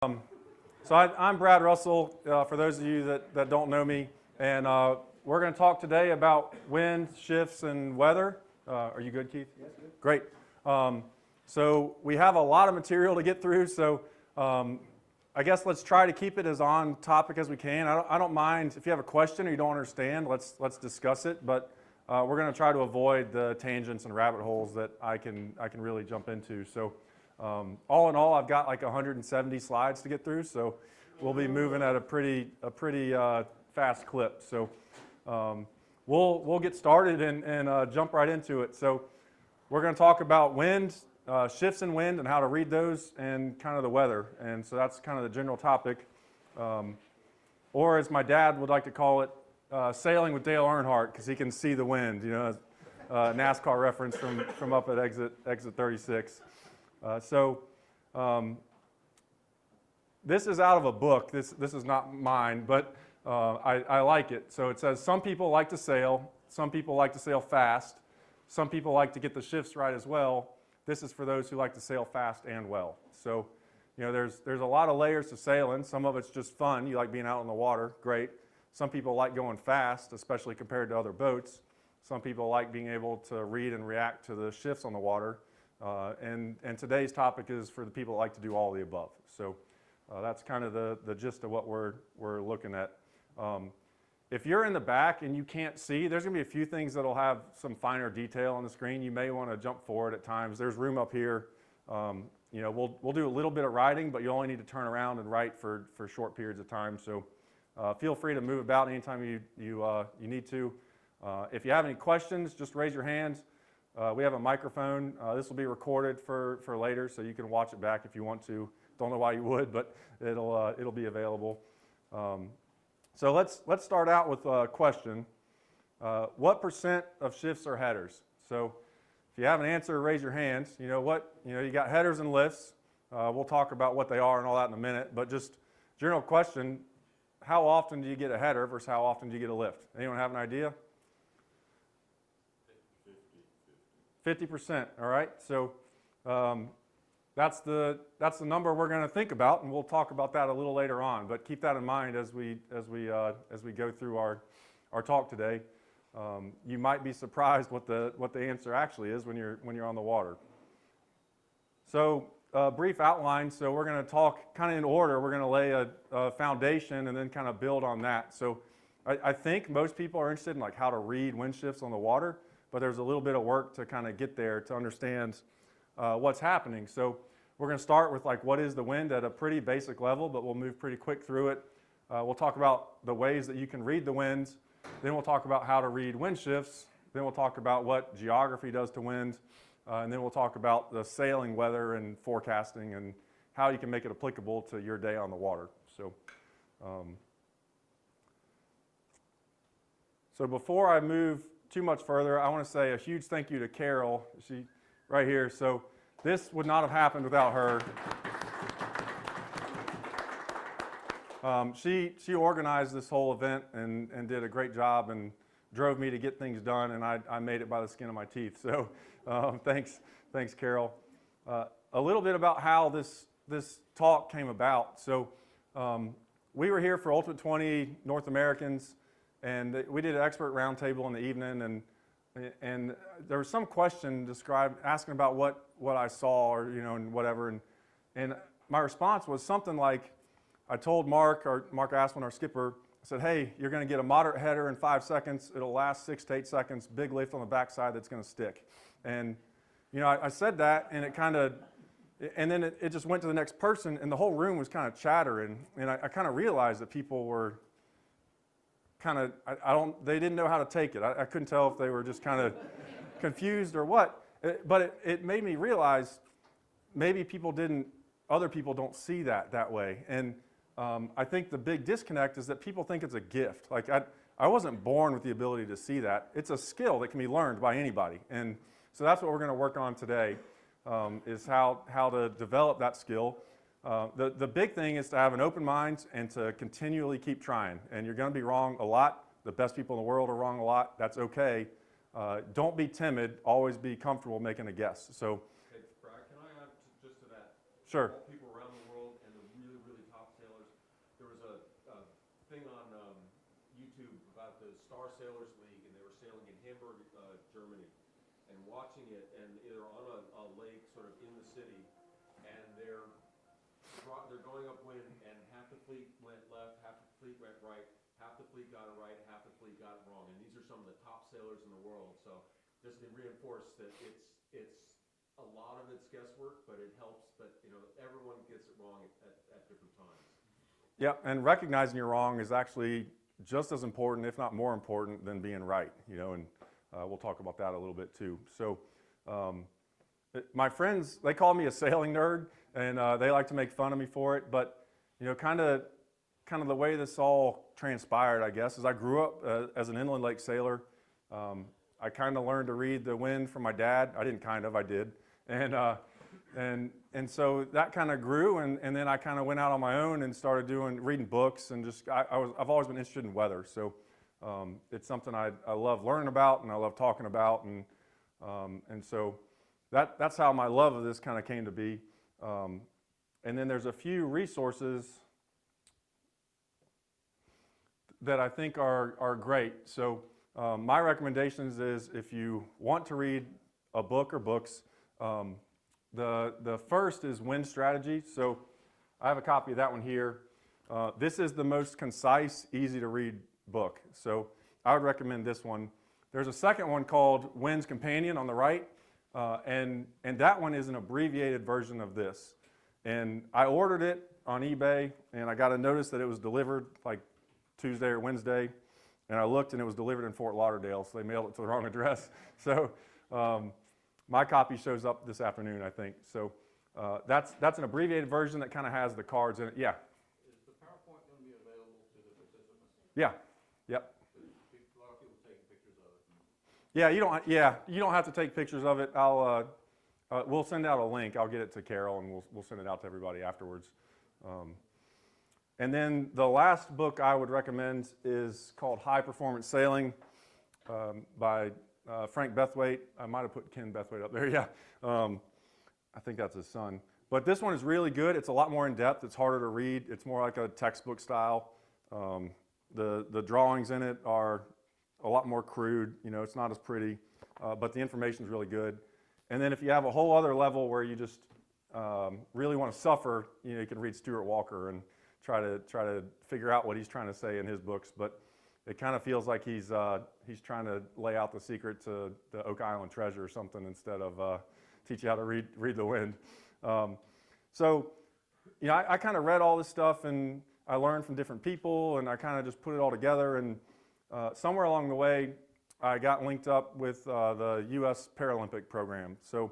I'm Brad Russell, for those of you that don't know me, and we're going to talk today about wind, shifts, and weather. Are you good, Keith? Yes, good. Great. So we have a lot of material to get through, so I guess let's try to keep it as on topic as we can. I don't mind if you have a question or you don't understand, let's discuss it, but we're going to try to avoid the tangents and rabbit holes that I can really jump into. So all in all, I've got like 170 slides to get through, so we'll be moving at a pretty fast clip. So we'll get started and jump right into it. So we're going to talk about wind, shifts in wind, and how to read those, and kind of the weather. And so that's kind of the general topic, or as my dad would like to call it, sailing with Dale Earnhardt, because he can see the wind. You know, NASCAR reference from up at exit 36. This is out of a book. This is not mine, but I like it. So it says, some people like to sail, some people like to sail fast, some people like to get the shifts right as well. This is for those who like to sail fast and well. So, you know, there's a lot of layers to sailing. Some of it's just fun. You like being out on the water, great. Some people like going fast, especially compared to other boats. Some people like being able to read and react to the shifts on the water. And today's topic is for the people that like to do all of the above. So that's kind of the gist of what we're looking at. If you're in the back and you can't see, there's going to be a few things that will have some finer detail on the screen. You may want to jump forward at times. There's room up here. You know, we'll do a little bit of writing, but you only need to turn around and write for short periods of time. So feel free to move about anytime you need to. If you have any questions, just raise your hands. We have a microphone. This will be recorded for later, so you can watch it back if you want to. Don't know why you would, but it'll be available. So let's start out with a question. What percent of shifts are headers? So if you have an answer, raise your hands. You know what? You know, you got headers and lifts. We'll talk about what they are and all that in a minute, but just general question, how often do you get a header versus how often do you get a lift? Anyone have an idea? 50%, all right? So that's the number we're going to think about, and we'll talk about that a little later on. But keep that in mind as we go through our talk today. You might be surprised what the answer actually is when you're on the water. So brief outline. So we're going to talk kind of in order. We're going to lay a foundation and then kind of build on that. So I think most people are interested in like how to read wind shifts on the water, but there's a little bit of work to kind of get there to understand what's happening. So we're going to start with like what is the wind at a pretty basic level, but we'll move pretty quick through it. We'll talk about the ways that you can read the winds. Then we'll talk about how to read wind shifts. Then we'll talk about what geography does to wind. And then we'll talk about the sailing weather and forecasting and how you can make it applicable to your day on the water. So before I move too much further, I want to say a huge thank you to Carol. She right here. So this would not have happened without her. She organized this whole event and did a great job and drove me to get things done, and I made it by the skin of my teeth. So thanks Carol. A little bit about how this talk came about. So we were here for Ultimate 20 North Americans, and we did an expert roundtable in the evening, and there was some question asking about what I saw, or and whatever, and my response was something like, I told Mark Aswin, our skipper, I said, hey, you're going to get a moderate header in 5 seconds. It'll last 6 to 8 seconds. Big lift on the backside that's going to stick. And I said that, and and then it just went to the next person, and the whole room was kind of chattering, and I kind of realized that people were kind of, they didn't know how to take it. I couldn't tell if they were just kind of confused or what. But it made me realize maybe other people don't see that way. And I think the big disconnect is that people think it's a gift. Like I wasn't born with the ability to see that. It's a skill that can be learned by anybody. And so that's what we're going to work on today, is how to develop that skill. The big thing is to have an open mind and to continually keep trying. And you're going to be wrong a lot. The best people in the world are wrong a lot. That's okay. Don't be timid. Always be comfortable making a guess. So, hey, Brad, can I add just to that? Sure. All people around the world and the really, really YouTube about the Star Sailors League, and they were sailing in Hamburg, Germany, and watching it, and they're on a lake sort of in the city, and they're going upwind, and half the fleet went left, half the fleet went right, half the fleet got it right, half the fleet got it wrong, and these are some of the top sailors in the world. So just to reinforce that it's a lot of it's guesswork, but it helps that everyone gets it wrong at different times. Yeah, and recognizing you're wrong is actually just as important, if not more important, than being right. And we'll talk about that a little bit too. So my friends, they call me a sailing nerd, and they like to make fun of me for it. But kind of the way this all transpired, I guess, is I grew up as an inland lake sailor. I kind of learned to read the wind from my dad. I didn't I did. And so that kind of grew, and then I kind of went out on my own and started reading books, and I've always been interested in weather. So it's something I love learning about, and I love talking about, and so that's how my love of this kind of came to be. And then there's a few resources that I think are great. So my recommendations is, if you want to read a book or books, the first is Wind Strategy. So I have a copy of that one here. This is the most concise, easy to read book. So I would recommend this one. There's a second one called Wind's Companion on the right, and that one is an abbreviated version of this. And I ordered it on eBay, and I got a notice that it was delivered like Tuesday or Wednesday, and I looked, and it was delivered in Fort Lauderdale, so they mailed it to the wrong address. So my copy shows up this afternoon, I think. So that's an abbreviated version that kind of has the cards in it. Yeah. Is the PowerPoint going to be available to the participants? Yeah. Yep. A lot of people taking pictures of it. Yeah, you don't have to take pictures of it. We'll send out a link. I'll get it to Carol, and we'll send it out to everybody afterwards. And then the last book I would recommend is called High Performance Sailing by Frank Bethwaite. I might have put Ken Bethwaite up there, yeah. I think that's his son. But this one is really good. It's a lot more in depth. It's harder to read. It's more like a textbook style. The drawings in it are a lot more crude. It's not as pretty, but the information is really good. And then if you have a whole other level where you just really want to suffer, you can read Stuart Walker and try to figure out what he's trying to say in his books. But it kind of feels like he's trying to lay out the secret to the Oak Island treasure or something, instead of teach you how to read the wind. So I kind of read all this stuff, and I learned from different people, and I kind of just put it all together. And somewhere along the way, I got linked up with the U.S. Paralympic program. So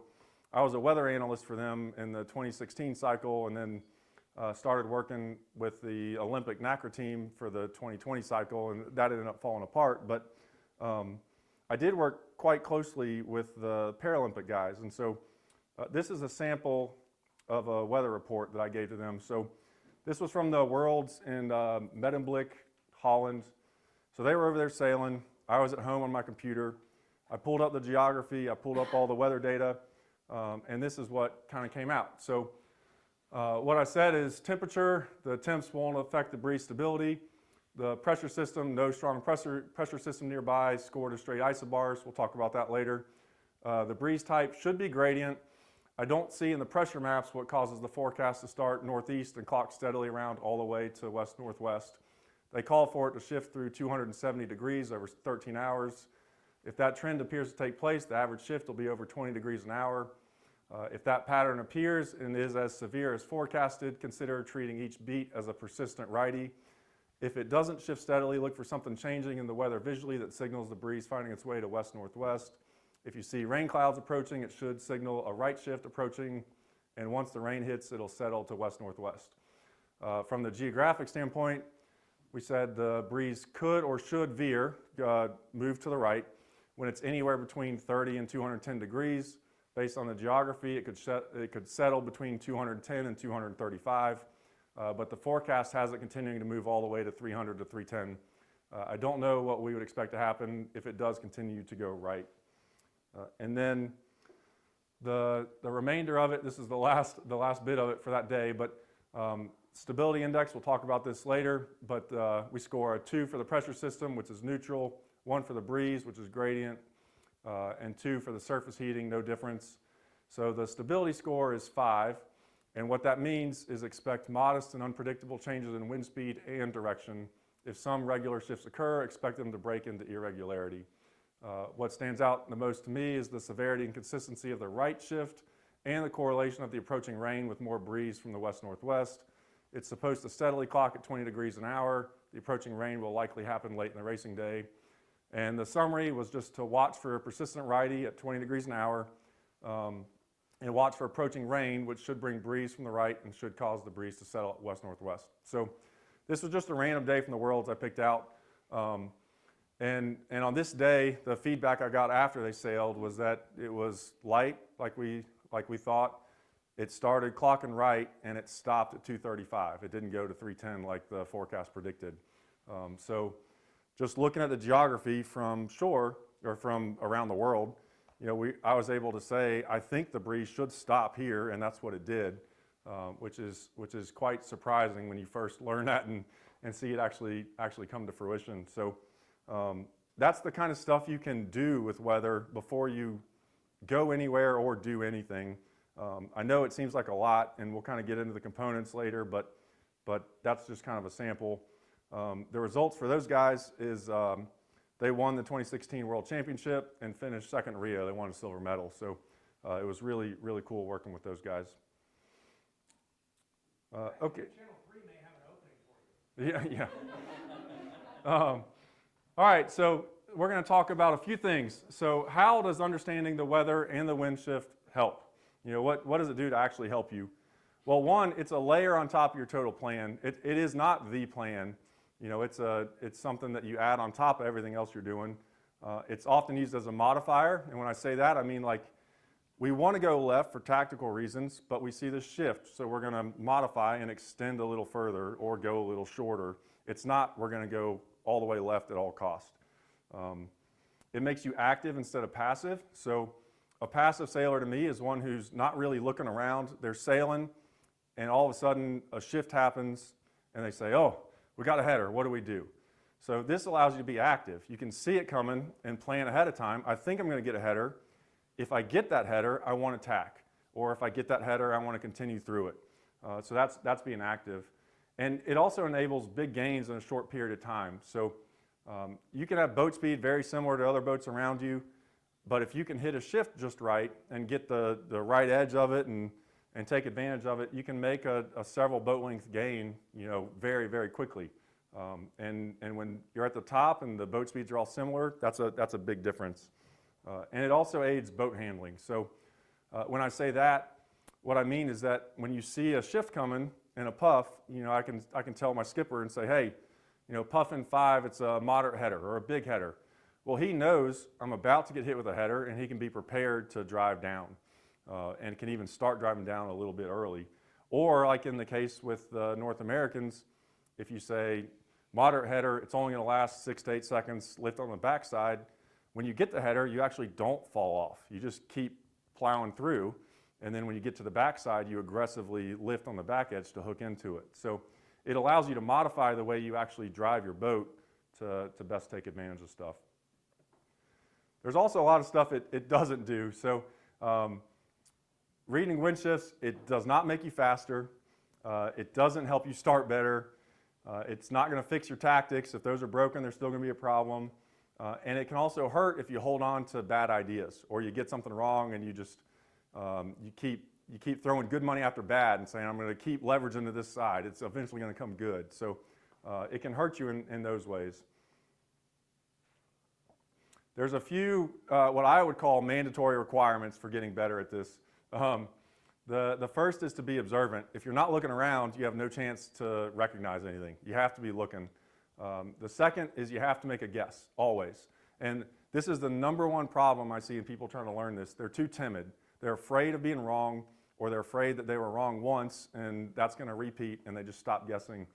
I was a weather analyst for them in the 2016 cycle, and then started working with the Olympic NACRA team for the 2020 cycle, and that ended up falling apart. But I did work quite closely with the Paralympic guys, and so this is a sample of a weather report that I gave to them. So this was from the Worlds in Medemblik, Holland. So they were over there sailing. I was at home on my computer. I pulled up the geography. I pulled up all the weather data, and this is what kind of came out. So what I said is temperature, the temps won't affect the breeze stability. The pressure system, no strong pressure system nearby, scored as straight isobars. We'll talk about that later. The breeze type should be gradient. I don't see in the pressure maps what causes the forecast to start northeast and clock steadily around all the way to west-northwest. They call for it to shift through 270 degrees over 13 hours. If that trend appears to take place, the average shift will be over 20 degrees an hour. If that pattern appears and is as severe as forecasted, consider treating each beat as a persistent righty. If it doesn't shift steadily, look for something changing in the weather visually that signals the breeze finding its way to west-northwest. If you see rain clouds approaching, it should signal a right shift approaching, and once the rain hits, it'll settle to west-northwest. From the geographic standpoint, we said the breeze could or should veer, move to the right, when it's anywhere between 30 and 210 degrees. Based on the geography, it could settle between 210 and 235, but the forecast has it continuing to move all the way to 300 to 310. I don't know what we would expect to happen if it does continue to go right. And then the remainder of it, this is the last bit of it for that day, but Stability index, we'll talk about this later, but we score a 2 for the pressure system, which is neutral, 1 for the breeze, which is gradient, and 2 for the surface heating, no difference. So the stability score is 5, and what that means is expect modest and unpredictable changes in wind speed and direction. If some regular shifts occur, expect them to break into irregularity. What stands out the most to me is the severity and consistency of the right shift and the correlation of the approaching rain with more breeze from the west-northwest. It's supposed to steadily clock at 20 degrees an hour. The approaching rain will likely happen late in the racing day. And the summary was just to watch for a persistent righty at 20 degrees an hour and watch for approaching rain, which should bring breeze from the right and should cause the breeze to settle at west-northwest. So this was just a random day from the worlds I picked out. And on this day, the feedback I got after they sailed was that it was light, like we thought. It started clocking right, and it stopped at 2:35. It didn't go to 3:10 like the forecast predicted. So just looking at the geography from shore, or from around the world, I was able to say, I think the breeze should stop here, and that's what it did, which is quite surprising when you first learn that and see it actually come to fruition. So that's the kind of stuff you can do with weather before you go anywhere or do anything. I know it seems like a lot, and we'll kind of get into the components later, but that's just kind of a sample. The results for those guys is they won the 2016 World Championship and finished second in Rio. They won a silver medal, so it was really, really cool working with those guys. Okay. Channel 3 may have an opening for you. Yeah. All right, so we're going to talk about a few things. So how does understanding the weather and the wind shift help? What does it do to actually help you? Well, one, it's a layer on top of your total plan. It is not the plan. It's something that you add on top of everything else you're doing. It's often used as a modifier, and when I say that, I mean like we want to go left for tactical reasons, but we see this shift, so we're going to modify and extend a little further or go a little shorter. It's not we're going to go all the way left at all costs. It makes you active instead of passive. So a passive sailor to me is one who's not really looking around. They're sailing, and all of a sudden a shift happens, and they say, oh, we got a header, what do we do? So this allows you to be active. You can see it coming and plan ahead of time. I think I'm going to get a header. If I get that header, I want to tack. Or if I get that header, I want to continue through it. So that's being active. And it also enables big gains in a short period of time. So you can have boat speed very similar to other boats around you, but if you can hit a shift just right and get the right edge of it and take advantage of it, you can make a several boat length gain, very, very quickly. And when you're at the top and the boat speeds are all similar, that's a big difference. And it also aids boat handling. So when I say that, what I mean is that when you see a shift coming and a puff, I can tell my skipper and say, hey, puff in 5, it's a moderate header or a big header. Well, he knows I'm about to get hit with a header, and he can be prepared to drive down and can even start driving down a little bit early. Or like in the case with the North Americans, if you say moderate header, it's only going to last 6 to 8 seconds, lift on the backside. When you get the header, you actually don't fall off. You just keep plowing through, and then when you get to the backside, you aggressively lift on the back edge to hook into it. So it allows you to modify the way you actually drive your boat to best take advantage of stuff. There's also a lot of stuff it doesn't do. So reading wind shifts, it does not make you faster. It doesn't help you start better. It's not going to fix your tactics. If those are broken, there's still going to be a problem. And it can also hurt if you hold on to bad ideas or you get something wrong and you just you keep throwing good money after bad and saying, I'm going to keep leveraging to this side. It's eventually going to come good. So it can hurt you in those ways. There's a few what I would call mandatory requirements for getting better at this. The first is to be observant. If you're not looking around, you have no chance to recognize anything. You have to be looking. The second is you have to make a guess, always. And this is the number one problem I see in people trying to learn this. They're too timid. They're afraid of being wrong, or they're afraid that they were wrong once and that's going to repeat, and they just stop guessing.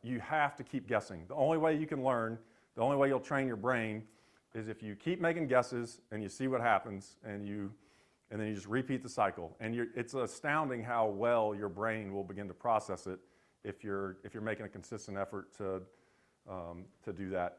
You have to keep guessing. The only way you can learn, the only way you'll train your brain is if you keep making guesses and you see what happens and then you just repeat the cycle. And it's astounding how well your brain will begin to process it if you're making a consistent effort to do that.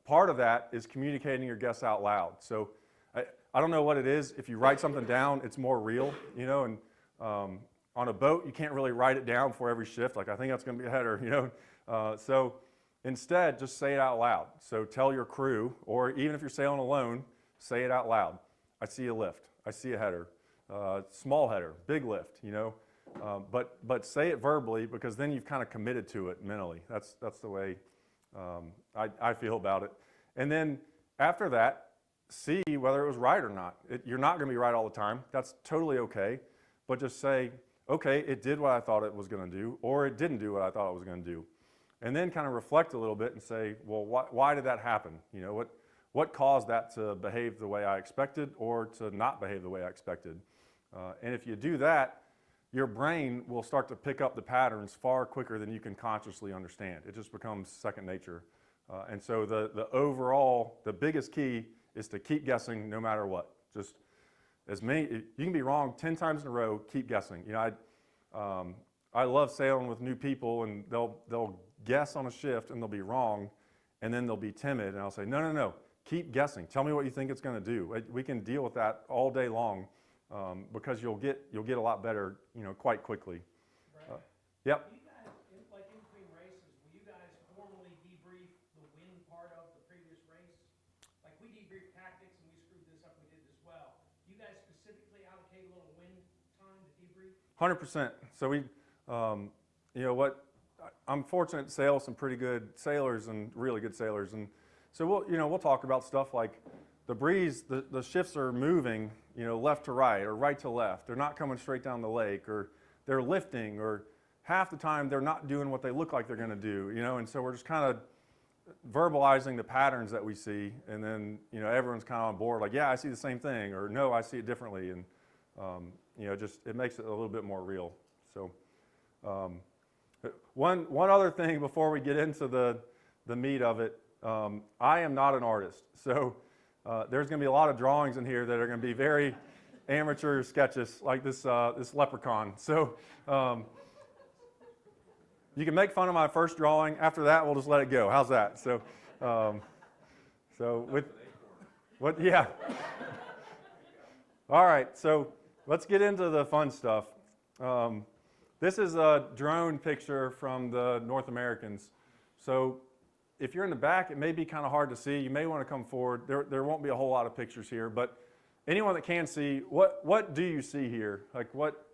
Part of that is communicating your guests out loud. So I don't know what it is. If you write something down, it's more real, you know, and on a boat, you can't really write it down for every shift. Like, I think that's going to be a header, you know. So instead, just say it out loud. So tell your crew, or even if you're sailing alone, say it out loud. I see a lift. I see a header. Small header, big lift, you know. But say it verbally, because then you've kind of committed to it mentally. That's the way I feel about it. And then after that, see whether it was right or not. You're not going to be right all the time. That's totally okay. But just say, okay, it did what I thought it was going to do, or it didn't do what I thought it was going to do. And then kind of reflect a little bit and say, well, why did that happen? You know, what caused that to behave the way I expected or to not behave the way I expected? And if you do that, your brain will start to pick up the patterns far quicker than you can consciously understand. It just becomes second nature. And so the biggest key is to keep guessing no matter what. Just as many, you can be wrong 10 times in a row, keep guessing. You know, I love sailing with new people, and they'll guess on a shift and they'll be wrong, and then they'll be timid, and I'll say, no, keep guessing. Tell me what you think it's going to do. We can deal with that all day long, because you'll get a lot better, you know, quite quickly. Yep. You guys, like in between races, will you guys formally debrief the win part of the previous race? Like, we debrief tactics and we screwed this up, we did this well. Do you guys specifically allocate a little win time to debrief? 100%. So we, you know what, I'm fortunate to sail some pretty good sailors and really good sailors. And so we'll talk about stuff like the breeze, the shifts are moving, you know, left to right or right to left. They're not coming straight down the lake, or they're lifting, or half the time they're not doing what they look like they're going to do, you know. And so we're just kind of verbalizing the patterns that we see, and then, you know, everyone's kind of on board, like, yeah, I see the same thing, or no, I see it differently. And you know, just it makes it a little bit more real. So one other thing before we get into the meat of it, I am not an artist, so there's going to be a lot of drawings in here that are going to be very amateur sketches, like this leprechaun. So you can make fun of my first drawing. After that, we'll just let it go. How's that? So with what? Yeah. All right. So let's get into the fun stuff. This is a drone picture from the North Americans. So if you're in the back, it may be kind of hard to see. You may want to come forward. There won't be a whole lot of pictures here, but anyone that can see, what do you see here? Like what?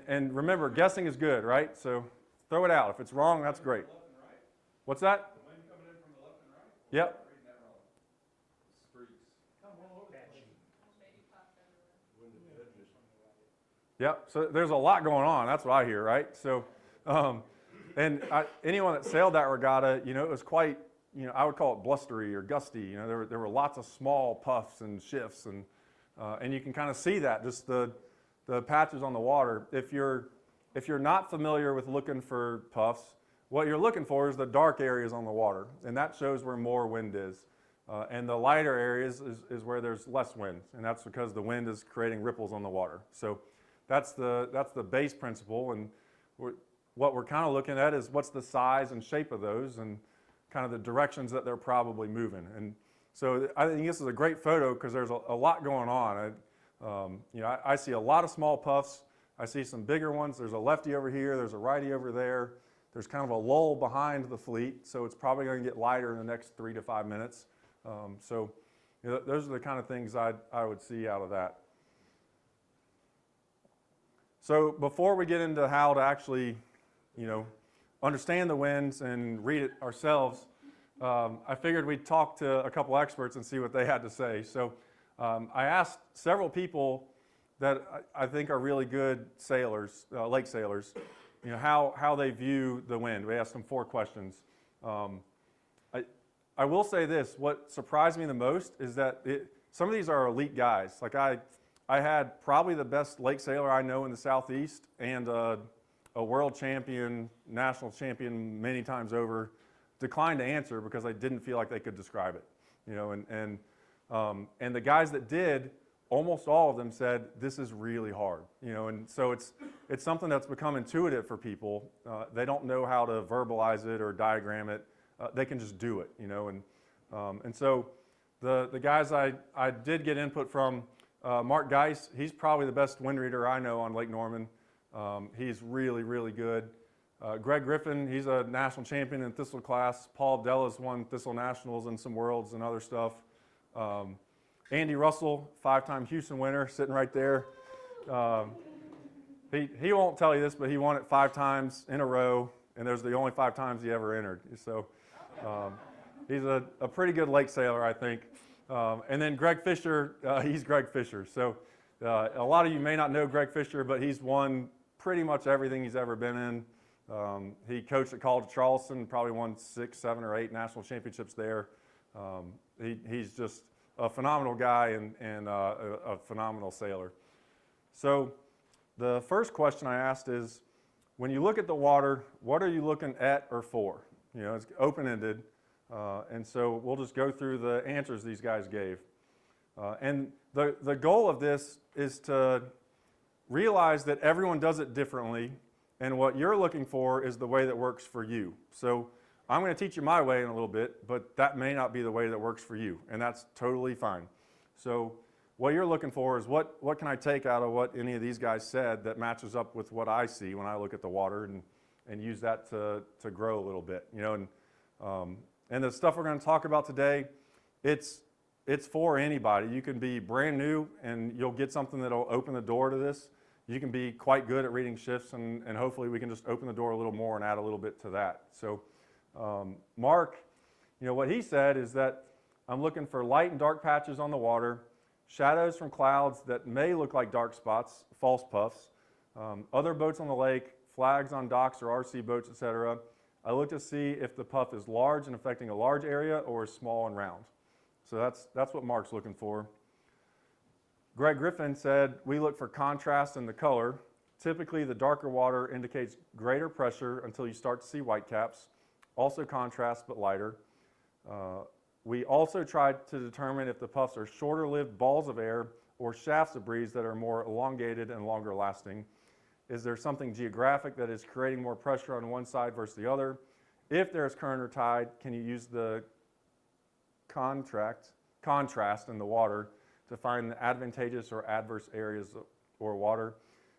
And remember, guessing is good, right? So throw it out. If it's wrong, that's great. Left and right. What's that? The wind coming in from the left and right? Yep. I'm reading that wrong. Streaks. Come all over the place. Wind and edges. Yep. So there's a lot going on. That's what I hear, right? So, anyone that sailed that regatta, you know, it was quite, you know, I would call it blustery or gusty. You know, there were lots of small puffs and shifts, and you can kind of see that, just the patches on the water. If you're not familiar with looking for puffs, what you're looking for is the dark areas on the water, and that shows where more wind is. And the lighter areas is where there's less wind, and that's because the wind is creating ripples on the water. So that's the base principle, and what we're kind of looking at is what's the size and shape of those, and kind of the directions that they're probably moving. And so I think this is a great photo because there's a lot going on. You know, I see a lot of small puffs. I see some bigger ones. There's a lefty over here. There's a righty over there. There's kind of a lull behind the fleet, so it's probably going to get lighter in the next 3 to 5 minutes. So you know, those are the kind of things I would see out of that. So before we get into how to actually, you know, understand the winds and read it ourselves, I figured we'd talk to a couple experts and see what they had to say. So I asked several people that I think are really good sailors, lake sailors, you know, how they view the wind. We asked them 4 questions. I will say this, what surprised me the most is that some of these are elite guys. Like I had probably the best lake sailor I know in the Southeast, and a world champion, national champion many times over, declined to answer because they didn't feel like they could describe it. You know, and the guys that did almost all of them said, this is really hard, you know, and so it's something that's become intuitive for people. They don't know how to verbalize it or diagram it. They can just do it, you know, and so the guys I did get input from, Mark Gust, he's probably the best wind reader I know on Lake Norman. He's really, really good. Greg Griffin, he's a national champion in Thistle class. Paul Abdella's won Thistle Nationals and some Worlds and other stuff. Andy Russell, 5-time Houston winner, sitting right there. He won't tell you this, but he won it 5 times in a row, and those are the only 5 times he ever entered. So he's a pretty good lake sailor, I think. And then Greg Fisher, he's Greg Fisher. So a lot of you may not know Greg Fisher, but he's won pretty much everything he's ever been in. He coached at College of Charleston, probably won 6, 7, or 8 national championships there. He's just a phenomenal guy and a phenomenal sailor. So the first question I asked is, when you look at the water, what are you looking at or for? You know, it's open-ended, and so we'll just go through the answers these guys gave. And the goal of this is to realize that everyone does it differently, and what you're looking for is the way that works for you. So I'm going to teach you my way in a little bit, but that may not be the way that works for you, and that's totally fine. So what you're looking for is what can I take out of what any of these guys said that matches up with what I see when I look at the water, and use that to grow a little bit, you know. And the stuff we're going to talk about today, it's for anybody. You can be brand new and you'll get something that'll open the door to this. You can be quite good at reading shifts, and hopefully we can just open the door a little more and add a little bit to that. So Mark, you know, what he said is that I'm looking for light and dark patches on the water, shadows from clouds that may look like dark spots, false puffs, other boats on the lake, flags on docks or RC boats, etc. I look to see if the puff is large and affecting a large area or is small and round. So that's what Mark's looking for. Greg Griffin said, we look for contrast in the color. Typically, the darker water indicates greater pressure until you start to see white caps. Also contrast, but lighter. We also tried to determine if the puffs are shorter-lived balls of air or shafts of breeze that are more elongated and longer lasting. Is there something geographic that is creating more pressure on one side versus the other? If there's current or tide, can you use the contrast in the water to find the advantageous or adverse areas or water?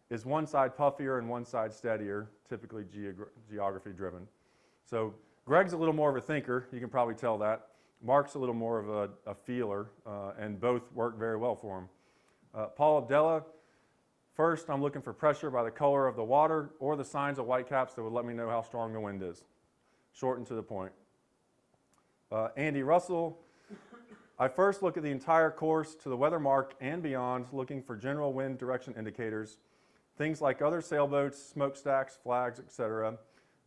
Is one side puffier and one side steadier, typically geography driven? So Greg's a little more of a thinker, you can probably tell that. Mark's a little more of a feeler, and both work very well for him. Paul Abdella, first I'm looking for pressure by the color of the water or the signs of white caps that would let me know how strong the wind is. Short and to the point. Andy Russell, I first look at the entire course to the weather mark and beyond, looking for general wind direction indicators, things like other sailboats, smokestacks, flags, etc.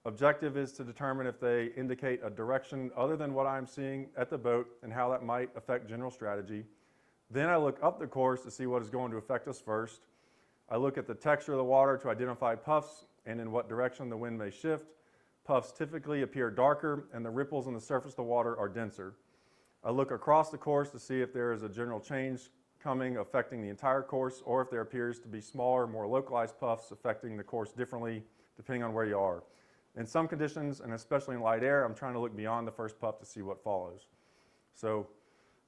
Objective is to determine if they indicate a direction other than what I'm seeing at the boat and how that might affect general strategy. Then I look up the course to see what is going to affect us first. I look at the texture of the water to identify puffs and in what direction the wind may shift. Puffs typically appear darker and the ripples on the surface of the water are denser. I look across the course to see if there is a general change coming affecting the entire course, or if there appears to be smaller, more localized puffs affecting the course differently depending on where you are. In some conditions, and especially in light air, I'm trying to look beyond the first puff to see what follows. So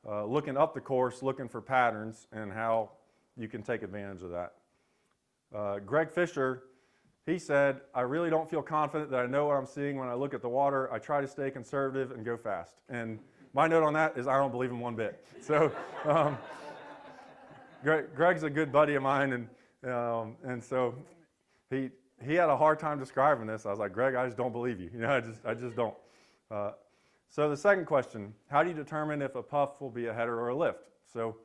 looking up the course, looking for patterns and how you can take advantage of that. Greg Fisher, he said, I really don't feel confident that I know what I'm seeing when I look at the water. I try to stay conservative and go fast. And my note on that is I don't believe him one bit. So Greg's a good buddy of mine, and so he had a hard time describing this. I was like, Greg, I just don't believe you. You know, I just don't. So the second question, how do you determine if a puff will be a header or a lift? So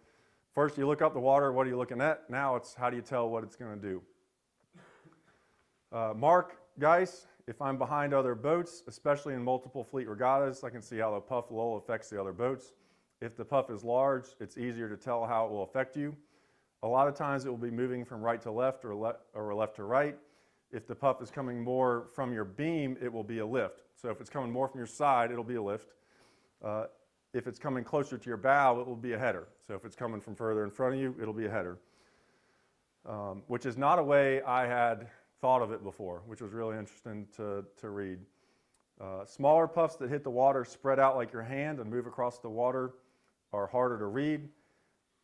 first you look up the water, what are you looking at? Now it's how do you tell what it's going to do? Mark Gust, if I'm behind other boats, especially in multiple fleet regattas, I can see how the puff lull affects the other boats. If the puff is large, it's easier to tell how it will affect you. A lot of times it will be moving from right to left or left to right. If the puff is coming more from your beam, it will be a lift. So if it's coming more from your side, it'll be a lift. if it's coming closer to your bow, it will be a header. So if it's coming from further in front of you, it'll be a header, which is not a way I had thought of it before, which was really interesting to read. Smaller puffs that hit the water spread out like your hand and move across the water are harder to read.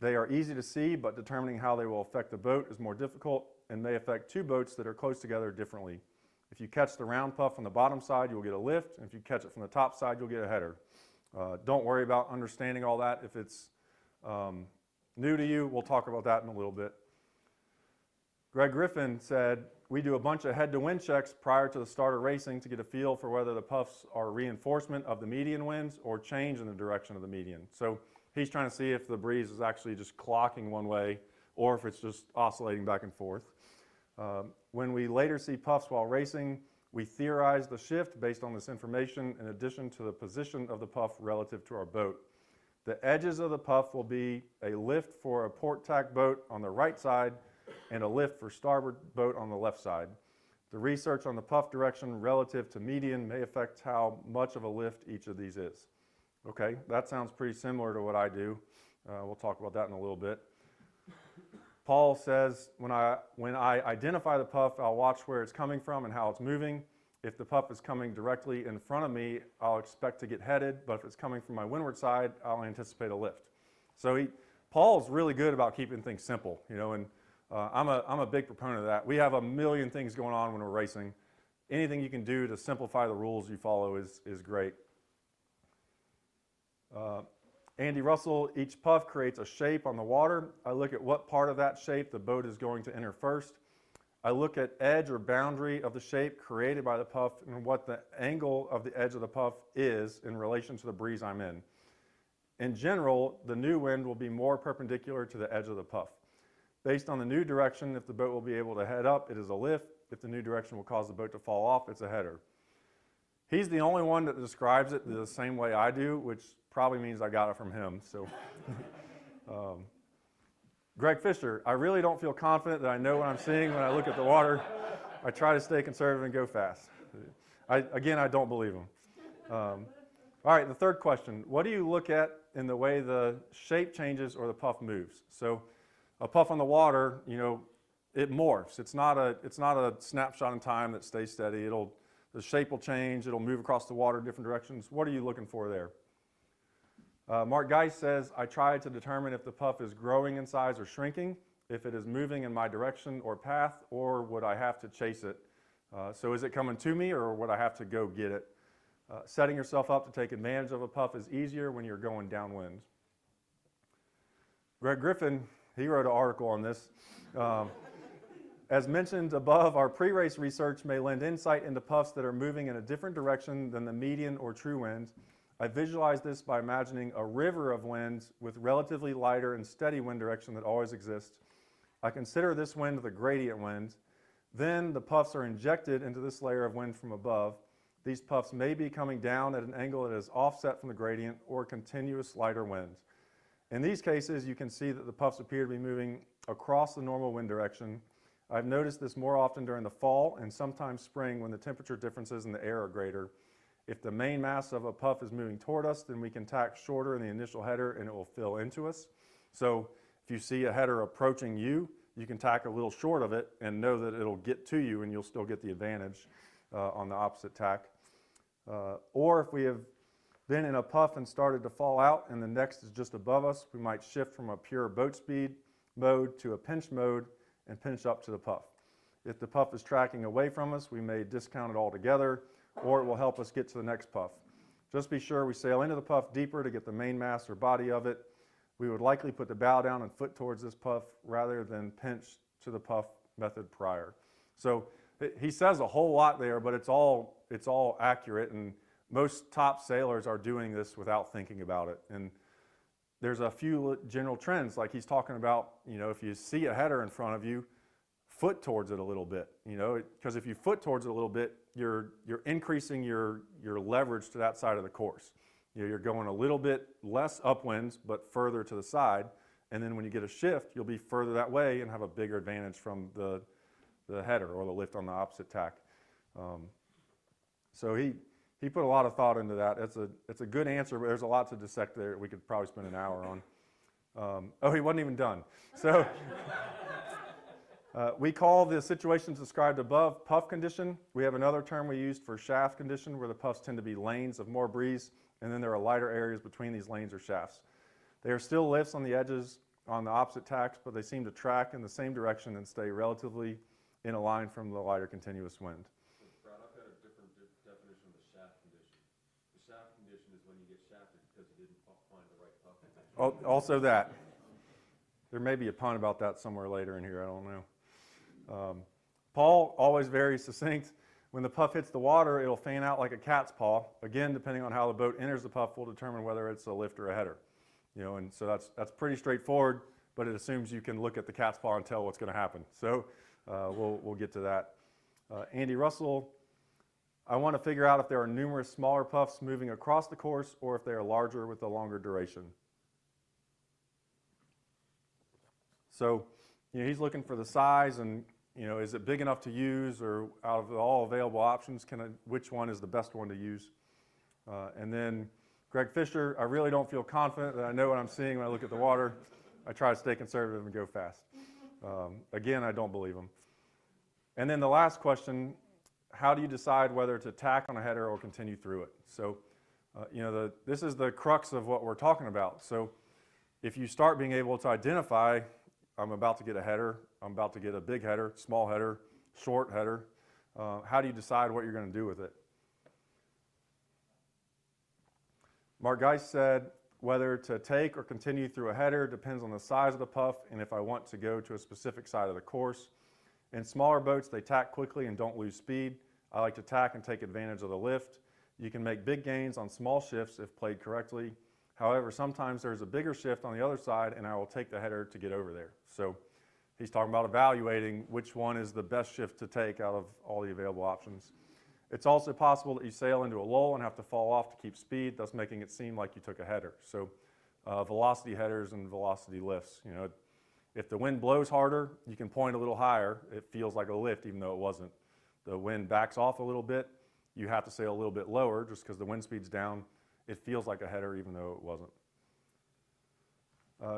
They are easy to see, but determining how they will affect the boat is more difficult and may affect two boats that are close together differently. If you catch the round puff on the bottom side, you'll get a lift, and if you catch it from the top side, you'll get a header. Don't worry about understanding all that. If it's new to you, we'll talk about that in a little bit. Greg Griffin said, we do a bunch of head-to-wind checks prior to the start of racing to get a feel for whether the puffs are reinforcement of the median winds or change in the direction of the median. So he's trying to see if the breeze is actually just clocking one way or if it's just oscillating back and forth. When we later see puffs while racing, we theorize the shift based on this information in addition to the position of the puff relative to our boat. The edges of the puff will be a lift for a port tack boat on the right side and a lift for starboard boat on the left side. The research on the puff direction relative to median may affect how much of a lift each of these is. Okay, that sounds pretty similar to what I do. We'll talk about that in a little bit. Paul says, when I identify the puff, I'll watch where it's coming from and how it's moving. If the puff is coming directly in front of me, I'll expect to get headed, but if it's coming from my windward side, I'll anticipate a lift. So Paul's really good about keeping things simple, you know, and I'm a big proponent of that. We have a million things going on when we're racing. Anything you can do to simplify the rules you follow is great. Andy Russell, each puff creates a shape on the water. I look at what part of that shape the boat is going to enter first. I look at edge or boundary of the shape created by the puff and what the angle of the edge of the puff is in relation to the breeze I'm in. In general, the new wind will be more perpendicular to the edge of the puff. Based on the new direction, if the boat will be able to head up, it is a lift. If the new direction will cause the boat to fall off, it's a header. He's the only one that describes it the same way I do, which probably means I got it from him. So, Greg Fisher, I really don't feel confident that I know what I'm seeing when I look at the water. I try to stay conservative and go fast. I don't believe him. All right, the third question. What do you look at in the way the shape changes or the puff moves? So a puff on the water, you know, it morphs. It's not a snapshot in time that stays steady. The shape will change. It'll move across the water in different directions. What are you looking for there? Mark Geist says, I try to determine if the puff is growing in size or shrinking, if it is moving in my direction or path, or would I have to chase it? So is it coming to me or would I have to go get it? Setting yourself up to take advantage of a puff is easier when you're going downwind. Greg Griffin, he wrote an article on this. As mentioned above, our pre-race research may lend insight into puffs that are moving in a different direction than the median or true winds. I visualize this by imagining a river of winds with relatively lighter and steady wind direction that always exists. I consider this wind the gradient wind. Then the puffs are injected into this layer of wind from above. These puffs may be coming down at an angle that is offset from the gradient or continuous lighter winds. In these cases, you can see that the puffs appear to be moving across the normal wind direction. I've noticed this more often during the fall and sometimes spring when the temperature differences in the air are greater. If the main mass of a puff is moving toward us, then we can tack shorter in the initial header and it will fill into us. So if you see a header approaching you, you can tack a little short of it and know that it'll get to you and you'll still get the advantage on the opposite tack. Or if we have been in a puff and started to fall out and the next is just above us, we might shift from a pure boat speed mode to a pinch mode and pinch up to the puff. If the puff is tracking away from us, we may discount it altogether, or it will help us get to the next puff. Just be sure we sail into the puff deeper to get the main mass or body of it. We would likely put the bow down and foot towards this puff rather than pinch to the puff method prior. So he says a whole lot there, but it's all accurate, and most top sailors are doing this without thinking about it. And there's a few general trends, like he's talking about, you know, if you see a header in front of you, foot towards it a little bit, you know, because if you foot towards it a little bit, you're increasing your leverage to that side of the course. You know, you're going a little bit less upwind, but further to the side, and then when you get a shift, you'll be further that way and have a bigger advantage from the header or the lift on the opposite tack. So He put a lot of thought into that. It's a good answer, but there's a lot to dissect there. We could probably spend an hour on. Oh, he wasn't even done. So we call the situations described above puff condition. We have another term we used for shaft condition, where the puffs tend to be lanes of more breeze, and then there are lighter areas between these lanes or shafts. They are still lifts on the edges on the opposite tacks, but they seem to track in the same direction and stay relatively in a line from the lighter continuous wind. Brad, I've got a different definition of the shaft condition. The shaft condition is when you get shafted because you didn't find the right puff condition. Oh, also that. There may be a pun about that somewhere later in here, I don't know. Paul, always very succinct. When the puff hits the water, it'll fan out like a cat's paw. Again, depending on how the boat enters the puff will determine whether it's a lift or a header. And so that's pretty straightforward, but it assumes you can look at the cat's paw and tell what's going to happen. So we'll get to that. Andy Russell, I want to figure out if there are numerous smaller puffs moving across the course or if they are larger with a longer duration. So he's looking for the size and is it big enough to use, or out of all available options, which one is the best one to use? And then Greg Fisher, I really don't feel confident that I know what I'm seeing when I look at the water. I try to stay conservative and go fast. Again, I don't believe him. And then the last question, how do you decide whether to tack on a header or continue through it? So, this is the crux of what we're talking about. So if you start being able to identify, I'm about to get a header, I'm about to get a big header, small header, short header, how do you decide what you're going to do with it? Mark Geist said, whether to take or continue through a header depends on the size of the puff and if I want to go to a specific side of the course. In smaller boats, they tack quickly and don't lose speed. I like to tack and take advantage of the lift. You can make big gains on small shifts if played correctly. However, sometimes there's a bigger shift on the other side and I will take the header to get over there. So he's talking about evaluating which one is the best shift to take out of all the available options. It's also possible that you sail into a lull and have to fall off to keep speed, thus making it seem like you took a header. So velocity headers and velocity lifts. If the wind blows harder, you can point a little higher. It feels like a lift even though it wasn't. The wind backs off a little bit, you have to sail a little bit lower just because the wind speed's down. It feels like a header even though it wasn't.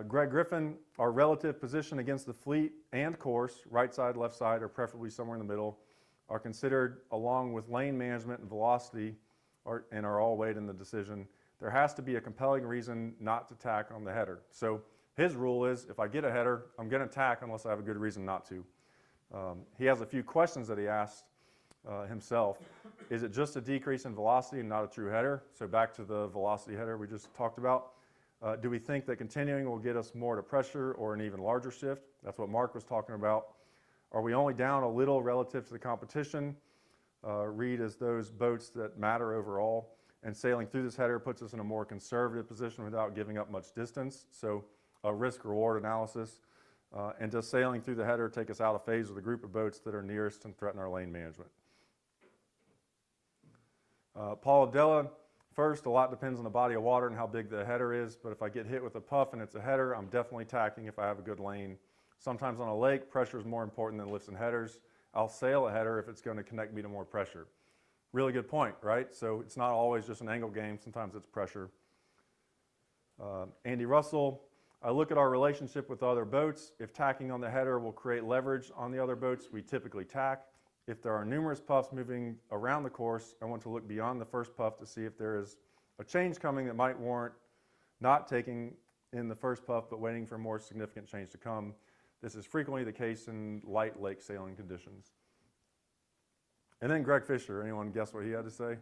Greg Griffin, our relative position against the fleet and course, right side, left side, or preferably somewhere in the middle, are considered along with lane management and velocity and are all weighed in the decision. There has to be a compelling reason not to tack on the header. So his rule is if I get a header, I'm going to tack unless I have a good reason not to. He has a few questions that he asked himself. Is it just a decrease in velocity and not a true header? So back to the velocity header we just talked about. Do we think that continuing will get us more to pressure or an even larger shift? That's what Mark was talking about. Are we only down a little relative to the competition? Read as those boats that matter overall. And sailing through this header puts us in a more conservative position without giving up much distance. So a risk-reward analysis. And does sailing through the header take us out of phase with a group of boats that are nearest and threaten our lane management? Paul Abdella, first, a lot depends on the body of water and how big the header is, but if I get hit with a puff and it's a header, I'm definitely tacking if I have a good lane. Sometimes on a lake, pressure is more important than lifts and headers. I'll sail a header if it's going to connect me to more pressure. Really good point, right? So it's not always just an angle game, sometimes it's pressure. Andy Russell, I look at our relationship with other boats. If tacking on the header will create leverage on the other boats, we typically tack. If there are numerous puffs moving around the course, I want to look beyond the first puff to see if there is a change coming that might warrant not taking in the first puff, but waiting for more significant change to come. This is frequently the case in light lake sailing conditions. And then Greg Fisher, anyone guess what he had to say?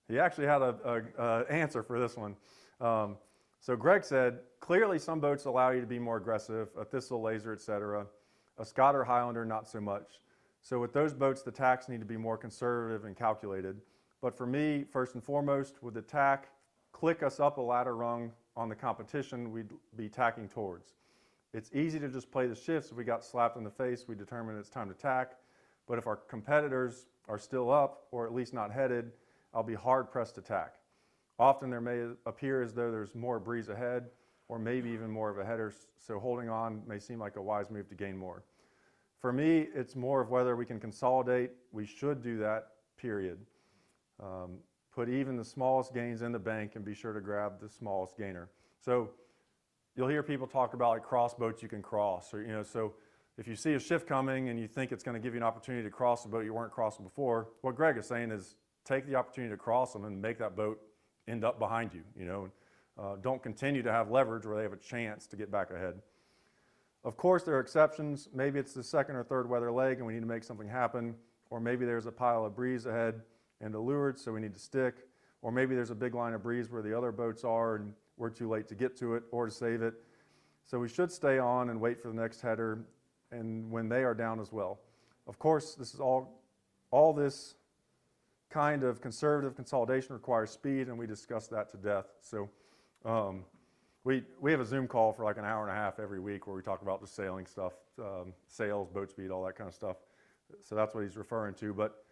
He actually had an answer for this one. So Greg said, clearly some boats allow you to be more aggressive, a Thistle, Laser, etc. A Scott or Highlander, not so much. So with those boats, the tacks need to be more conservative and calculated. But for me, first and foremost, would the tack click us up a ladder rung on the competition we'd be tacking towards? It's easy to just play the shifts. If we got slapped in the face, we determine it's time to tack. But if our competitors are still up, or at least not headed, I'll be hard pressed to tack. Often there may appear as though there's more breeze ahead, or maybe even more of a header, so holding on may seem like a wise move to gain more. For me, it's more of whether we can consolidate. We should do that, period. Put even the smallest gains in the bank and be sure to grab the smallest gainer. So you'll hear people talk about like cross boats you can cross, or so if you see a shift coming and you think it's going to give you an opportunity to cross a boat you weren't crossing before, what Greg is saying is take the opportunity to cross them and make that boat end up behind you. Don't continue to have leverage where they have a chance to get back ahead. Of course, there are exceptions. Maybe it's the second or third weather leg and we need to make something happen, or maybe there's a pile of breeze ahead and a leeward, so we need to stick, or maybe there's a big line of breeze where the other boats are and we're too late to get to it or to save it. So we should stay on and wait for the next header and when they are down as well. Of course, this is all this kind of conservative consolidation requires speed, and we discussed that to death. So we have a Zoom call for like an hour and a half every week where we talk about the sailing stuff, sails, boat speed, all that kind of stuff. So that's what he's referring to. But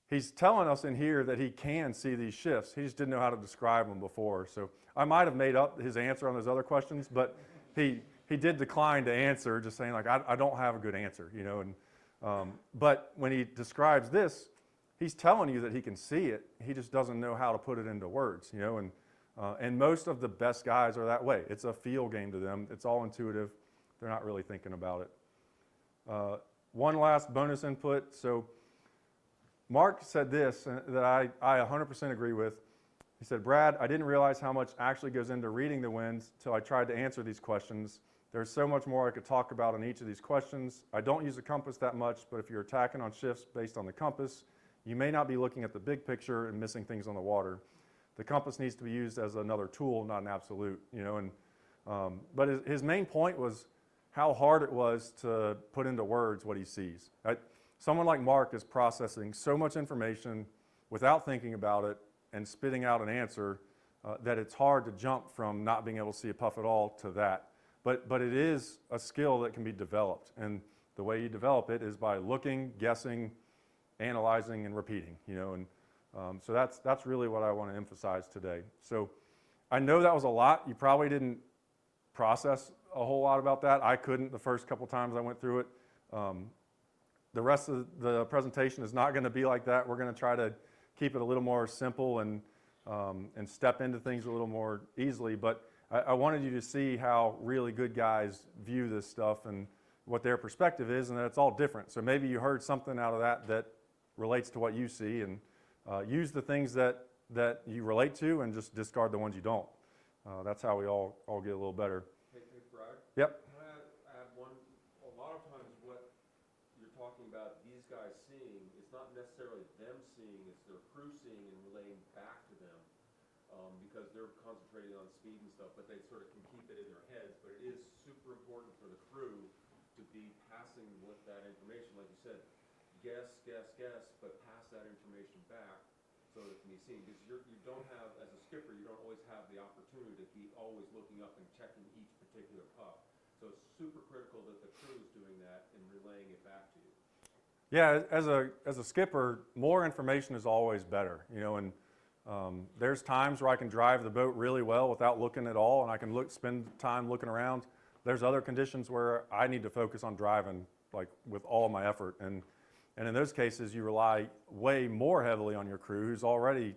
he's telling us in here that he can see these shifts. He just didn't know how to describe them before. So I might have made up his answer on those other questions, but he did decline to answer, just saying like, I don't have a good answer, but when he describes this, he's telling you that he can see it. He just doesn't know how to put it into words, and most of the best guys are that way. It's a feel game to them. It's all intuitive. They're not really thinking about it. One last bonus input. So Mark said this that I 100% agree with. He said, Brad, I didn't realize how much actually goes into reading the winds till I tried to answer these questions. There's so much more I could talk about on each of these questions. I don't use the compass that much, but if you're attacking on shifts based on the compass, you may not be looking at the big picture and missing things on the water. The compass needs to be used as another tool, not an absolute, but his main point was how hard it was to put into words what he sees. Someone like Mark is processing so much information without thinking about it and spitting out an answer that it's hard to jump from not being able to see a puff at all to that. But it is a skill that can be developed, and the way you develop it is by looking, guessing, analyzing, and repeating. So that's really what I want to emphasize today. So I know that was a lot. You probably didn't process a whole lot about that. I couldn't the first couple times I went through it. The rest of the presentation is not going to be like that. We're going to try to keep it a little more simple and step into things a little more easily. But I wanted you to see how really good guys view this stuff and what their perspective is, and that it's all different. So maybe you heard something out of that relates to what you see, and use the things that you relate to and just discard the ones you don't. That's how we all get a little better. Hey, Brad? Yep. Can I add one? A lot of times what you're talking about these guys seeing, it's not necessarily them seeing, it's their crew seeing and relaying back to them, because they're concentrating on speed and stuff, but they sort of can keep it in their heads. But it is super important for the crew to be passing with that information, like you said, guess, but pass that information back so that it can be seen. Because you don't have, as a skipper, you don't always have the opportunity to be always looking up and checking each particular puff. So it's super critical that the crew is doing that and relaying it back to you. Yeah, as a skipper, more information is always better, and there's times where I can drive the boat really well without looking at all, and I can spend time looking around. There's other conditions where I need to focus on driving like with all my effort, and in those cases you rely way more heavily on your crew who's already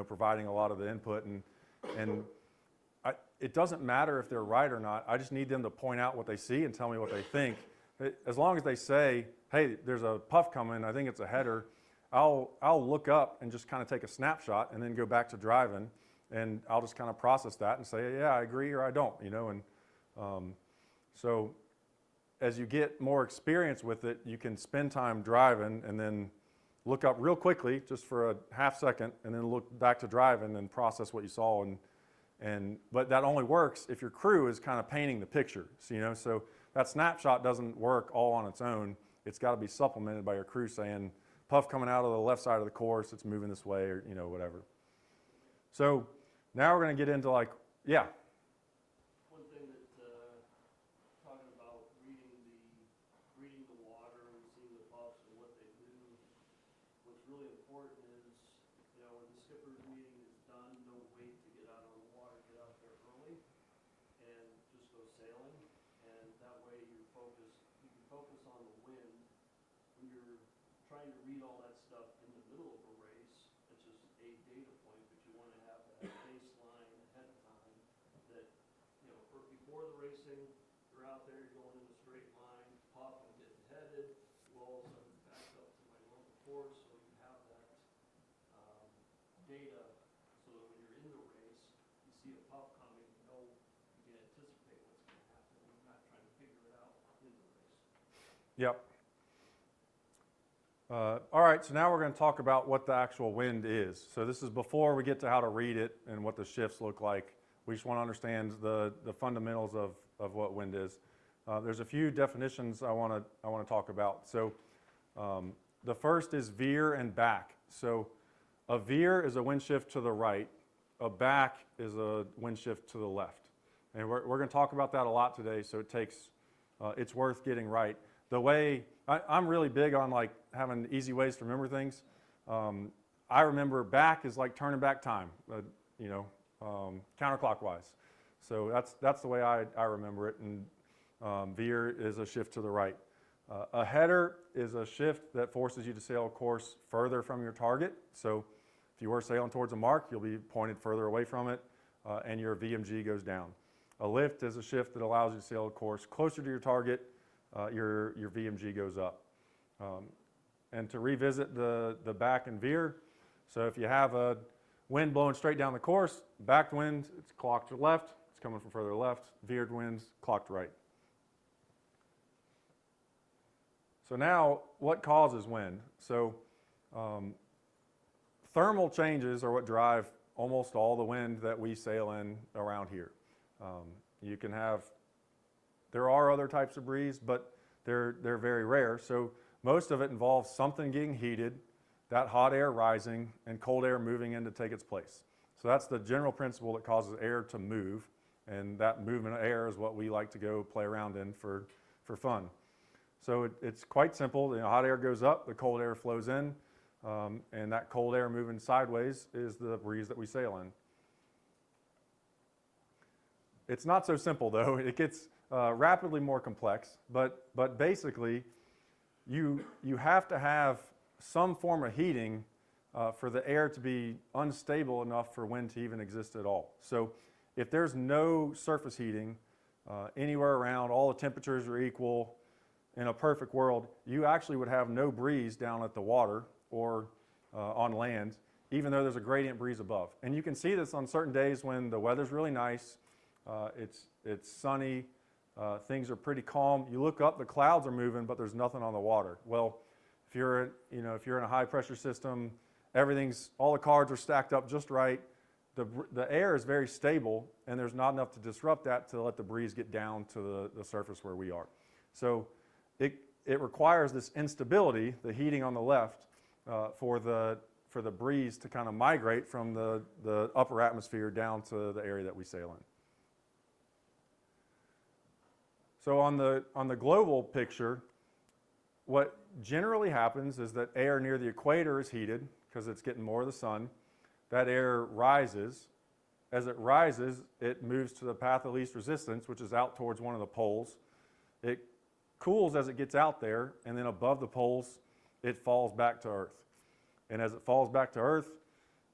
providing a lot of the input, and it doesn't matter if they're right or not. I just need them to point out what they see and tell me what they think. As long as they say, hey, there's a puff coming, I think it's a header, I'll look up and just kind of take a snapshot and then go back to driving, and I'll just kind of process that and say, yeah, I agree or I don't, so as you get more experience with it, you can spend time driving and then look up real quickly just for a half second and then look back to driving and process what you saw, but that only works if your crew is kind of painting the picture, so that snapshot doesn't work all on its own. It's got to be supplemented by your crew saying, puff coming out of the left side of the course, it's moving this way, or whatever. So now we're going to get into yeah. One thing that talking about reading the water and seeing the puffs and what they do, what's really important is, when the skipper's meeting is done, don't wait to get out on the water, get out there early and just go sailing, and that way you can focus on the wind. When you're trying to read all that stuff in the middle of a race, before the racing, you're out there, you're going in a straight line, puff and getting headed, you all of a sudden back up to my normal course, so you have that, data, so that when you're in the race, you see a puff coming, you know, you can anticipate what's gonna happen, you're not trying to figure it out in the race. Yep. All right, so now we're going to talk about what the actual wind is. So this is before we get to how to read it and what the shifts look like. We just want to understand the fundamentals of what wind is. There's a few definitions I want to talk about. So the first is veer and back. So a veer is a wind shift to the right. A back is a wind shift to the left. And we're going to talk about that a lot today, so it's worth getting right. The way, I'm really big on like having easy ways to remember things. I remember back is like turning back time, counterclockwise. So that's the way I remember it, and veer is a shift to the right. A header is a shift that forces you to sail a course further from your target. So if you were sailing towards a mark, you'll be pointed further away from it, and your VMG goes down. A lift is a shift that allows you to sail a course closer to your target. Your VMG goes up. And to revisit the back and veer, so if you have a wind blowing straight down the course, backed wind, it's clocked to left, it's coming from further left, veered winds, clocked right. So now, what causes wind? So thermal changes are what drive almost all the wind that we sail in around here. You can have, there are other types of breeze, but they're very rare. So most of it involves something getting heated, that hot air rising, and cold air moving in to take its place. So that's the general principle that causes air to move, and that movement of air is what we like to go play around in for fun. So it's quite simple. Hot air goes up, the cold air flows in, and that cold air moving sideways is the breeze that we sail in. It's not so simple though. It gets rapidly more complex, but basically you have to have some form of heating for the air to be unstable enough for wind to even exist at all. So if there's no surface heating anywhere around, all the temperatures are equal, in a perfect world, you actually would have no breeze down at the water or on land, even though there's a gradient breeze above. And you can see this on certain days when the weather's really nice, it's sunny, things are pretty calm. You look up, the clouds are moving, but there's nothing on the water. Well, if you're in a high pressure system, all the cards are stacked up just right. The air is very stable, and there's not enough to disrupt that to let the breeze get down to the surface where we are. So it requires this instability, the heating on the left, for the breeze to kind of migrate from the upper atmosphere down to the area that we sail in. So on the global picture, what generally happens is that air near the equator is heated because it's getting more of the sun. That air rises. As it rises, it moves to the path of least resistance, which is out towards one of the poles. It cools as it gets out there, and then above the poles, it falls back to Earth. And as it falls back to Earth,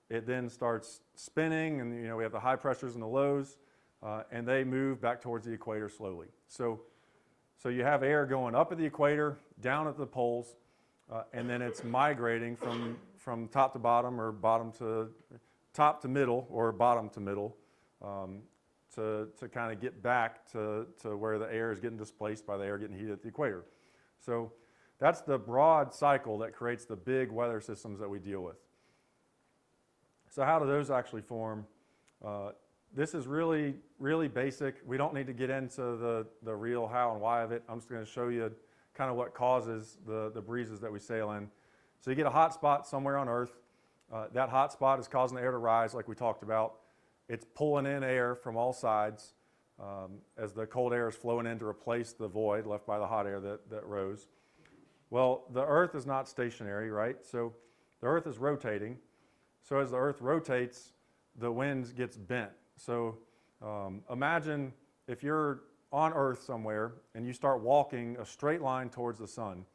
it then starts spinning, and we have the high pressures and the lows, and they move back towards the equator slowly. So you have air going up at the equator, down at the poles, and then it's migrating from top to bottom, or bottom to top to middle, or bottom to middle, to kind of get back to where the air is getting displaced by the air getting heated at the equator. So that's the broad cycle that creates the big weather systems that we deal with. So how do those actually form? This is really, really basic. We don't need to get into the real how and why of it. I'm just going to show you kind of what causes the breezes that we sail in. So you get a hot spot somewhere on Earth. That hot spot is causing the air to rise, like we talked about. It's pulling in air from all sides as the cold air is flowing in to replace the void left by the hot air that rose. Well, the Earth is not stationary, right? So the Earth is rotating. So as the Earth rotates, the wind gets bent. So imagine if you're on Earth somewhere and you start walking a straight line towards the sun.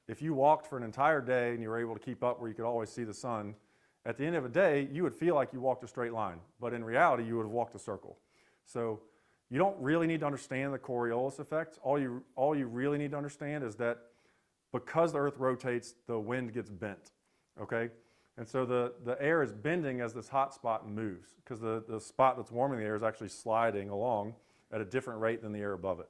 If you walked for an entire day and you were able to keep up where you could always see the sun, at the end of a day, you would feel like you walked a straight line. But in reality, you would have walked a circle. So You don't really need to understand the Coriolis effect. All you really need to understand is that because the Earth rotates, the wind gets bent, okay? And so the air is bending as this hot spot moves, because the spot that's warming the air is actually sliding along at a different rate than the air above it.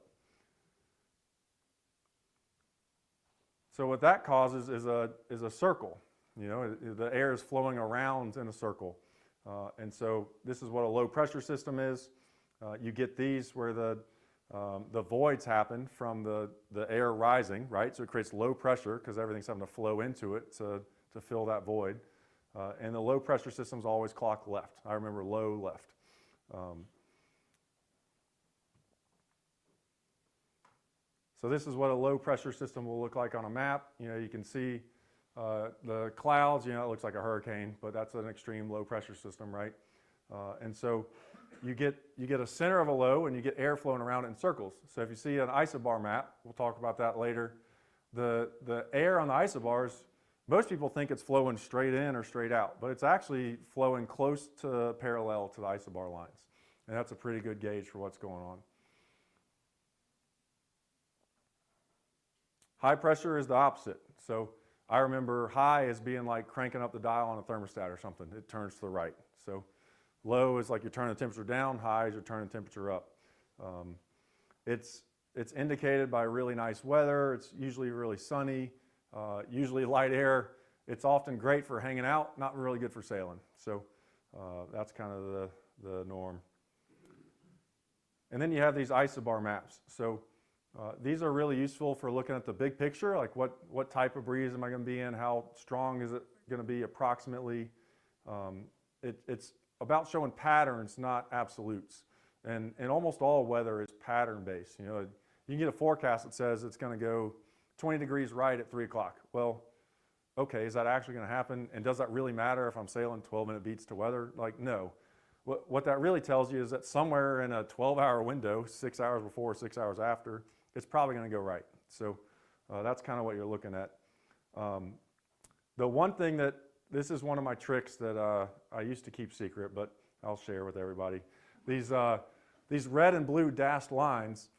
So what that causes is a circle. You know, the air is flowing around in a circle. And so this is what a low pressure system is. You get these where the voids happen from the air rising, right? So it creates low pressure because everything's having to flow into it to fill that void. And the low pressure systems always clock left. I remember low left. So this is what a low pressure system will look like on a map. You know, you can see the clouds, you know, it looks like a hurricane, but that's an extreme low pressure system, right? And so you get a center of a low and you get air flowing around it in circles. So if you see an isobar map, we'll talk about that later, the air on the isobars, most people think it's flowing straight in or straight out, but it's actually flowing close to parallel to the isobar lines. And that's a pretty good gauge for what's going on. High pressure is the opposite. So I remember high as being like cranking up the dial on a thermostat or something. It turns to the right. So low is like you're turning the temperature down. High is you're turning the temperature up. It's indicated by really nice weather. It's usually really sunny, usually light air. It's often great for hanging out, not really good for sailing. So that's kind of the norm. And then you have these isobar maps. So these are really useful for looking at the big picture, like what type of breeze am I going to be in, how strong is it going to be approximately. It's about showing patterns, not absolutes. And almost all weather is pattern-based. You know, you can get a forecast that says it's going to go 20 degrees right at 3 o'clock. Well, okay, is that actually going to happen? And does that really matter if I'm sailing 12-minute beats to weather? Like, no. What that really tells you is that somewhere in a 12-hour window, 6 hours before, 6 hours after, it's probably going to go right. So that's kind of what you're looking at. The one thing that, this is one of my tricks that I used to keep secret, but I'll share with everybody. These red and blue dashed lines,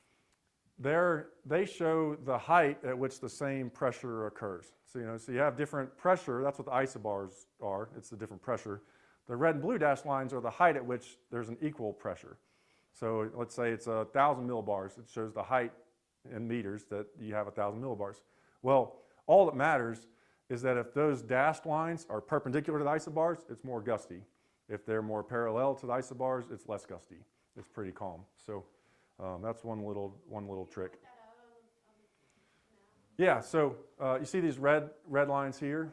they show the height at which the same pressure occurs. So, you know, so you have different pressure, that's what the isobars are, it's the different pressure. The red and blue dashed lines are the height at which there's an equal pressure. So let's say it's 1,000 millibars, it shows the height in meters that you have 1,000 millibars. Well, all that matters is that if those dashed lines are perpendicular to the isobars, it's more gusty. If they're more parallel to the isobars, it's less gusty. It's pretty calm. So that's one little trick. Yeah, so you see these red lines here?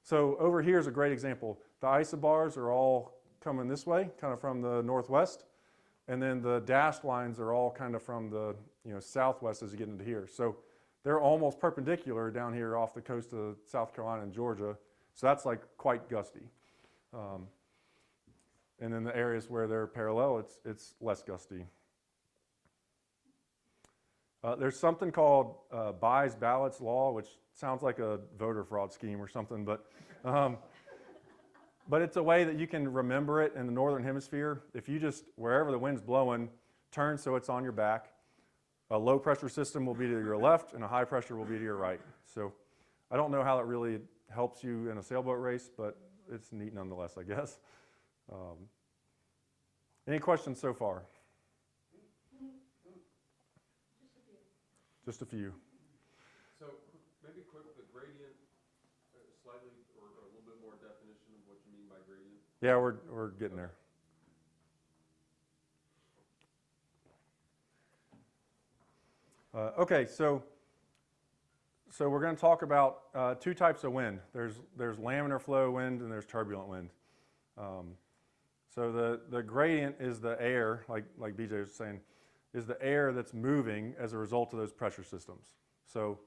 So over here is a great example. The isobars are all coming this way, kind of from the northwest. And then the dashed lines are all kind of from the southwest as you get into here. So they're almost perpendicular down here off the coast of South Carolina and Georgia. So that's like quite gusty. And then the areas where they're parallel, it's less gusty. There's something called Bayes' Ballots Law, which sounds like a voter fraud scheme or something, but it's a way that you can remember it in the northern hemisphere. If you just, wherever the wind's blowing, turn so it's on your back. A low pressure system will be to your left and a high pressure will be to your right. So I don't know how that really helps you in a sailboat race, but it's neat nonetheless, I guess. Any questions so far? Just a few. So maybe quick, the gradient, slightly, or a little bit more definition of what you mean by gradient? Yeah, we're getting there. Okay, so we're going to talk about two types of wind. There's laminar flow wind and there's turbulent wind. So the gradient is the air, like BJ was saying, is the air that's moving as a result of those pressure systems. So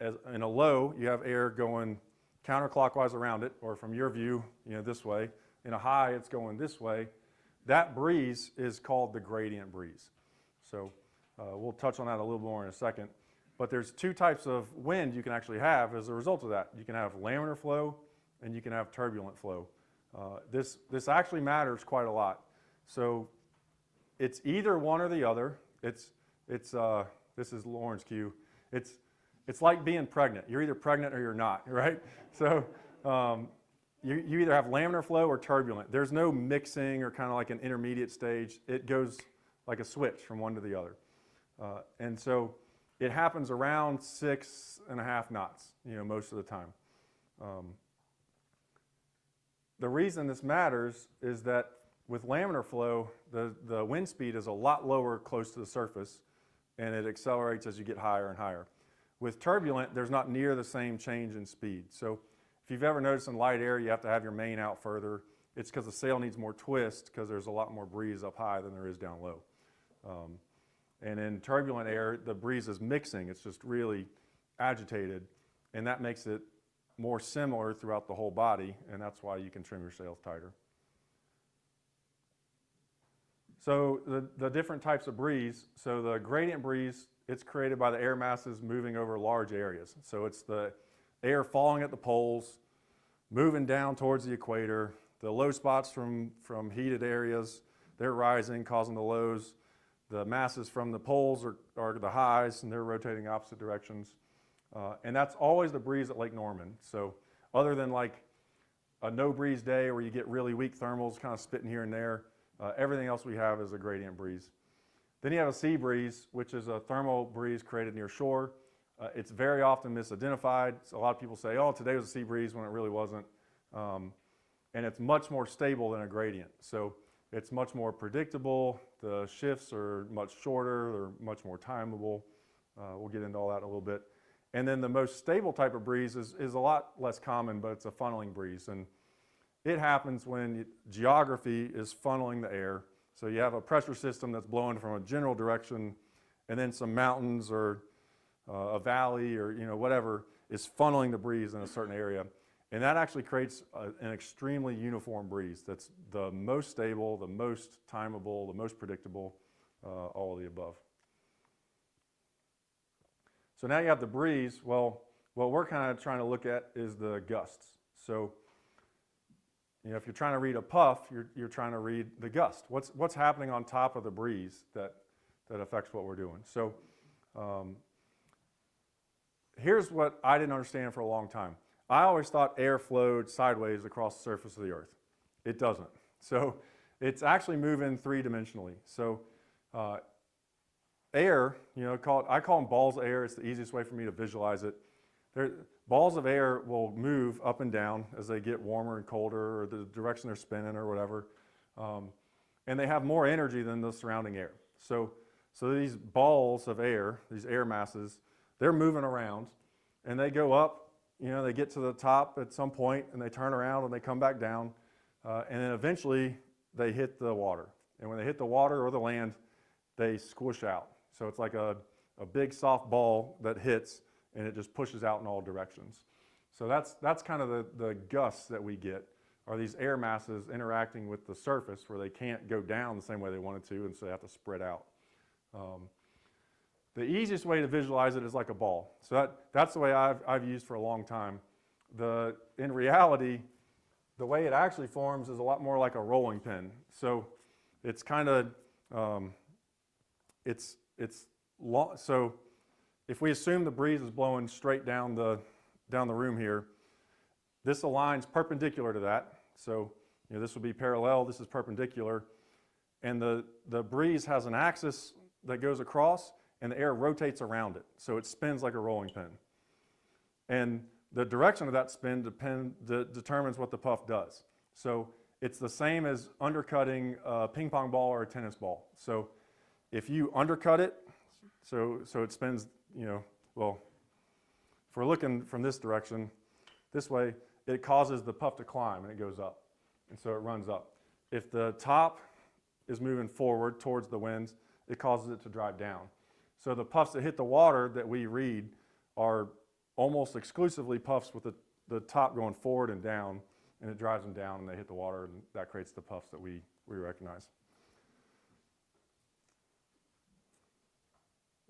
as in a low, you have air going counterclockwise around it, or from your view, this way. In a high, it's going this way. That breeze is called the gradient breeze. So we'll touch on that a little more in a second. But there's two types of wind you can actually have as a result of that. You can have laminar flow and you can have turbulent flow. This actually matters quite a lot. So it's either one or the other. This is Lauren's cue. It's like being pregnant. You're either pregnant or you're not, right? So you either have laminar flow or turbulent. There's no mixing or kind of like an intermediate stage. It goes like a switch from one to the other. And so it happens around 6.5 knots, most of the time. The reason this matters is that with laminar flow, the wind speed is a lot lower close to the surface, and it accelerates as you get higher and higher. With turbulent, there's not near the same change in speed. So if you've ever noticed in light air, you have to have your main out further. It's because the sail needs more twist because there's a lot more breeze up high than there is down low. And in turbulent air, the breeze is mixing. It's just really agitated, and that makes it more similar throughout the whole body, and that's why you can trim your sails tighter. So the different types of breeze, so the gradient breeze, it's created by the air masses moving over large areas. So it's the air falling at the poles, moving down towards the equator. The low spots from heated areas, they're rising, causing the lows. The masses from the poles are the highs, and they're rotating opposite directions. And that's always the breeze at Lake Norman. So other than like a no breeze day where you get really weak thermals kind of spitting here and there, everything else we have is a gradient breeze. Then you have a sea breeze, which is a thermal breeze created near shore. It's very often misidentified. So a lot of people say, oh, today was a sea breeze when it really wasn't. And it's much more stable than a gradient. So it's much more predictable. The shifts are much shorter. They're much more timeable. We'll get into all that in a little bit. And then the most stable type of breeze is a lot less common, but it's a funneling breeze. And it happens when geography is funneling the air. So you have a pressure system that's blowing from a general direction, and then some mountains or a valley or whatever is funneling the breeze in a certain area. And that actually creates an extremely uniform breeze that's the most stable, the most timeable, the most predictable, all of the above. So now you have the breeze. Well, what we're kind of trying to look at is the gusts. So if you're trying to read a puff, you're trying to read the gust. What's happening on top of the breeze that affects what we're doing? So here's what I didn't understand for a long time. I always thought air flowed sideways across the surface of the earth. It doesn't. So it's actually moving three-dimensionally. So air, I call them balls of air. It's the easiest way for me to visualize it. Balls of air will move up and down as they get warmer and colder, or the direction they're spinning or whatever. And they have more energy than the surrounding air. So these balls of air, these air masses, they're moving around, and they go up. They get to the top at some point, and they turn around, and they come back down. And then eventually, they hit the water. And when they hit the water or the land, they squish out. So it's like a big soft ball that hits, and it just pushes out in all directions. So that's kind of the gusts that we get, are these air masses interacting with the surface where they can't go down the same way they wanted to, and so they have to spread out. The easiest way to visualize it is like a ball. So that's the way I've used for a long time. In reality, the way it actually forms is a lot more like a rolling pin. So it's kind of, it's long. So if we assume the breeze is blowing straight down the room here, this aligns perpendicular to that. So this would be parallel, this is perpendicular. And the breeze has an axis that goes across, and the air rotates around it. So it spins like a rolling pin. And the direction of that spin determines what the puff does. So it's the same as undercutting a ping pong ball or a tennis ball. So if you undercut it, so it spins, well, if we're looking from this direction, this way, it causes the puff to climb, and it goes up. And so it runs up. If the top is moving forward towards the winds, it causes it to drive down. So the puffs that hit the water that we read are almost exclusively puffs with the top going forward and down, and it drives them down, and they hit the water, and that creates the puffs that we recognize.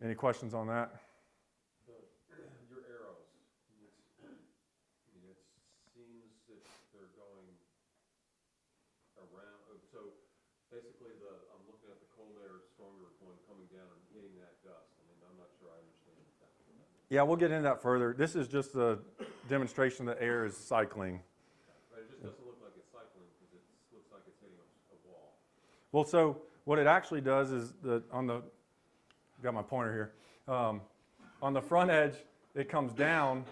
Any questions on that? Your arrows, it seems that they're going around, so basically I'm looking at the cold air stronger one coming down and hitting that gust. I mean, I'm not sure I understand exactly what that means. Yeah, we'll get into that further. This is just a demonstration that air is cycling. Right, it just doesn't look like it's cycling because it looks like it's hitting a wall. Well, so what it actually does is got my pointer here. On the front edge, it comes down,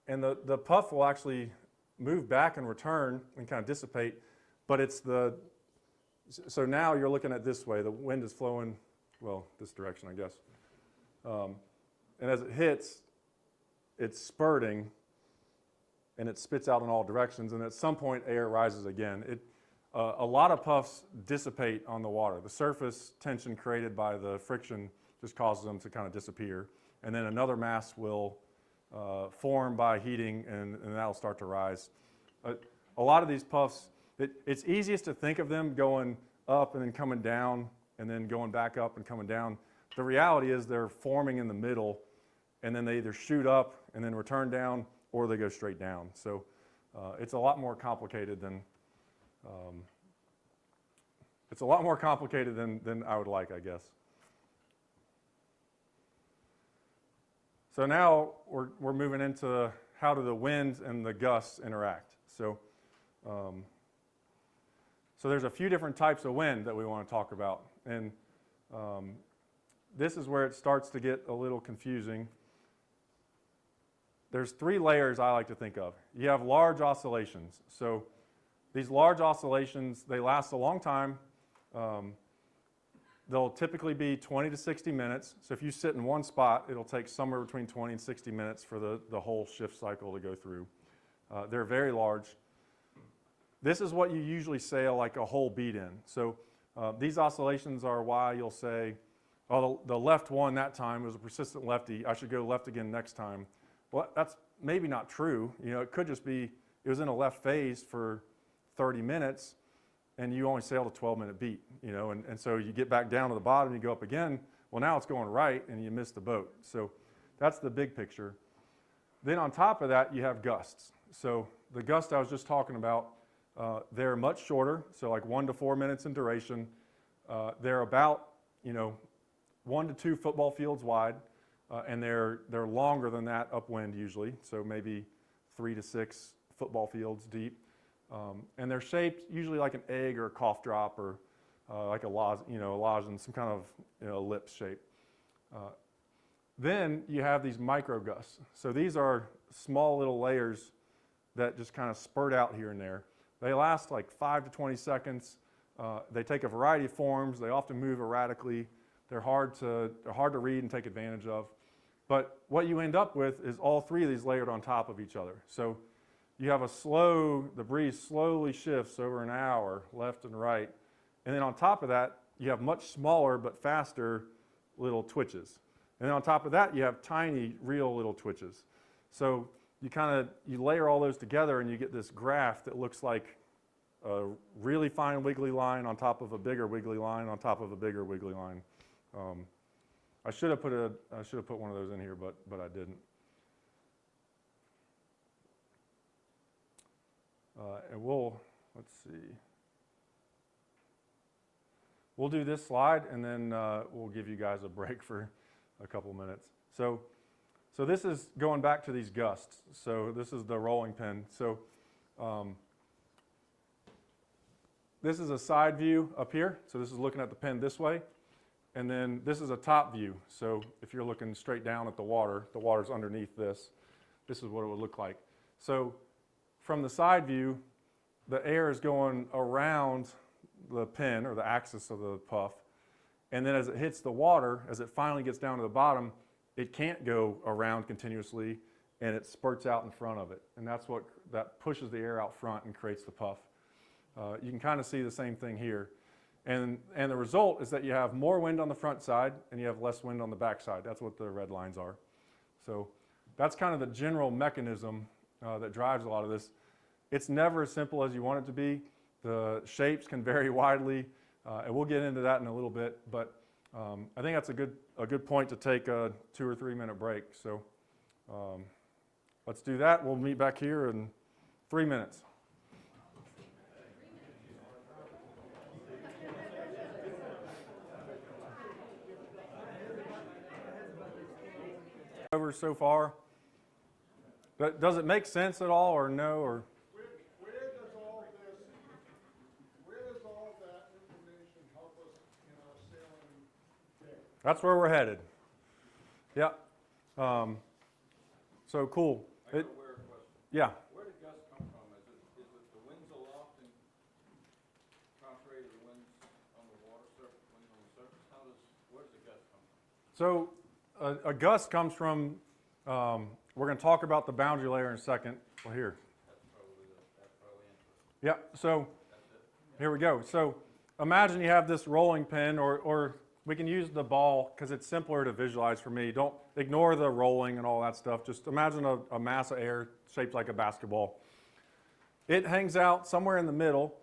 and the puff will actually move back and return and kind of dissipate. But so now you're looking at this way. The wind is flowing, well, this direction, I guess. And as it hits, it's spurting, and it spits out in all directions. And at some point, air rises again. A lot of puffs dissipate on the water. The surface tension created by the friction just causes them to kind of disappear. And then another mass will form by heating, and that'll start to rise. A lot of these puffs, it's easiest to think of them going up and then coming down, and then going back up and coming down. The reality is they're forming in the middle, and then they either shoot up and then return down, or they go straight down. So it's a lot more complicated than than I would like, I guess. So now we're moving into how do the winds and the gusts interact. So there's a few different types of wind that we want to talk about, and this is where it starts to get a little confusing. There's three layers I like to think of. You have large oscillations. So these large oscillations, they last a long time. They'll typically be 20 to 60 minutes. So if you sit in one spot, it'll take somewhere between 20 and 60 minutes for the whole shift cycle to go through. They're very large. This is what you usually sail like a whole beat in. So these oscillations are why you'll say, oh, the left one that time was a persistent lefty. I should go left again next time. Well, that's maybe not true. You know, it could just be it was in a left phase for 30 minutes, and you only sailed a 12-minute beat. You know, and so you get back down to the bottom, you go up again. Well, now it's going right, and you miss the boat. So that's the big picture. Then on top of that, you have gusts. So the gust I was just talking about, they're much shorter, so like 1 to 4 minutes in duration. They're about 1 to 2 football fields wide, and they're longer than that upwind usually, so maybe 3 to 6 football fields deep. And they're shaped usually like an egg or a cough drop or like a lozenge, some kind of ellipse shape. Then you have these micro gusts. So these are small little layers that just kind of spurt out here and there. They last like 5 to 20 seconds. They take a variety of forms. They often move erratically. They're hard to read and take advantage of. But what you end up with is all three of these layered on top of each other. So you have the breeze slowly shifts over an hour, left and right. And then on top of that, you have much smaller but faster little twitches. And then on top of that, you have tiny, real little twitches. So you layer all those together, and you get this graph that looks like a really fine wiggly line on top of a bigger wiggly line on top of a bigger wiggly line. I should have put one of those in here, but I didn't. And let's see. We'll do this slide, and then we'll give you guys a break for a couple minutes. So this is going back to these gusts. So this is the rolling pin. So this is a side view up here. So this is looking at the pin this way. And then this is a top view. So if you're looking straight down at the water's underneath this. This is what it would look like. So from the side view, the air is going around the pin or the axis of the puff. And then as it hits the water, as it finally gets down to the bottom, it can't go around continuously, and it spurts out in front of it. And that pushes the air out front and creates the puff. You can kind of see the same thing here. And the result is that you have more wind on the front side and you have less wind on the back side. That's what the red lines are. So that's kind of the general mechanism that drives a lot of this. It's never as simple as you want it to be. The shapes can vary widely, and we'll get into that in a little bit. But I think that's a good point to take a 2 or 3 minute break. So let's do that. We'll meet back here in 3 minutes. numbers so far? Does it make sense at all, or no? Or Where does all this, where does all that information help us in our sailing day? that's where we're headed. Yeah. So cool. I got a weird question. Yeah. Where did gusts come from? Is it the winds aloft and contrary to the winds on the water surface, winds on the surface? Where does the gust come from? So a gust comes from, we're going to talk about the boundary layer in a second. Well, here. That's probably interesting. Yeah, so That's it. here we go. So imagine you have this rolling pin, or we can use the ball because it's simpler to visualize for me. Don't ignore the rolling and all that stuff. Just imagine a mass of air shaped like a basketball. It hangs out somewhere in the middle.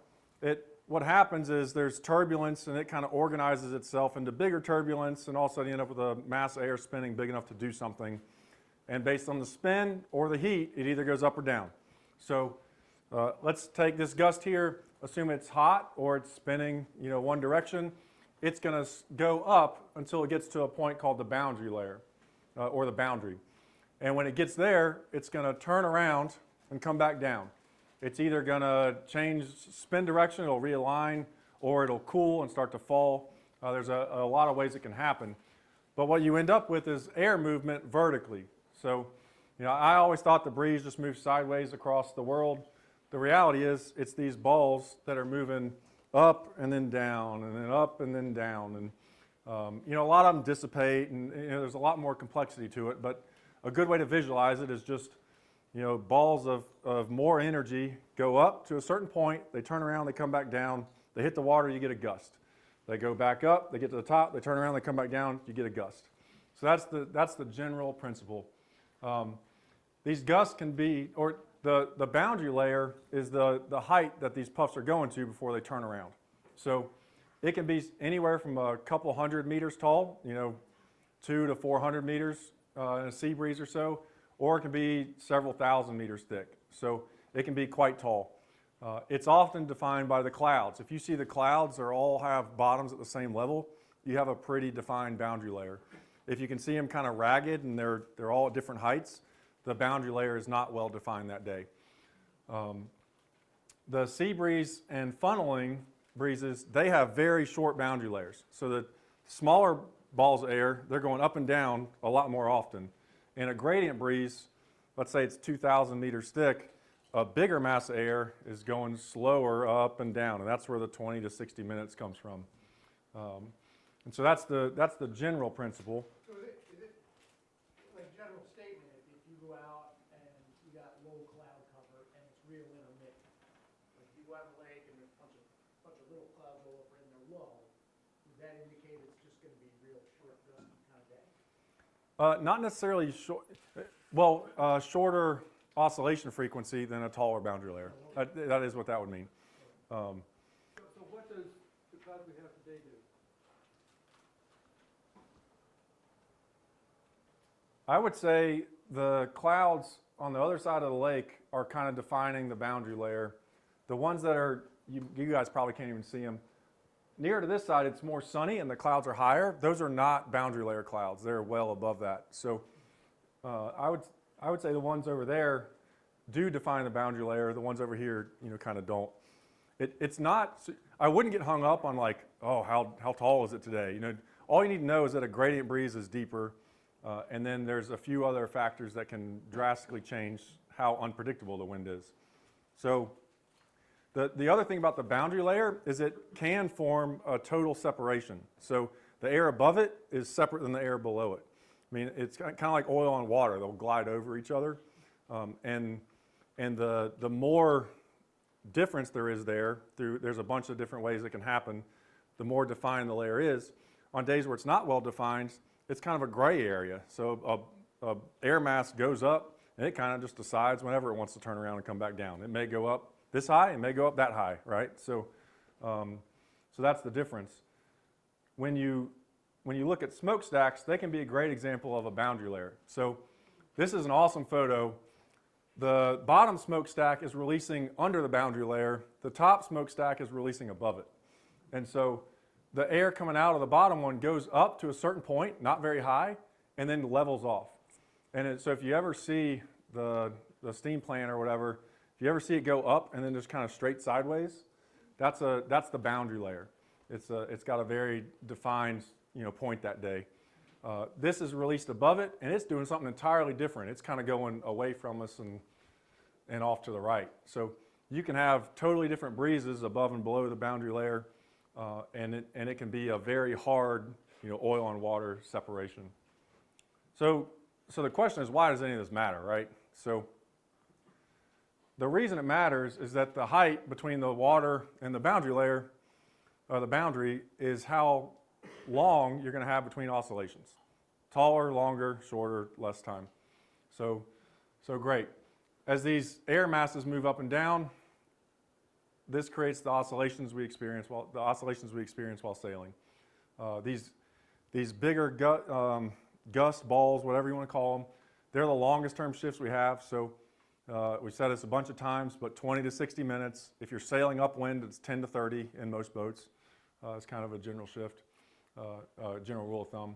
What happens is there's turbulence, and it kind of organizes itself into bigger turbulence, and all of a sudden you end up with a mass of air spinning big enough to do something. And based on the spin or the heat, it either goes up or down. So let's take this gust here, assume it's hot or it's spinning, one direction. It's going to go up until it gets to a point called the boundary layer, or the boundary. And when it gets there, it's going to turn around and come back down. It's either going to change spin direction, it'll realign, or it'll cool and start to fall. There's a lot of ways it can happen. But what you end up with is air movement vertically. So, I always thought the breeze just moves sideways across the world. The reality is it's these balls that are moving up and then down, and then up and then down. And, a lot of them dissipate, and there's a lot more complexity to it. But a good way to visualize it is just, balls of more energy go up to a certain point, they turn around, they come back down, they hit the water, you get a gust. They go back up, they get to the top, they turn around, they come back down, you get a gust. So that's the general principle. These gusts can be, or the boundary layer is the height that these puffs are going to before they turn around. So it can be anywhere from a couple hundred meters tall, 200 to 400 meters in a sea breeze or so, or it can be several thousand meters thick. So it can be quite tall. It's often defined by the clouds. If you see the clouds, they all have bottoms at the same level, you have a pretty defined boundary layer. If you can see them kind of ragged and they're all at different heights, the boundary layer is not well defined that day. The sea breeze and funneling breezes, they have very short boundary layers. So the smaller balls of air, they're going up and down a lot more often. In a gradient breeze, let's say it's 2,000 meters thick, a bigger mass of air is going slower up and down, and that's where the 20 to 60 minutes comes from. And so that's the general principle. So is it like general statement, if you go out and you got low cloud cover and it's real intermittent, like you go out on a lake and there's a bunch of little clouds all over and they're low, does that indicate it's just going to be real short gusty kind of day? Not necessarily short, shorter oscillation frequency than a taller boundary layer. That is what that would mean. So what does the cloud we have today do? I would say the clouds on the other side of the lake are kind of defining the boundary layer. The ones that are, you guys probably can't even see them. Near to this side, it's more sunny and the clouds are higher. Those are not boundary layer clouds. They're well above that. So I would say the ones over there do define the boundary layer. The ones over here, kind of don't. It's not, I wouldn't get hung up on like, oh, how tall is it today? All you need to know is that a gradient breeze is deeper. And then there's a few other factors that can drastically change how unpredictable the wind is. So the other thing about the boundary layer is it can form a total separation. So the air above it is separate than the air below it. I mean, it's kind of like oil and water. They'll glide over each other. And the more difference there is there's a bunch of different ways it can happen, the more defined the layer is. On days where it's not well defined, it's kind of a gray area. So a air mass goes up, and it kind of just decides whenever it wants to turn around and come back down. It may go up this high, it may go up that high, right? So that's the difference. When you look at smokestacks, they can be a great example of a boundary layer. So this is an awesome photo. The bottom smokestack is releasing under the boundary layer. The top smokestack is releasing above it. And so the air coming out of the bottom one goes up to a certain point, not very high, and then levels off. So if you ever see the steam plant or whatever, if you ever see it go up and then just kind of straight sideways, that's the boundary layer. It's got a very defined point that day. This is released above it, and it's doing something entirely different. It's kind of going away from us and off to the right. So you can have totally different breezes above and below the boundary layer, and it can be a very hard oil and water separation. So the question is, why does any of this matter, right? So the reason it matters is that the height between the water and the boundary layer, the boundary, is how long you're going to have between oscillations. Taller, longer, shorter, less time. So great. As these air masses move up and down, this creates the oscillations we experience while sailing. These bigger gust balls, whatever you want to call them, they're the longest term shifts we have. So we said this a bunch of times, but 20 to 60 minutes. If you're sailing upwind, it's 10 to 30 in most boats. It's kind of a general shift, general rule of thumb.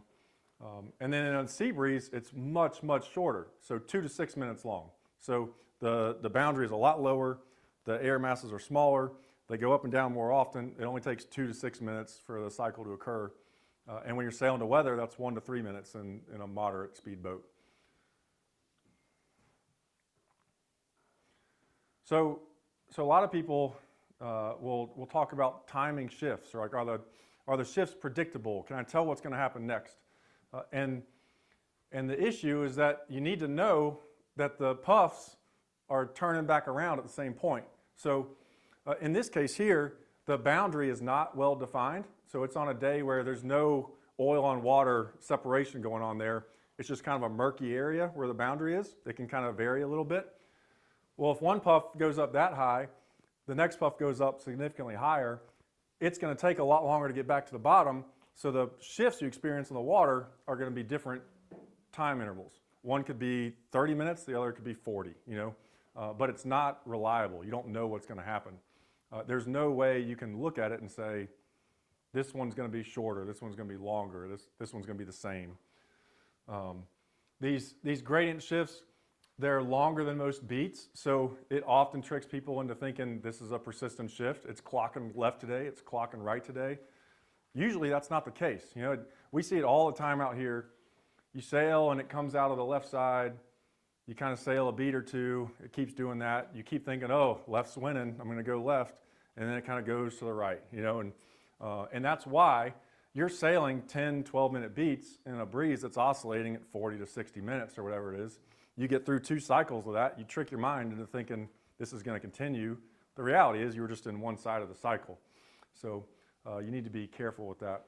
And then on sea breeze, it's much, much shorter. So 2 to 6 minutes long. So the boundary is a lot lower. The air masses are smaller. They go up and down more often. It only takes 2 to 6 minutes for the cycle to occur. And when you're sailing to weather, that's 1 to 3 minutes in a moderate speed boat. So a lot of people will talk about timing shifts, or like, are the shifts predictable? Can I tell what's going to happen next? And the issue is that you need to know that the puffs are turning back around at the same point. So in this case here, the boundary is not well defined. So it's on a day where there's no oil on water separation going on there. It's just kind of a murky area where the boundary is. It can kind of vary a little bit. Well, if one puff goes up that high, the next puff goes up significantly higher, it's going to take a lot longer to get back to the bottom. So the shifts you experience in the water are going to be different time intervals. One could be 30 minutes, the other could be 40, but it's not reliable. You don't know what's going to happen. There's no way you can look at it and say, this one's going to be shorter, this one's going to be longer, this one's going to be the same. These gradient shifts, they're longer than most beats, so it often tricks people into thinking this is a persistent shift. It's clocking left today, it's clocking right today. Usually that's not the case. We see it all the time out here. You sail and it comes out of the left side. You kind of sail a beat or two. It keeps doing that. You keep thinking, oh, left's winning, I'm going to go left. And then it kind of goes to the right, and that's why you're sailing 10, 12-minute beats in a breeze that's oscillating at 40 to 60 minutes or whatever it is. You get through 2 cycles of that, you trick your mind into thinking this is going to continue. The reality is you were just in one side of the cycle. So you need to be careful with that.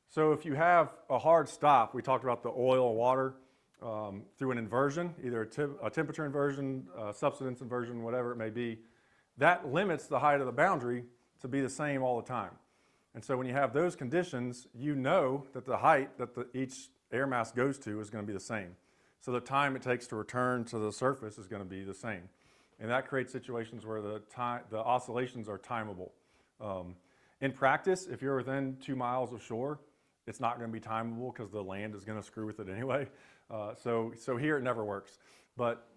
So if you have a hard stop, we talked about the oil and water through an inversion, either a temperature inversion, subsidence inversion, whatever it may be, that limits the height of the boundary to be the same all the time. And so when you have those conditions, you know that the height that each air mass goes to is going to be the same. So the time it takes to return to the surface is going to be the same. And that creates situations where the oscillations are timable. In practice, if you're within 2 miles of shore, it's not going to be timable because the land is going to screw with it anyway. So here it never works. But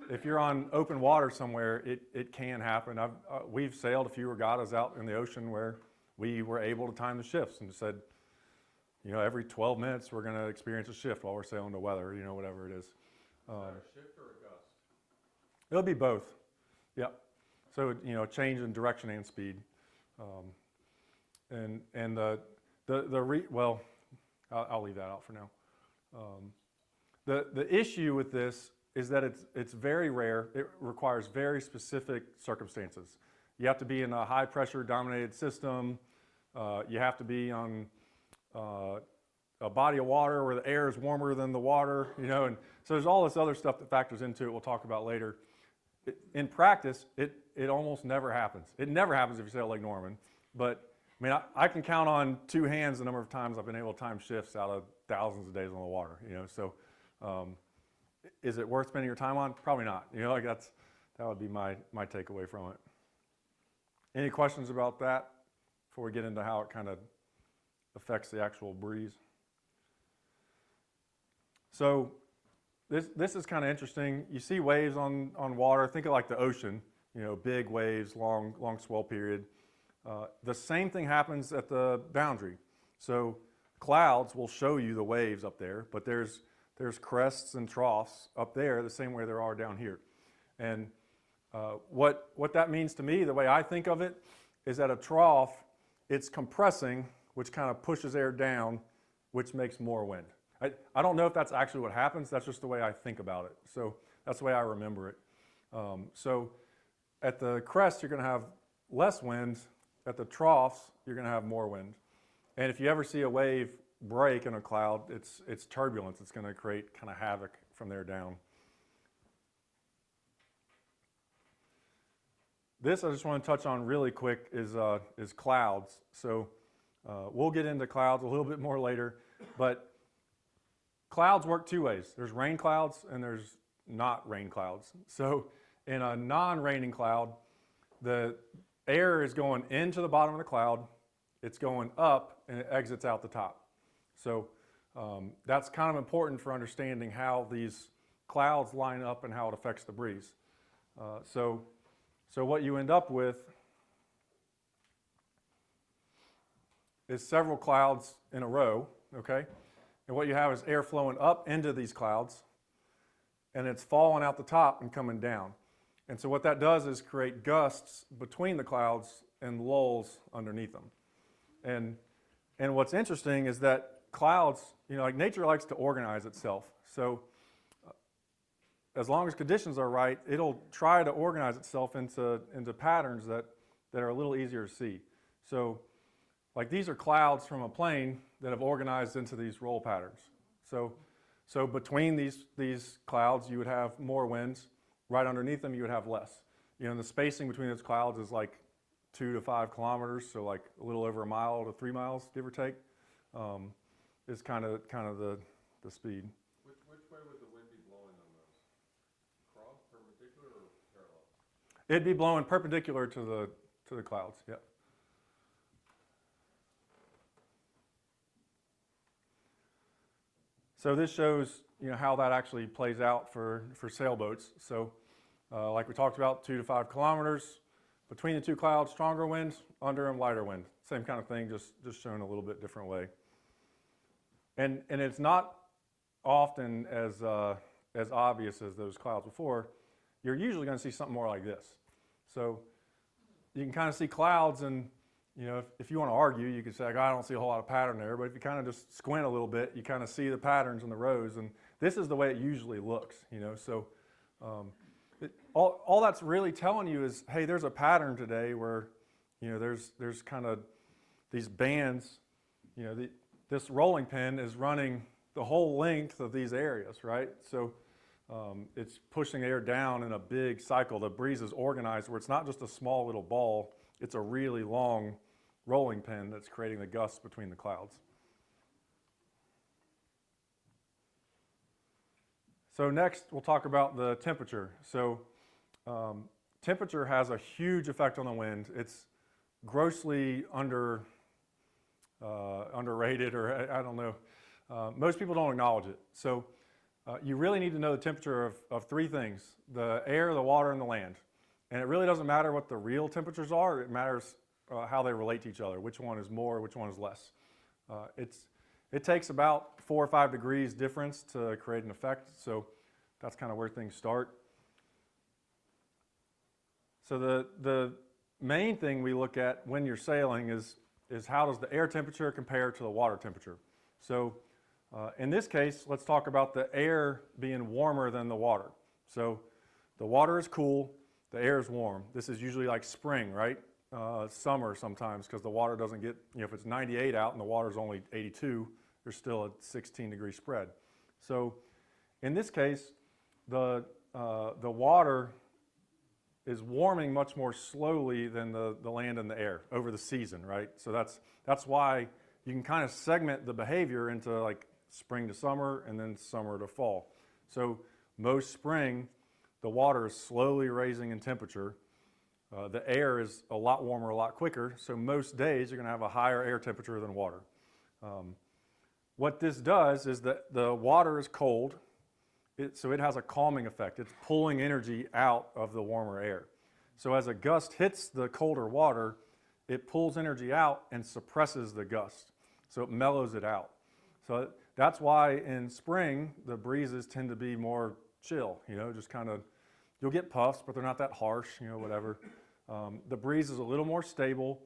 if you're on open water somewhere, it can happen. We've sailed a few regattas out in the ocean where we were able to time the shifts and said, every 12 minutes we're going to experience a shift while we're sailing to weather, whatever it is. Is that a shift or a gust? It'll be both. Yep. So, change in direction and speed. I'll leave that out for now. The issue with this is that it's very rare. It requires very specific circumstances. You have to be in a high pressure dominated system. You have to be on a body of water where the air is warmer than the water, and so there's all this other stuff that factors into it we'll talk about later. In practice, it almost never happens. It never happens if you sail Lake Norman, but I can count on 2 hands the number of times I've been able to time shifts out of thousands of days on the water, so is it worth spending your time on? Probably not. That would be my takeaway from it. Any questions about that before we get into how it kind of affects the actual breeze? So this is kind of interesting. You see waves on water. Think of like the ocean, big waves, long swell period. The same thing happens at the boundary. So clouds will show you the waves up there, but there's crests and troughs up there the same way there are down here. And what that means to me, the way I think of it, is at a trough, it's compressing, which kind of pushes air down, which makes more wind. I don't know if that's actually what happens. That's just the way I think about it. So that's the way I remember it. So at the crest, you're going to have less wind. At the troughs, you're going to have more wind. And if you ever see a wave break in a cloud, it's turbulence. It's going to create kind of havoc from there down. This I just want to touch on really quick is clouds. So we'll get into clouds a little bit more later, but clouds work two ways. There's rain clouds and there's not rain clouds. So in a non-raining cloud, the air is going into the bottom of the cloud, it's going up, and it exits out the top. So that's kind of important for understanding how these clouds line up and how it affects the breeze. So what you end up with is several clouds in a row, okay? And what you have is air flowing up into these clouds, and it's falling out the top and coming down. And so what that does is create gusts between the clouds and lulls underneath them. And what's interesting is that clouds, like nature likes to organize itself. So as long as conditions are right, it'll try to organize itself into patterns that are a little easier to see. So like these are clouds from a plane that have organized into these roll patterns. So between these clouds, you would have more winds. Right underneath them, you would have less. And the spacing between those clouds is like 2 to 5 kilometers, so like a little over a mile to 3 miles, give or take, is kind of the speed. Which way would the wind be blowing on those? Cross, perpendicular, or parallel? It'd be blowing perpendicular to the clouds. Yeah. So this shows how that actually plays out for sailboats. So like we talked about, 2 to 5 kilometers. Between the two clouds, stronger wind, under them, lighter wind. Same kind of thing, just shown a little bit different way. And it's not often as obvious as those clouds before. You're usually going to see something more like this. So you can kind of see clouds, and if you want to argue, you could say, I don't see a whole lot of pattern there, but if you kind of just squint a little bit, you kind of see the patterns in the rows, and this is the way it usually looks, So all that's really telling you is, hey, there's a pattern today where, there's kind of these bands, this rolling pin is running the whole length of these areas, right? So it's pushing air down in a big cycle. The breeze is organized where it's not just a small little ball, it's a really long rolling pin that's creating the gusts between the clouds. So next, we'll talk about the temperature. So temperature has a huge effect on the wind. It's grossly underrated, or I don't know. Most people don't acknowledge it. So you really need to know the temperature of three things: the air, the water, and the land. And it really doesn't matter what the real temperatures are. It matters how they relate to each other, which one is more, which one is less. It takes about 4 or 5 degrees difference to create an effect, so that's kind of where things start. So the main thing we look at when you're sailing is how does the air temperature compare to the water temperature. So in this case, let's talk about the air being warmer than the water. So the water is cool, the air is warm. This is usually like spring, right? Summer sometimes, because the water doesn't get, if it's 98 out and the water's only 82, there's still a 16-degree spread. So in this case, the water is warming much more slowly than the land and the air over the season, right? So that's why you can kind of segment the behavior into like spring to summer and then summer to fall. So most spring, the water is slowly raising in temperature. The air is a lot warmer, a lot quicker. So most days you're going to have a higher air temperature than water. what this does is that the water is cold, so it has a calming effect. It's pulling energy out of the warmer air. So as a gust hits the colder water, it pulls energy out and suppresses the gust. So it mellows it out. So that's why in spring, the breezes tend to be more chill, just kind of, you'll get puffs, but they're not that harsh, whatever. The breeze is a little more stable,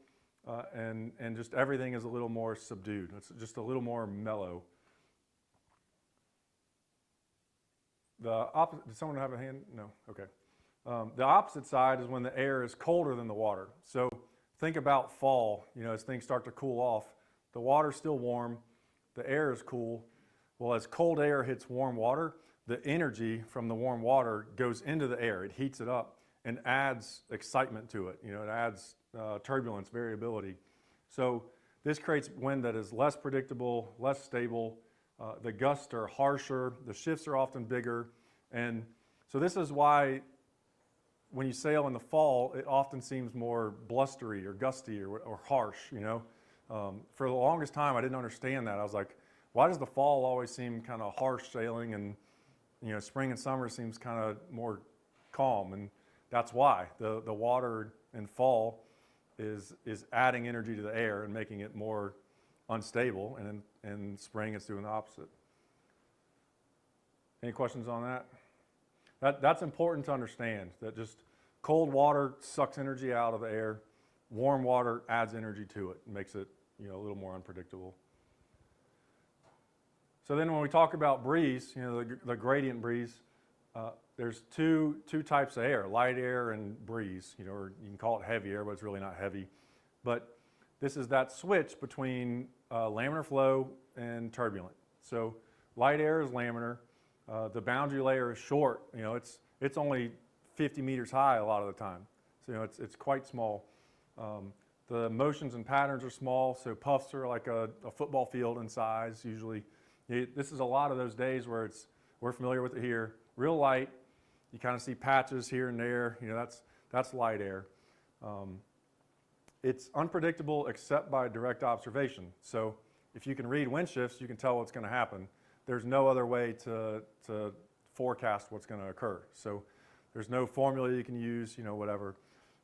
and just everything is a little more subdued. It's just a little more mellow. The opposite, did someone have a hand? No, okay. The opposite side is when the air is colder than the water. So think about fall, as things start to cool off. The water's still warm, the air is cool. Well, as cold air hits warm water, the energy from the warm water goes into the air. It heats it up and adds excitement to it. It adds turbulence, variability. So this creates wind that is less predictable, less stable. The gusts are harsher, the shifts are often bigger, and so this is why when you sail in the fall, it often seems more blustery or gusty or harsh, For the longest time, I didn't understand that. I was like, why does the fall always seem kind of harsh sailing, and spring and summer seems kind of more calm? And that's why the water in fall is adding energy to the air and making it more unstable, and in spring it's doing the opposite. Any questions on that? That's important to understand, that just cold water sucks energy out of the air, warm water adds energy to it and makes it a little more unpredictable. So then when we talk about breeze, the gradient breeze, there's two types of air, light air and breeze, or you can call it heavy air, but it's really not heavy. But this is that switch between laminar flow and turbulent. So light air is laminar. The boundary layer is short. It's only 50 meters high a lot of the time. So it's quite small. The motions and patterns are small. So puffs are like a football field in size usually. This is a lot of those days where we're familiar with it here. Real light. You kind of see patches here and there. That's light air. It's unpredictable except by direct observation. So if you can read wind shifts, you can tell what's going to happen. There's no other way to forecast what's going to occur. So there's no formula you can use, whatever.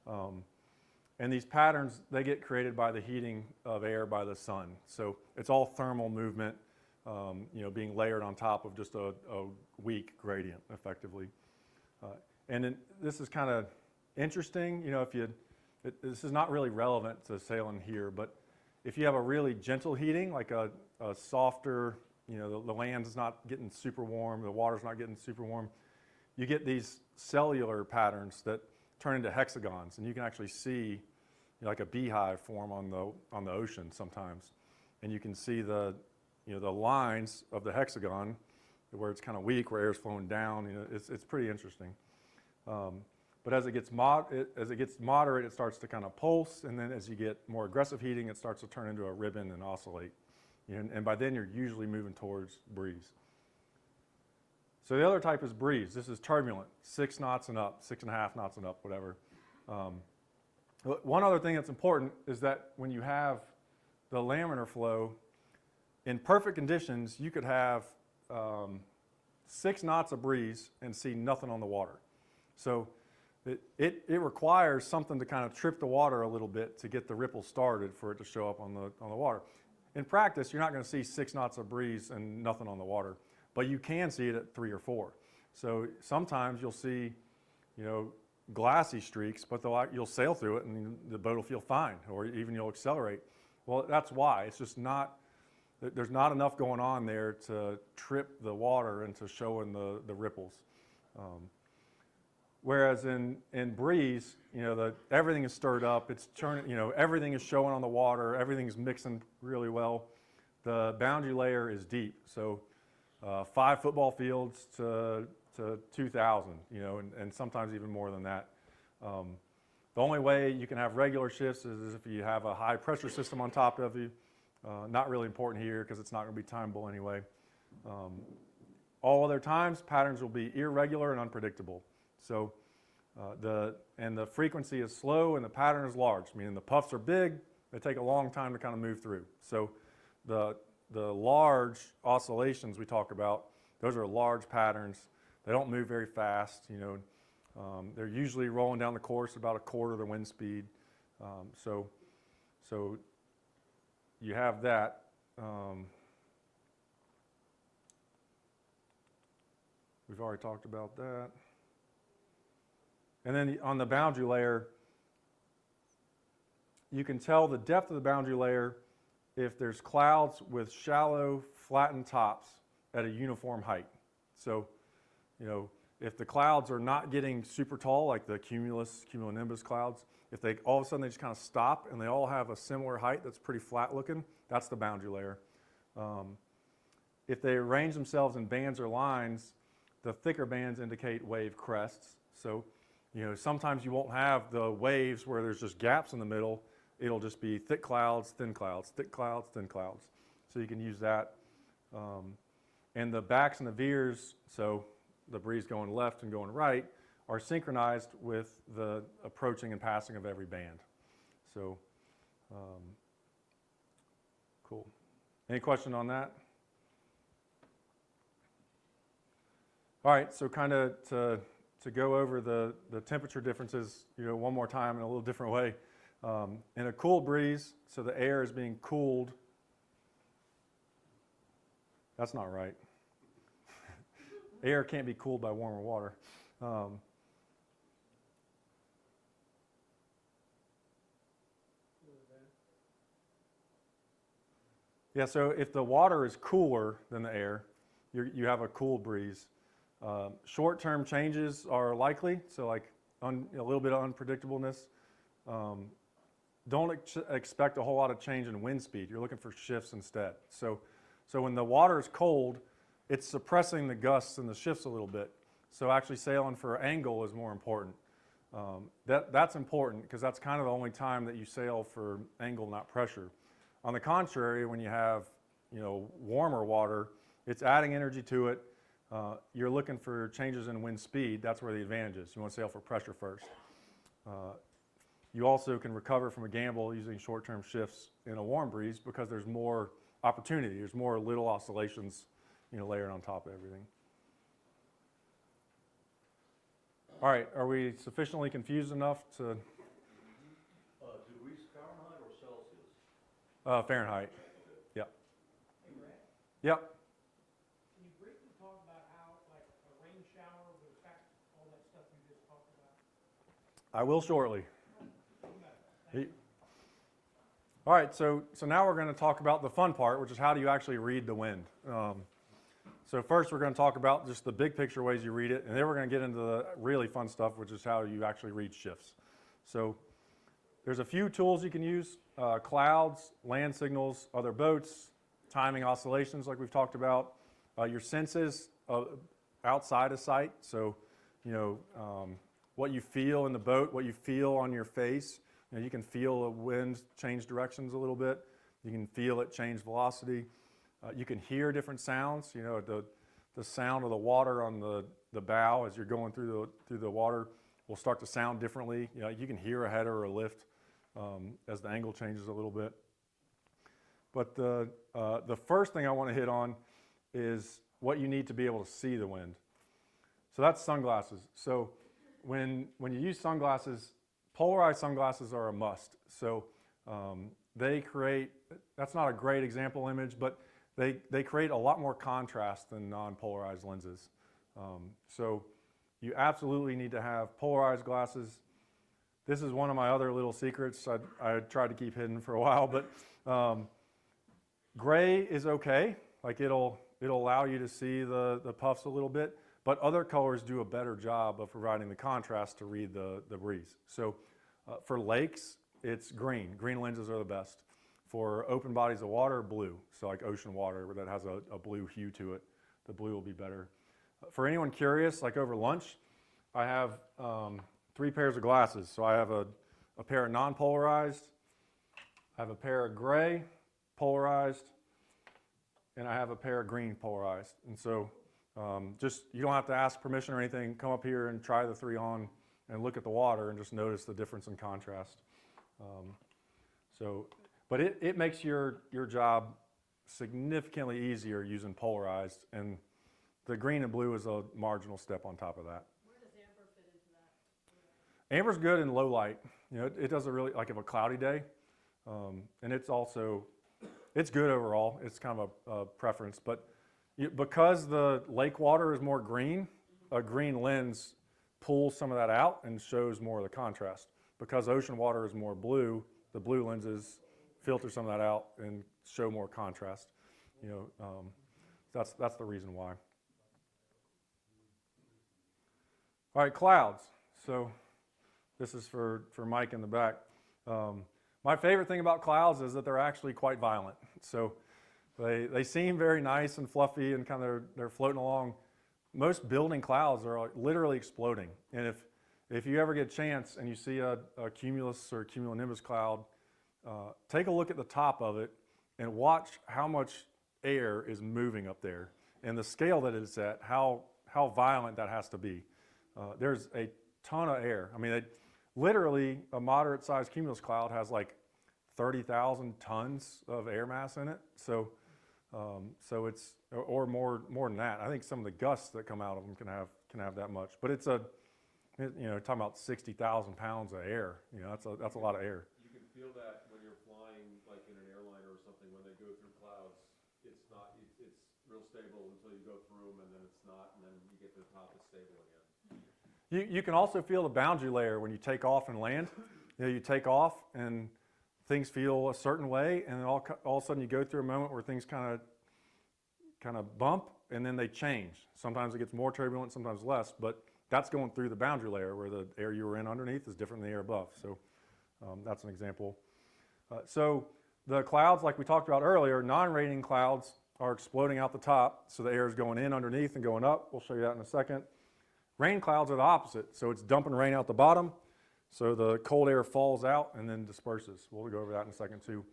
And these patterns, they get created by the heating of air by the sun. So it's all thermal movement, being layered on top of just a weak gradient, effectively. And then this is kind of interesting, this is not really relevant to sailing here, but if you have a really gentle heating, like a softer, the land is not getting super warm, the water's not getting super warm, you get these cellular patterns that turn into hexagons, and you can actually see like a beehive form on the ocean sometimes, and you can see the lines of the hexagon where it's kind of weak, where air's flowing down. It's pretty interesting. But as it gets moderate, it starts to kind of pulse, and then as you get more aggressive heating, it starts to turn into a ribbon and oscillate. And by then, you're usually moving towards breeze. So the other type is breeze. This is turbulent, 6 knots and up, 6.5 knots and up, whatever. One other thing that's important is that when you have the laminar flow, in perfect conditions, you could have 6 knots of breeze and see nothing on the water. So it requires something to kind of trip the water a little bit to get the ripple started for it to show up on the water. In practice, you're not going to see 6 knots of breeze and nothing on the water, but you can see it at 3 or 4. So sometimes you'll see, glassy streaks, but you'll sail through it and the boat will feel fine, or even you'll accelerate. Well, that's why. It's just there's not enough going on there to trip the water into showing the ripples. Whereas in breeze, everything is stirred up. It's turning, everything is showing on the water. Everything's mixing really well. The boundary layer is deep, so 5 football fields to 2,000, and sometimes even more than that. The only way you can have regular shifts is if you have a high pressure system on top of you. Not really important here because it's not going to be timeable anyway. All other times, patterns will be irregular and unpredictable. So the frequency is slow and the pattern is large, meaning the puffs are big, they take a long time to kind of move through. So the large oscillations we talk about, those are large patterns. They don't move very fast, you know. They're usually rolling down the course about a quarter of the wind speed. So you have that. We've already talked about that. And then on the boundary layer, you can tell the depth of the boundary layer if there's clouds with shallow, flattened tops at a uniform height. So, you know, if the clouds are not getting super tall, like the cumulonimbus clouds, if they all of a sudden they just kind of stop and they all have a similar height that's pretty flat looking, that's the boundary layer. If they arrange themselves in bands or lines, the thicker bands indicate wave crests. So, you know, sometimes you won't have the waves where there's just gaps in the middle. It'll just be thick clouds, thin clouds, thick clouds, thin clouds. So you can use that. And the backs and the veers, so the breeze going left and going right, are synchronized with the approaching and passing of every band. So, cool. Any question on that? All right, so kind of to go over the temperature differences, you know, one more time in a little different way. In a cool breeze, so the air is being cooled. That's not right. Air can't be cooled by warmer water. Yeah, so if the water is cooler than the air, you have a cool breeze. Short-term changes are likely, so like a little bit of unpredictableness. Don't expect a whole lot of change in wind speed. You're looking for shifts instead. So when the water is cold, it's suppressing the gusts and the shifts a little bit. So actually sailing for angle is more important. That's important because that's kind of the only time that you sail for angle, not pressure. On the contrary, when you have, you know, warmer water, it's adding energy to it. You're looking for changes in wind speed. That's where the advantage is. You want to sail for pressure first. You also can recover from a gamble using short-term shifts in a warm breeze because there's more opportunity. There's more little oscillations, you know, layered on top of everything. All right, are we sufficiently confused enough to? Degrees Fahrenheit or Celsius? Fahrenheit. Yep. Hey, Brad, Yep. can you briefly talk about how, like, a rain shower would affect all that stuff you just talked about? I will shortly. All right, so now we're going to talk about the fun part, which is how do you actually read the wind. So first we're going to talk about just the big picture ways you read it, and then we're going to get into the really fun stuff, which is how you actually read shifts. So there's a few tools you can use, clouds, land signals, other boats, timing oscillations like we've talked about, your senses outside of sight, so you know what you feel in the boat, what you feel on your face. You know, you can feel the wind change directions a little bit. You can feel it change velocity. You can hear different sounds. You know, the sound of the water on the bow as you're going through the water will start to sound differently. You know, you can hear a header or a lift as the angle changes a little bit. But the first thing I want to hit on is what you need to be able to see the wind. So that's sunglasses. So when you use sunglasses, polarized sunglasses are a must. So they create, that's not a great example image, but they create a lot more contrast than non-polarized lenses. So you absolutely need to have polarized glasses. This is one of my other little secrets I tried to keep hidden for a while, but gray is okay. Like it'll allow you to see the puffs a little bit, but other colors do a better job of providing the contrast to read the breeze. So for lakes, it's green. Green lenses are the best. For open bodies of water, blue. So like ocean water that has a blue hue to it, the blue will be better. For anyone curious, like over lunch, I have 3 pairs of glasses. So I have a pair of non-polarized, I have a pair of gray polarized, and I have a pair of green polarized. And so just, you don't have to ask permission or anything. Come up here and try the 3 on and look at the water and just notice the difference in contrast. But it makes your job significantly easier using polarized, and the green and blue is a marginal step on top of that. Where does amber fit into that? Amber's good in low light. You know, it doesn't really, like if a cloudy day, and it's also, it's good overall. It's kind of a preference, but because the lake water is more green, a green lens pulls some of that out and shows more of the contrast. Because ocean water is more blue, the blue lenses filter some of that out and show more contrast. You know, that's the reason why. All right, clouds. So this is for Mike in the back. My favorite thing about clouds is that they're actually quite violent. So they seem very nice and fluffy and kind of they're floating along. Most building clouds are literally exploding. And if you ever get a chance and you see a cumulus or cumulonimbus cloud, take a look at the top of it and watch how much air is moving up there and the scale that it's at, how violent that has to be. There's a ton of air. I mean, literally a moderate-sized cumulus cloud has like 30,000 tons of air mass in it. So it's, or more than that. I think some of the gusts that come out of them can have that much. But it's you know, talking about 60,000 pounds of air. You know, that's a lot of air. You can feel that when you're flying, like in an airliner or something, when they go through clouds, it's real stable until you go through them, and then it's not, and then you get to the top, it's stable again. You can also feel the boundary layer when you take off and land. You know, you take off and things feel a certain way, and then all of a sudden you go through a moment where things kind of bump, and then they change. Sometimes it gets more turbulent, sometimes less, but that's going through the boundary layer where the air you were in underneath is different than the air above. So that's an example. So the clouds, like we talked about earlier, non-raining clouds are exploding out the top, so the air is going in underneath and going up. We'll show you that in a second. Rain clouds are the opposite, so it's dumping rain out the bottom, so the cold air falls out and then disperses. We'll go over that in a second too.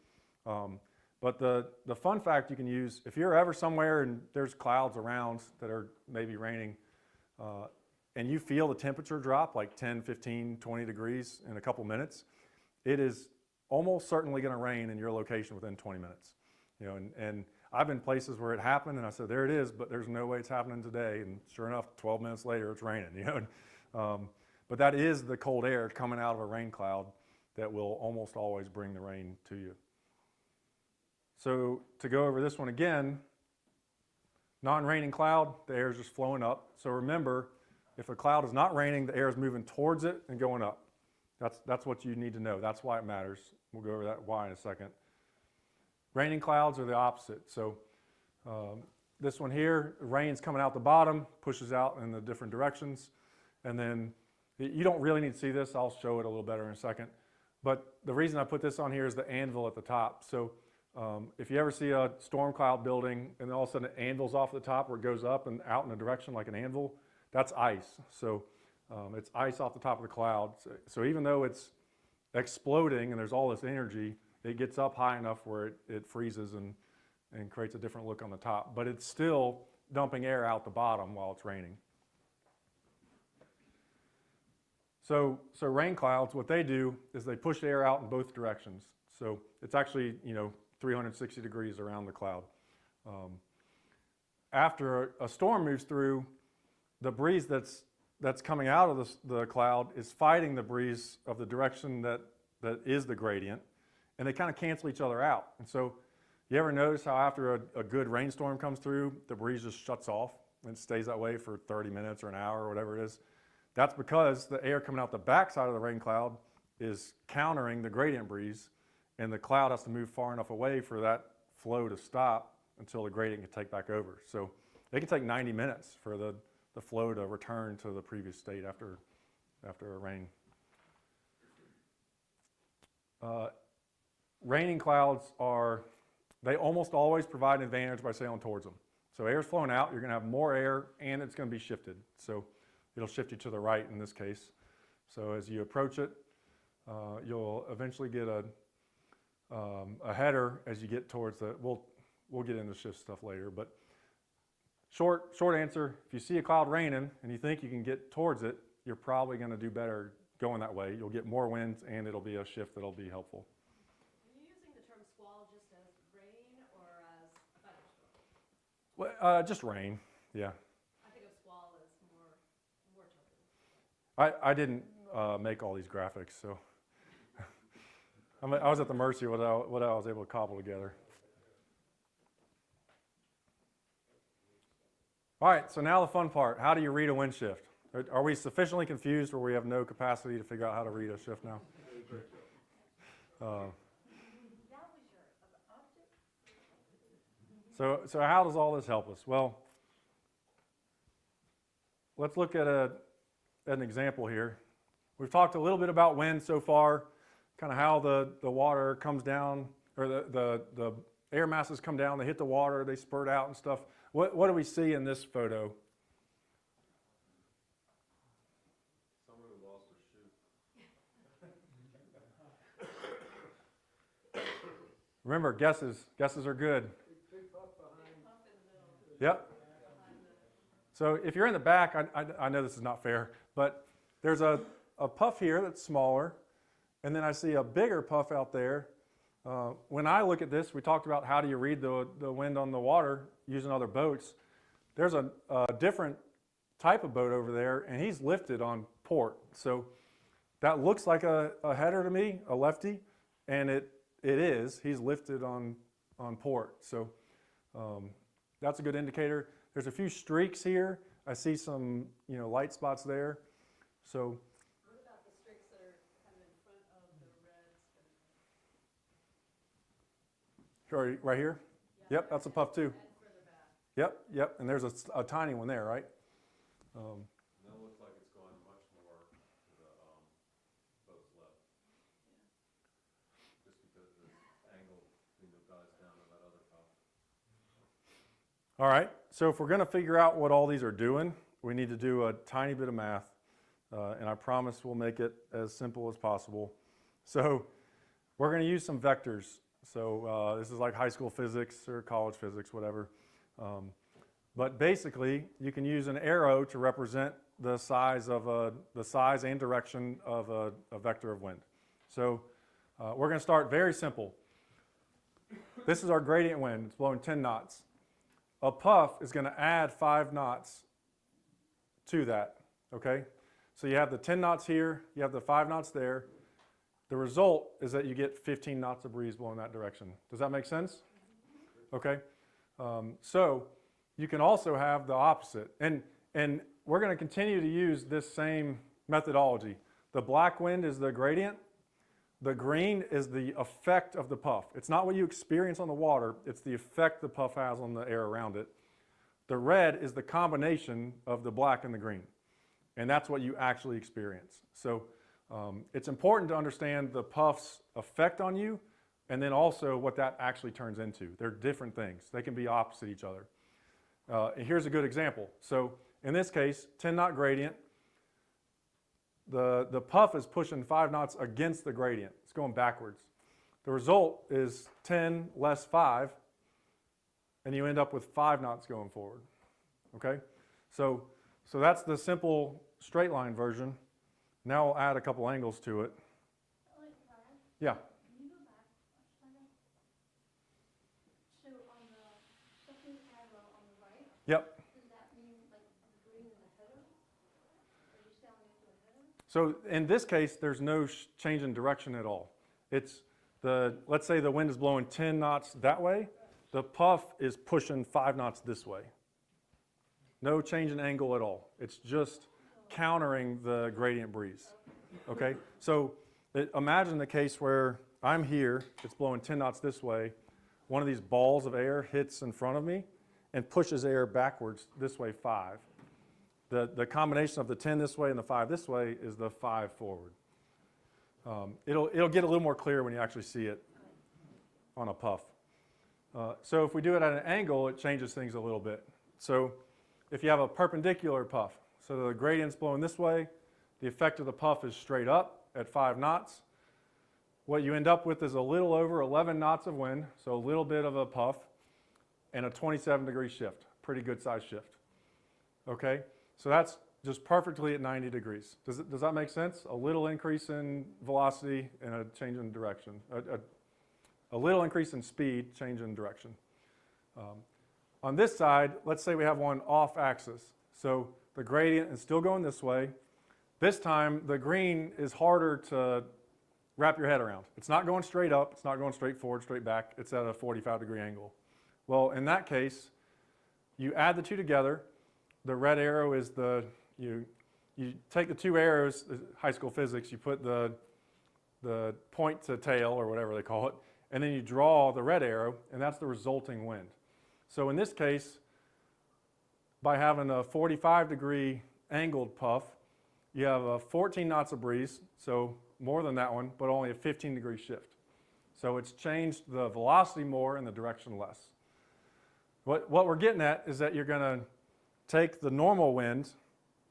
But the fun fact you can use, if you're ever somewhere and there's clouds around that are maybe raining, and you feel the temperature drop like 10, 15, 20 degrees in a couple minutes, it is almost certainly going to rain in your location within 20 minutes. You know, and I've been places where it happened, and I said, there it is, but there's no way it's happening today. And sure enough, 12 minutes later, it's raining. You know, but that is the cold air coming out of a rain cloud that will almost always bring the rain to you. So to go over this one again, non-raining cloud, the air is just flowing up. So remember, if a cloud is not raining, the air is moving towards it and going up. That's what you need to know. That's why it matters. We'll go over that why in a second. Raining clouds are the opposite. So this one here, rain's coming out the bottom, pushes out in the different directions. And then you don't really need to see this. I'll show it a little better in a second. But the reason I put this on here is the anvil at the top. So if you ever see a storm cloud building and then all of a sudden it anvils off the top where it goes up and out in a direction like an anvil, that's ice. So it's ice off the top of the cloud. So even though it's exploding and there's all this energy, it gets up high enough where it freezes and creates a different look on the top. But it's still dumping air out the bottom while it's raining. So rain clouds, what they do is they push air out in both directions. So it's actually, 360 degrees around the cloud. After a storm moves through, the breeze that's coming out of the cloud is fighting the breeze of the direction that is the gradient, and they kind of cancel each other out. And so you ever notice how after a good rainstorm comes through, the breeze just shuts off and stays that way for 30 minutes or an hour or whatever it is? That's because the air coming out the backside of the rain cloud is countering the gradient breeze, and the cloud has to move far enough away for that flow to stop until the gradient can take back over. So it can take 90 minutes for the flow to return to the previous state after a rain. Raining clouds they almost always provide an advantage by sailing towards them. So air's flowing out, you're going to have more air, and it's going to be shifted. So it'll shift you to the right in this case. So as you approach it, you'll eventually get a header as you get towards the. We'll get into shift stuff later, but short answer: if you see a cloud raining and you think you can get towards it, you're probably going to do better going that way. You'll get more winds, and it'll be a shift that'll be helpful. Are you using the term squall just as rain or as Well, just rain, yeah. I think of squall as more turbulent. I didn't make all these graphics, so I was at the mercy of what I was able to cobble together. All right, so now the fun part. How do you read a wind shift? Are we sufficiently confused where we have no capacity to figure out how to read a shift now? So how does all this help us? Well, let's look at an example here. We've talked a little bit about wind so far, kind of how the water comes down, or the air masses come down, they hit the water, they spurt out and stuff. What do we see in this photo? Someone who lost their shoe. Remember, guesses are good. Yep. So if you're in the back, I know this is not fair, but there's a puff here that's smaller, and then I see a bigger puff out there. When I look at this, we talked about how do you read the wind on the water using other boats. There's a different type of boat over there, and he's lifted on port. So that looks like a header to me, a lefty, and it is. He's lifted on port. So that's a good indicator. There's a few streaks here. I see some light spots there. So What about the streaks that are kind of in front of the reds? right here. Yeah. Yep, that's a puff too. And further back. Yep, and there's a tiny one there, right? And that looks like it's going much more to the boat's left. Just because of the angle between the guys down to that other top. All right, so if we're going to figure out what all these are doing, we need to do a tiny bit of math, and I promise we'll make it as simple as possible. So we're going to use some vectors. So this is like high school physics or college physics, whatever. But basically, you can use an arrow to represent the size and direction of a vector of wind. So we're going to start very simple. This is our gradient wind. It's blowing 10 knots. A puff is going to add 5 knots to that, okay? So you have the 10 knots here, you have the 5 knots there. The result is that you get 15 knots of breeze blowing that direction. Does that make sense? Okay. So you can also have the opposite. And we're going to continue to use this same methodology. The black wind is the gradient. The green is the effect of the puff. It's not what you experience on the water, it's the effect the puff has on the air around it. The red is the combination of the black and the green. And that's what you actually experience. So it's important to understand the puff's effect on you and then also what that actually turns into. They're different things. They can be opposite each other. And here's a good example. So in this case, 10 knot gradient. The puff is pushing 5 knots against the gradient. It's going backwards. The result is 10 less 5, and you end up with 5 knots going forward. Okay? So that's the simple straight line version. Now we'll add a couple angles to it. Yeah. Can you go back a second? So on the second arrow on the right, Yep. does that mean like the green and the header? Are you selling it to a header? So in this case, there's no change in direction at all. It's let's say the wind is blowing 10 knots that way. The puff is pushing 5 knots this way. No change in angle at all. It's just countering the gradient breeze. Okay? So imagine the case where I'm here, it's blowing 10 knots this way. One of these balls of air hits in front of me and pushes air backwards this way 5. The combination of the 10 this way and the 5 this way is the 5 forward. It'll get a little more clear when you actually see it on a puff. So if we do it at an angle, it changes things a little bit. So if you have a perpendicular puff, so the gradient's blowing this way, the effect of the puff is straight up at 5 knots. What you end up with is a little over 11 knots of wind, so a little bit of a puff, and a 27-degree shift, pretty good size shift. Okay, so that's just perfectly at 90 degrees. Does that make sense? A little increase in velocity and a change in direction. A little increase in speed, change in direction. On this side, let's say we have one off axis. So the gradient is still going this way. This time, the green is harder to wrap your head around. It's not going straight up. It's not going straight forward, straight back. It's at a 45-degree angle. Well, in that case, you add the two together. The red arrow is you take the two arrows, high school physics, you put the point to tail, or whatever they call it, and then you draw the red arrow, and that's the resulting wind. So in this case, by having a 45-degree angled puff, you have a 14 knots of breeze, so more than that one, but only a 15-degree shift. So it's changed the velocity more and the direction less. What we're getting at is that you're going to take the normal wind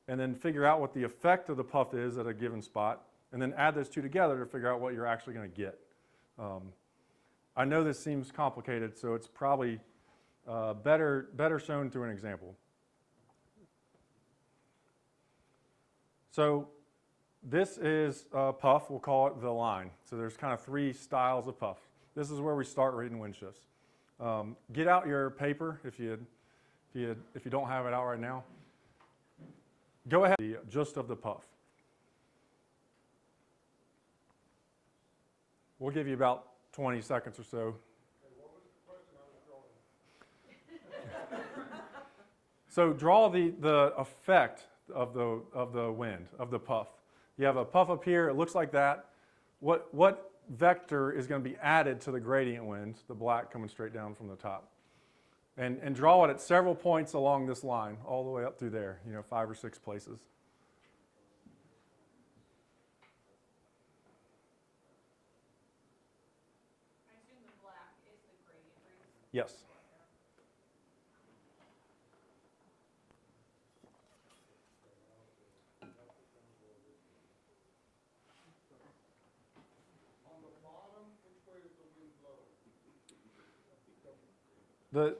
and then figure out what the effect of the puff is at a given spot, and then add those two together to figure out what you're actually going to get. I know this seems complicated, so it's probably better shown through an example. So this is a puff, we'll call it the line. So there's kind of three styles of puff. This is where we start reading wind shifts. Get out your paper if you don't have it out right now. Go ahead, the gist of the puff. We'll give you about 20 seconds or so. What was the question I was drawing? So draw the effect of the wind, of the puff. You have a puff up here, it looks like that. What vector is going to be added to the gradient wind, the black coming straight down from the top? And draw it at several points along this line, all the way up through there, 5 or 6 places. I assume the black is the gradient breeze. Yes. On the bottom, which way does the wind blow?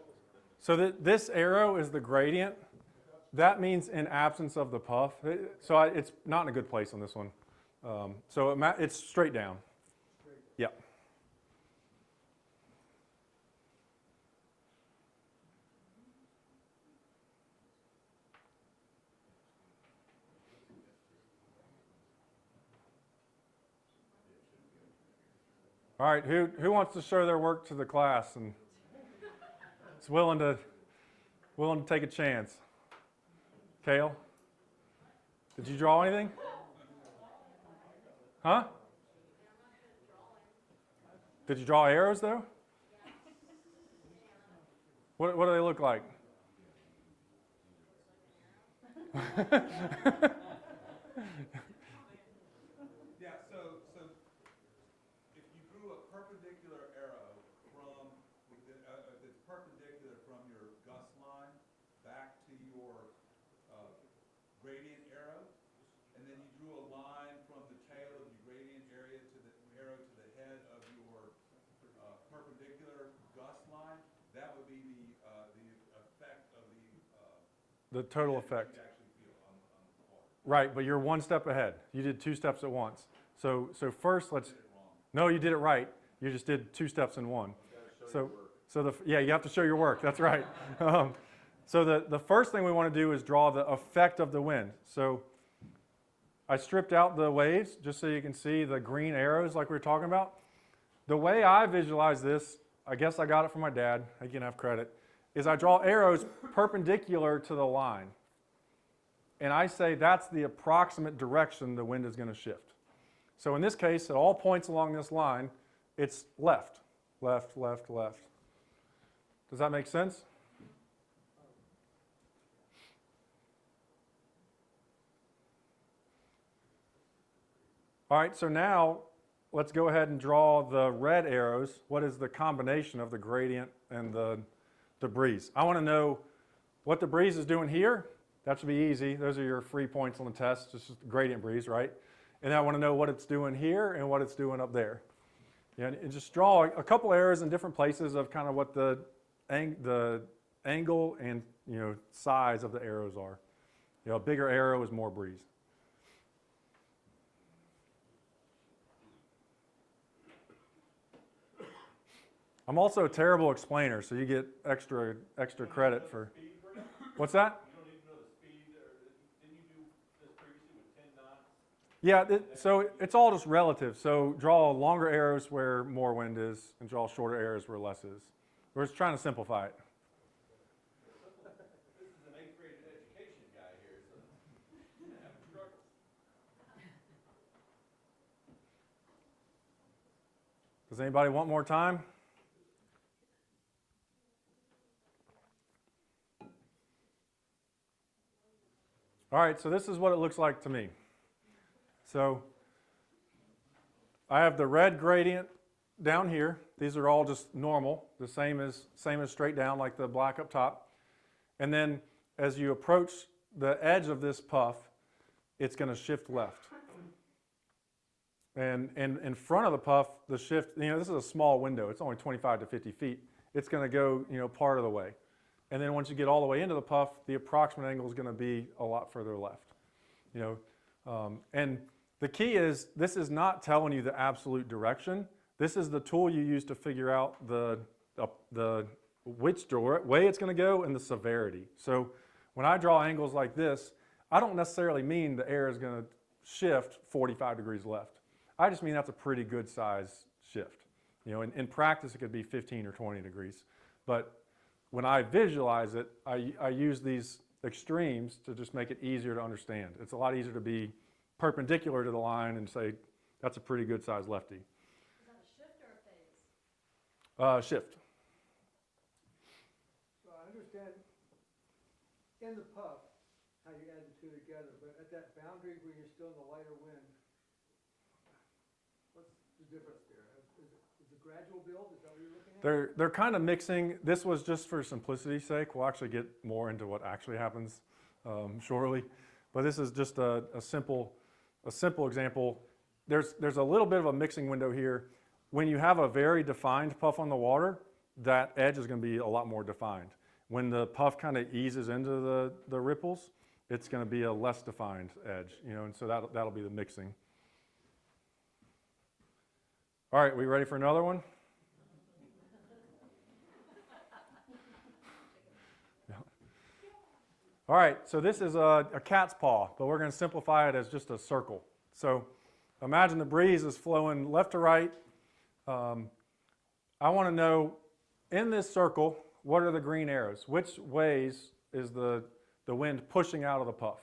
So this arrow is the gradient. That means in absence of the puff. So it's not in a good place on this one. So it's straight down. Yep. All right, who wants to show their work to the class and is willing to take a chance? Kale? Did you draw anything? Huh? Did you draw arrows though? What do they look like? Yeah, so if you drew a perpendicular arrow that's perpendicular from your gust line back to your gradient arrow, and then you drew a line from the tail of your gradient area to the arrow to the head of your perpendicular gust line, that would be the effect of The total effect. you actually feel on the water. Right, but you're one step ahead. You did 2 steps at once. So first let's. No, you did it right. You just did 2 steps in one. So you have to show your work. That's right. So the first thing we want to do is draw the effect of the wind. So I stripped out the waves just so you can see the green arrows like we were talking about. The way I visualize this, I guess I got it from my dad. He can have credit. Is I draw arrows perpendicular to the line. And I say that's the approximate direction the wind is going to shift. So in this case, at all points along this line, it's left, left, left, left. Does that make sense? All right, so now let's go ahead and draw the red arrows. What is the combination of the gradient and the breeze? I want to know what the breeze is doing here. That should be easy. Those are your free points on the test, just gradient breeze, right? And then I want to know what it's doing here and what it's doing up there. Yeah, and just draw a couple arrows in different places of kind of what the angle and size of the arrows are. A bigger arrow is more breeze. I'm also a terrible explainer, so you get extra credit for. What's that? You don't need to know the speed, or didn't you do this previously with 10 knots? Yeah, so it's all just relative. So draw longer arrows where more wind is, and draw shorter arrows where less is. We're just trying to simplify it. This is an 8th grade education guy here, so you're gonna have a struggle. Does anybody want more time? All right, so this is what it looks like to me. So I have the red gradient down here. These are all just normal, the same as straight down like the black up top. And then as you approach the edge of this puff, it's going to shift left. And in front of the puff, the shift, this is a small window. It's only 25 to 50 feet. It's going to go, part of the way. And then once you get all the way into the puff, the approximate angle is going to be a lot further left. And the key is, this is not telling you the absolute direction. This is the tool you use to figure out which way it's going to go and the severity. So when I draw angles like this, I don't necessarily mean the air is going to shift 45 degrees left. I just mean that's a pretty good size shift. In practice, it could be 15 or 20 degrees. But when I visualize it, I use these extremes to just make it easier to understand. It's a lot easier to be perpendicular to the line and say, that's a pretty good size lefty. Is that a shift or a phase? Shift. So I understand in the puff how you add the two together, but at that boundary where you're still in the lighter wind, what's the difference there? Is it gradual build? Is that what you're looking at? They're kind of mixing. This was just for simplicity's sake. We'll actually get more into what actually happens shortly. But this is just a simple example. There's a little bit of a mixing window here. When you have a very defined puff on the water, that edge is going to be a lot more defined. When the puff kind of eases into the ripples, it's going to be a less defined edge, and so that'll be the mixing. All right, we ready for another one? Yeah. All right, so this is a cat's paw, but we're going to simplify it as just a circle. So imagine the breeze is flowing left to right. I want to know, in this circle, what are the green arrows? Which ways is the wind pushing out of the puff?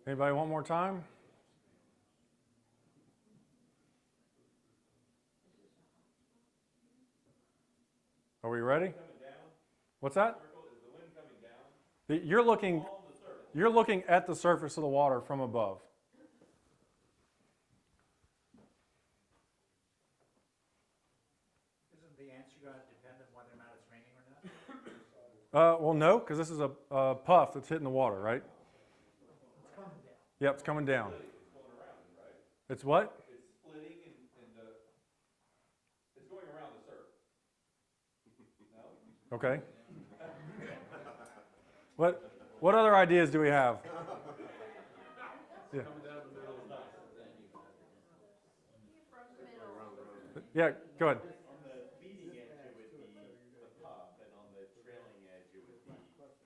Anybody want more time? Are we ready? Coming down, What's that? circle, is the wind coming down? You're looking, On the surface. you're looking at the surface of the water from above. Isn't the answer going to depend on whether or not it's raining or not? Well, no, because this is a puff that's hitting the water, right? It's coming down. Yep, it's coming down. It's going around, right? It's what? It's splitting and it's going around the surf. No? Okay. What other ideas do we have? Yeah. Yeah, go ahead. On the leading edge, it would be the puff, and on the trailing edge, it would be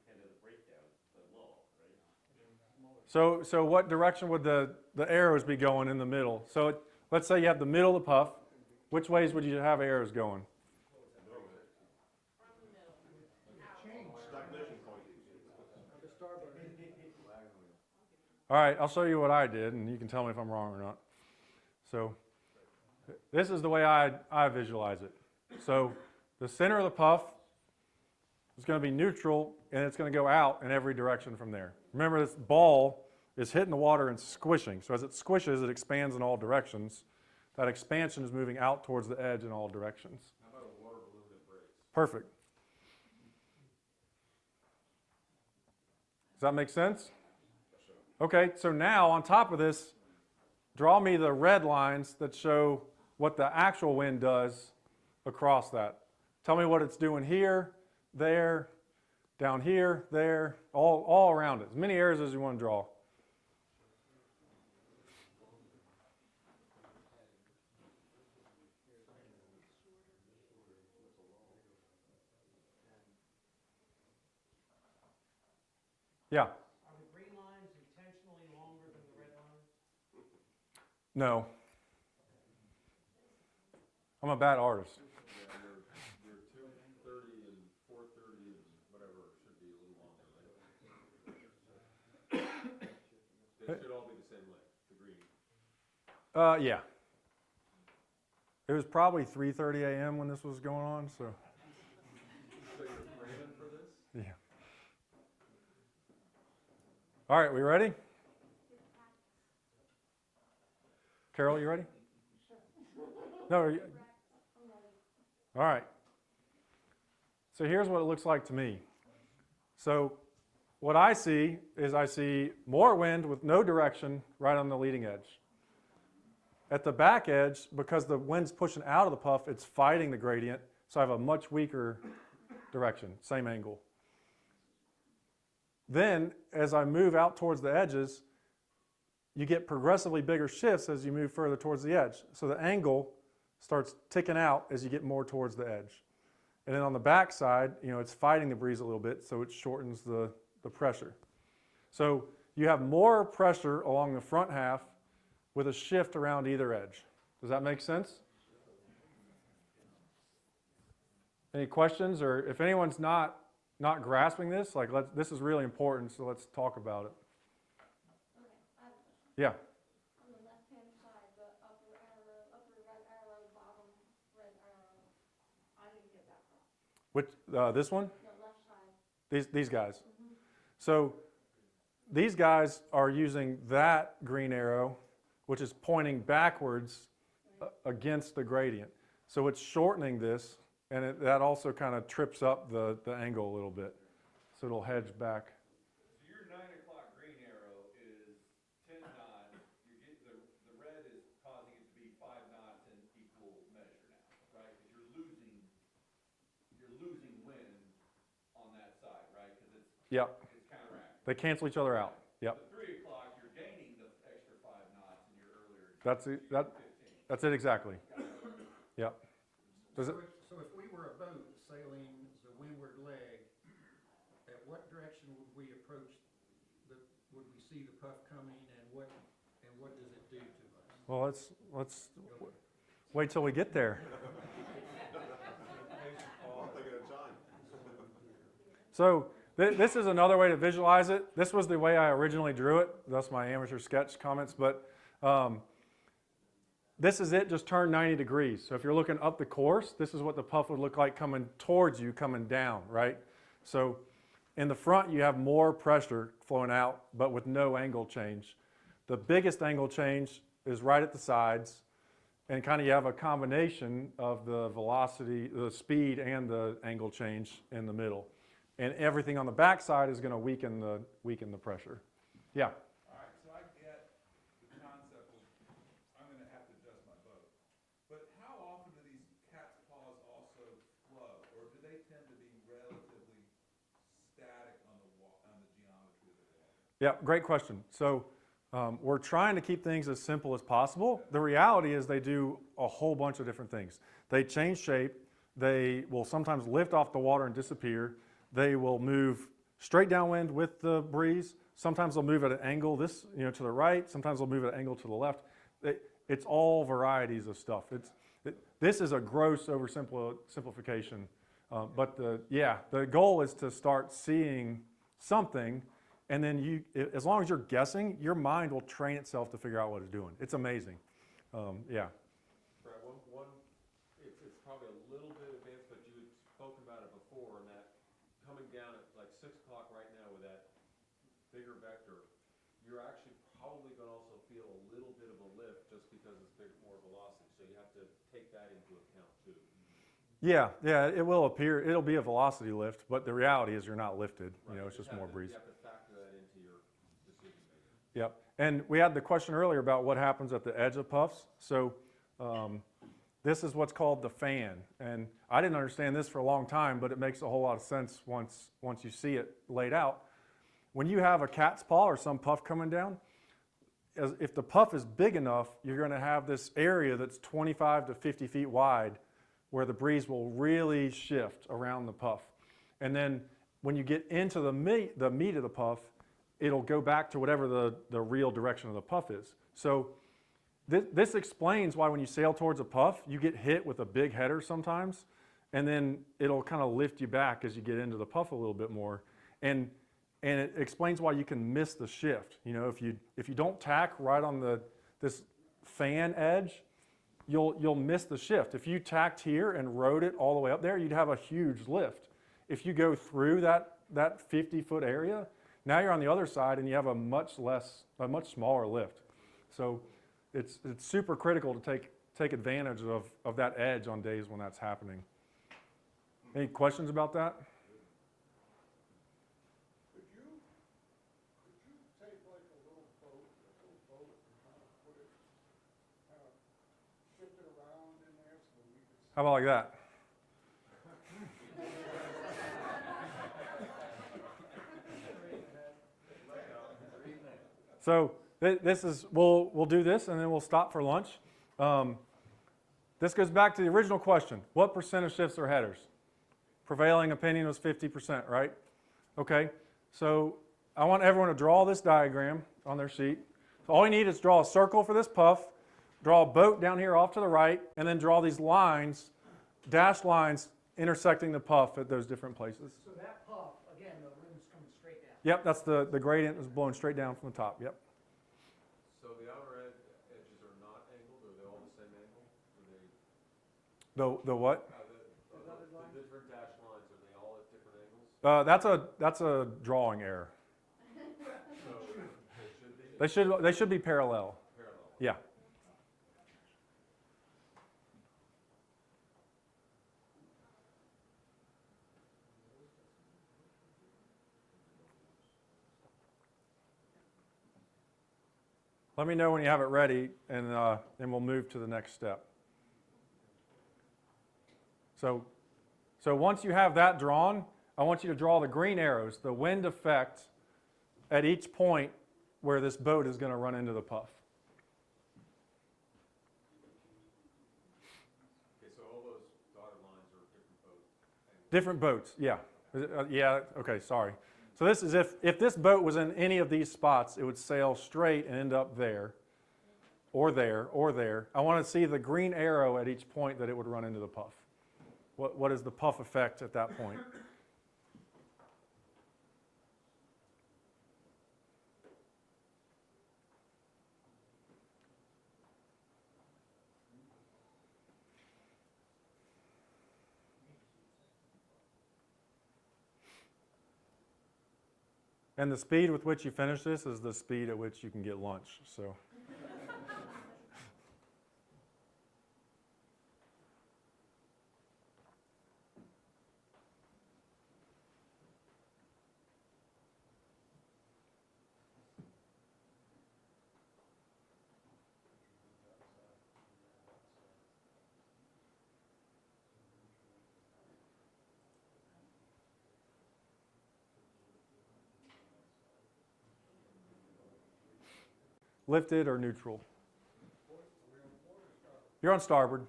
kind of the breakdown, the lull, right? So what direction would the arrows be going in the middle? So let's say you have the middle of the puff. Which ways would you have arrows going? All right, I'll show you what I did, and you can tell me if I'm wrong or not. So this is the way I visualize it. So the center of the puff is going to be neutral, and it's going to go out in every direction from there. Remember, this ball is hitting the water and squishing. So as it squishes, it expands in all directions. that expansion is moving out towards the edge in all directions. How about a water balloon that breaks? Perfect. Does that make sense? Okay, so now on top of this, draw me the red lines that show what the actual wind does across that. Tell me what it's doing here, there, down here, there, all around it. As many areas as you want to draw. Yeah. Are the green lines intentionally longer than the red lines? No. I'm a bad artist. Yeah, your 230 and 430 and whatever should be a little longer, right? They should all be the same length, the green. Yeah. It was probably 3:30 a.m. when this was going on, so. So you're framing for this? Yeah. All right, we ready? Carol, you ready? No, are you? All right. So here's what it looks like to me. So what I see is I see more wind with no direction right on the leading edge. At the back edge, because the wind's pushing out of the puff, it's fighting the gradient, so I have a much weaker direction, same angle. Then, as I move out towards the edges, you get progressively bigger shifts as you move further towards the edge. So the angle starts ticking out as you get more towards the edge. And then on the back side, it's fighting the breeze a little bit, so it shortens the pressure. So you have more pressure along the front half with a shift around either edge. Does that make sense? Any questions? Or if anyone's not grasping this, this is really important, so let's talk about it. Okay, I have a question. Yeah. On the left-hand side, the upper red arrow, bottom red arrow, I didn't get that part. Which, this one? The left side. These guys. So these guys are using that green arrow, which is pointing backwards against the gradient. So it's shortening this, and that also kind of trips up the angle a little bit. So it'll hedge back. So your 9 o'clock green arrow is 10 knots. You're getting the red is causing it to be 5 knots in equal measure now, right? Because you're losing wind on that side, right? Because it's counteracting. They cancel each other out. Yep. At 3 o'clock, you're gaining the extra 5 knots in your earlier. That's it exactly. Yep. Does it? So if we were a boat sailing the windward leg, at what direction would we approach would we see the puff coming, and what does it do to us? Well, let's wait till we get there. So this is another way to visualize it. This was the way I originally drew it. That's my amateur sketch comments, but this is it just turned 90 degrees. So if you're looking up the course, this is what the puff would look like coming towards you, coming down, right? So in the front, you have more pressure flowing out, but with no angle change. The biggest angle change is right at the sides, and kind of you have a combination of the velocity, the speed, and the angle change in the middle. And everything on the back side is going to weaken the pressure. Yeah? All right, so I get the concept of I'm going to have to adjust my boat. But how often do these cat's paws also flow, or do they tend to be relatively static on the geometry of the water? Yeah, great question. So we're trying to keep things as simple as possible. The reality is they do a whole bunch of different things. They change shape. They will sometimes lift off the water and disappear. They will move straight downwind with the breeze. Sometimes they'll move at an angle to the right. Sometimes they'll move at an angle to the left. It's all varieties of stuff. This is a gross oversimplification. But the goal is to start seeing something, and then as long as you're guessing, your mind will train itself to figure out what it's doing. It's amazing. Yeah. Brad, it's probably a little bit advanced, but you had spoken about it before, and that coming down at like 6 o'clock right now with that bigger vector, you're actually probably going to also feel a little bit of a lift just because it's more velocity. Yeah, yeah, it will appear, it'll be a velocity lift, but the reality is you're not lifted, you know, it's just more breeze. You have to factor that into your decision making. Yep, and we had the question earlier about what happens at the edge of puffs. So this is what's called the fan, and I didn't understand this for a long time, but it makes a whole lot of sense once you see it laid out. When you have a cat's paw or some puff coming down, if the puff is big enough, you're going to have this area that's 25 to 50 feet wide where the breeze will really shift around the puff. And then when you get into the meat of the puff, it'll go back to whatever the real direction of the puff is. So this explains why when you sail towards a puff, you get hit with a big header sometimes, and then it'll kind of lift you back as you get into the puff a little bit more. And it explains why you can miss the shift. You know, if you don't tack right on this fan edge, you'll miss the shift. If you tacked here and rode it all the way up there, you'd have a huge lift. If you go through that 50-foot area, now you're on the other side and you have a much smaller lift. So it's super critical to take advantage of that edge on days when that's happening. Any questions about that? Could you take like a little boat and kind of put it, kind of shift it around in there so we could see? How about like that? So this is, we'll do this and then we'll stop for lunch. This goes back to the original question. What percent of shifts are headers? Prevailing opinion was 50%, right? Okay, so I want everyone to draw this diagram on their sheet. So all you need is draw a circle for this puff, draw a boat down here off to the right, and then draw these lines, dashed lines, intersecting the puff at those different places. So that puff, again, the rim's coming straight down. Yep, that's the gradient is blowing straight down from the top, yep. So the outer edges are not angled, or are they all the same angle? The what? The different dashed lines, are they all at different angles? That's a drawing error. So they should be They should be parallel. parallel. Yeah. Let me know when you have it ready, and then we'll move to the next step. So once you have that drawn, I want you to draw the green arrows, the wind effect at each point where this boat is going to run into the puff. Okay, so all those dotted lines are different boat angles. Different boats, yeah. Yeah, okay, sorry. So this is if this boat was in any of these spots, it would sail straight and end up there, or there, or there. I want to see the green arrow at each point that it would run into the puff. What is the puff effect at that point? And the speed with which you finish this is the speed at which you can get lunch. So. Lifted or neutral? You're on starboard.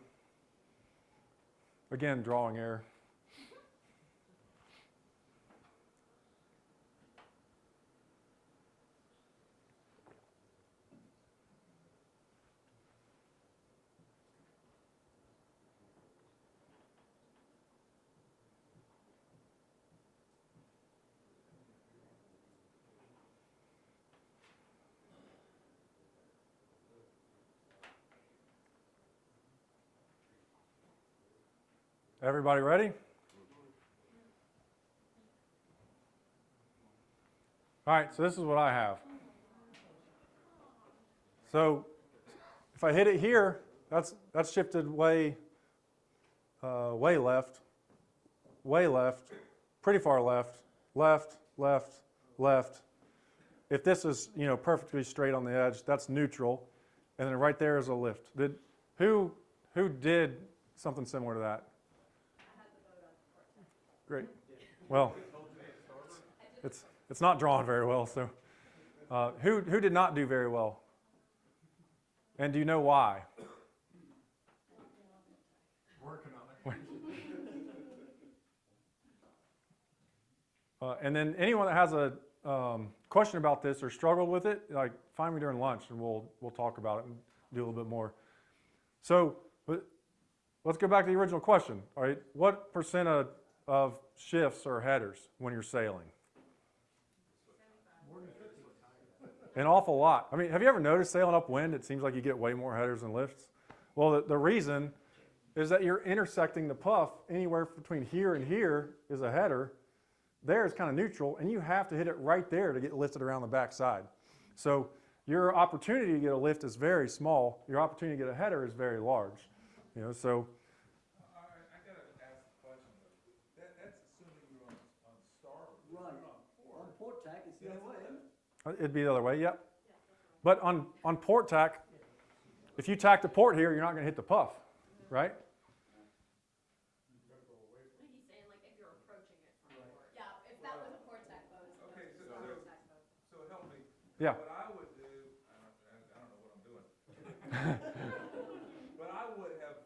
Again, drawing error. Everybody ready? All right, so this is what I have. So if I hit it here, that's shifted way way left, pretty far left, left, left, left. If this is, perfectly straight on the edge, that's neutral. And then right there is a lift. Who did something similar to that? I had the boat on port side. Great. Well, it's not drawn very well. So, who did not do very well? And do you know why? Working on it. And then anyone that has a question about this or struggled with it, like find me during lunch and we'll talk about it and do a little bit more. So let's go back to the original question. All right, what percent of shifts are headers when you're sailing? An awful lot. I mean, have you ever noticed sailing upwind, it seems like you get way more headers than lifts? Well, the reason is that you're intersecting the puff. Anywhere between here and here is a header. There is kind of neutral, and you have to hit it right there to get lifted around the backside. So your opportunity to get a lift is very small. Your opportunity to get a header is very large. So. I gotta ask a question though. That's assuming you're on starboard. Right. You're on port. On port tack, it's the other way, isn't it? It'd be the other way, yep. But on port tack, if you tack to port here, you're not going to hit the puff, right? I think he's saying like if you're approaching it from port. Yeah, if that was a port tack boat, it's Okay, a so port tack boat. So help me. Yeah. What I would do, I don't know what I'm doing. But I would have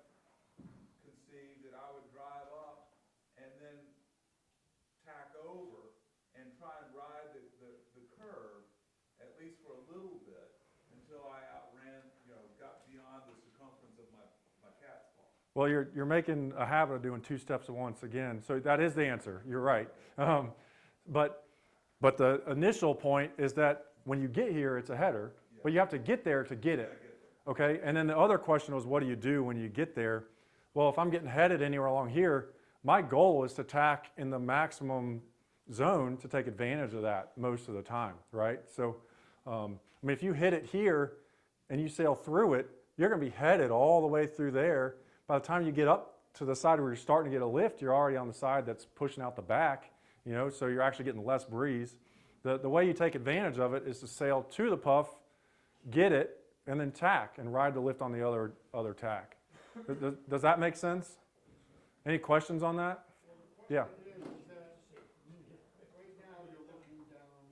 conceived that I would drive up and then tack over and try and ride the curve, at least for a little bit, until I outran, got beyond the circumference of my cat's paw. Well, you're making a habit of doing two steps at once again. So that is the answer. You're right. But the initial point is that when you get here, it's a header, but you have to get there to get it. Okay? And then the other question was, what do you do when you get there? Well, if I'm getting headed anywhere along here, my goal is to tack in the maximum zone to take advantage of that most of the time, right? So, if you hit it here and you sail through it, you're going to be headed all the way through there. By the time you get up to the side where you're starting to get a lift, you're already on the side that's pushing out the back, so you're actually getting less breeze. The way you take advantage of it is to sail to the puff, get it, and then tack and ride the lift on the other tack. Does that make sense? Any questions on that? Yeah. Is that right now you're looking down,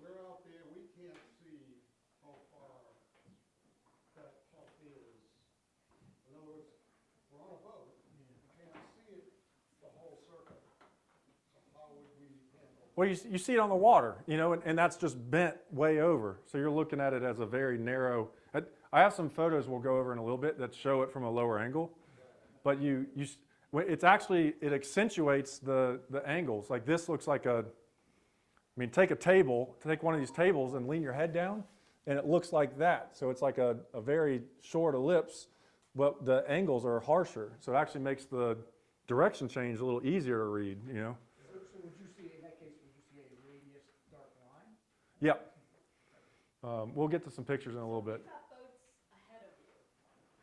we're out there, we can't see how far that puff is. In other words, we're on a boat, we can't see it the whole circle. So how would we handle? Well, you see it on the water, and that's just bent way over. So you're looking at it as a very narrow. I have some photos we'll go over in a little bit that show it from a lower angle, but it accentuates the angles. Like this looks like take one of these tables and lean your head down, and it looks like that. So it's like a very short ellipse, but the angles are harsher. So it actually makes the direction change a little easier to read, So would you see, in that case, would you see a radius dark line? Yep. We'll get to some pictures in a little bit. You've got boats ahead of you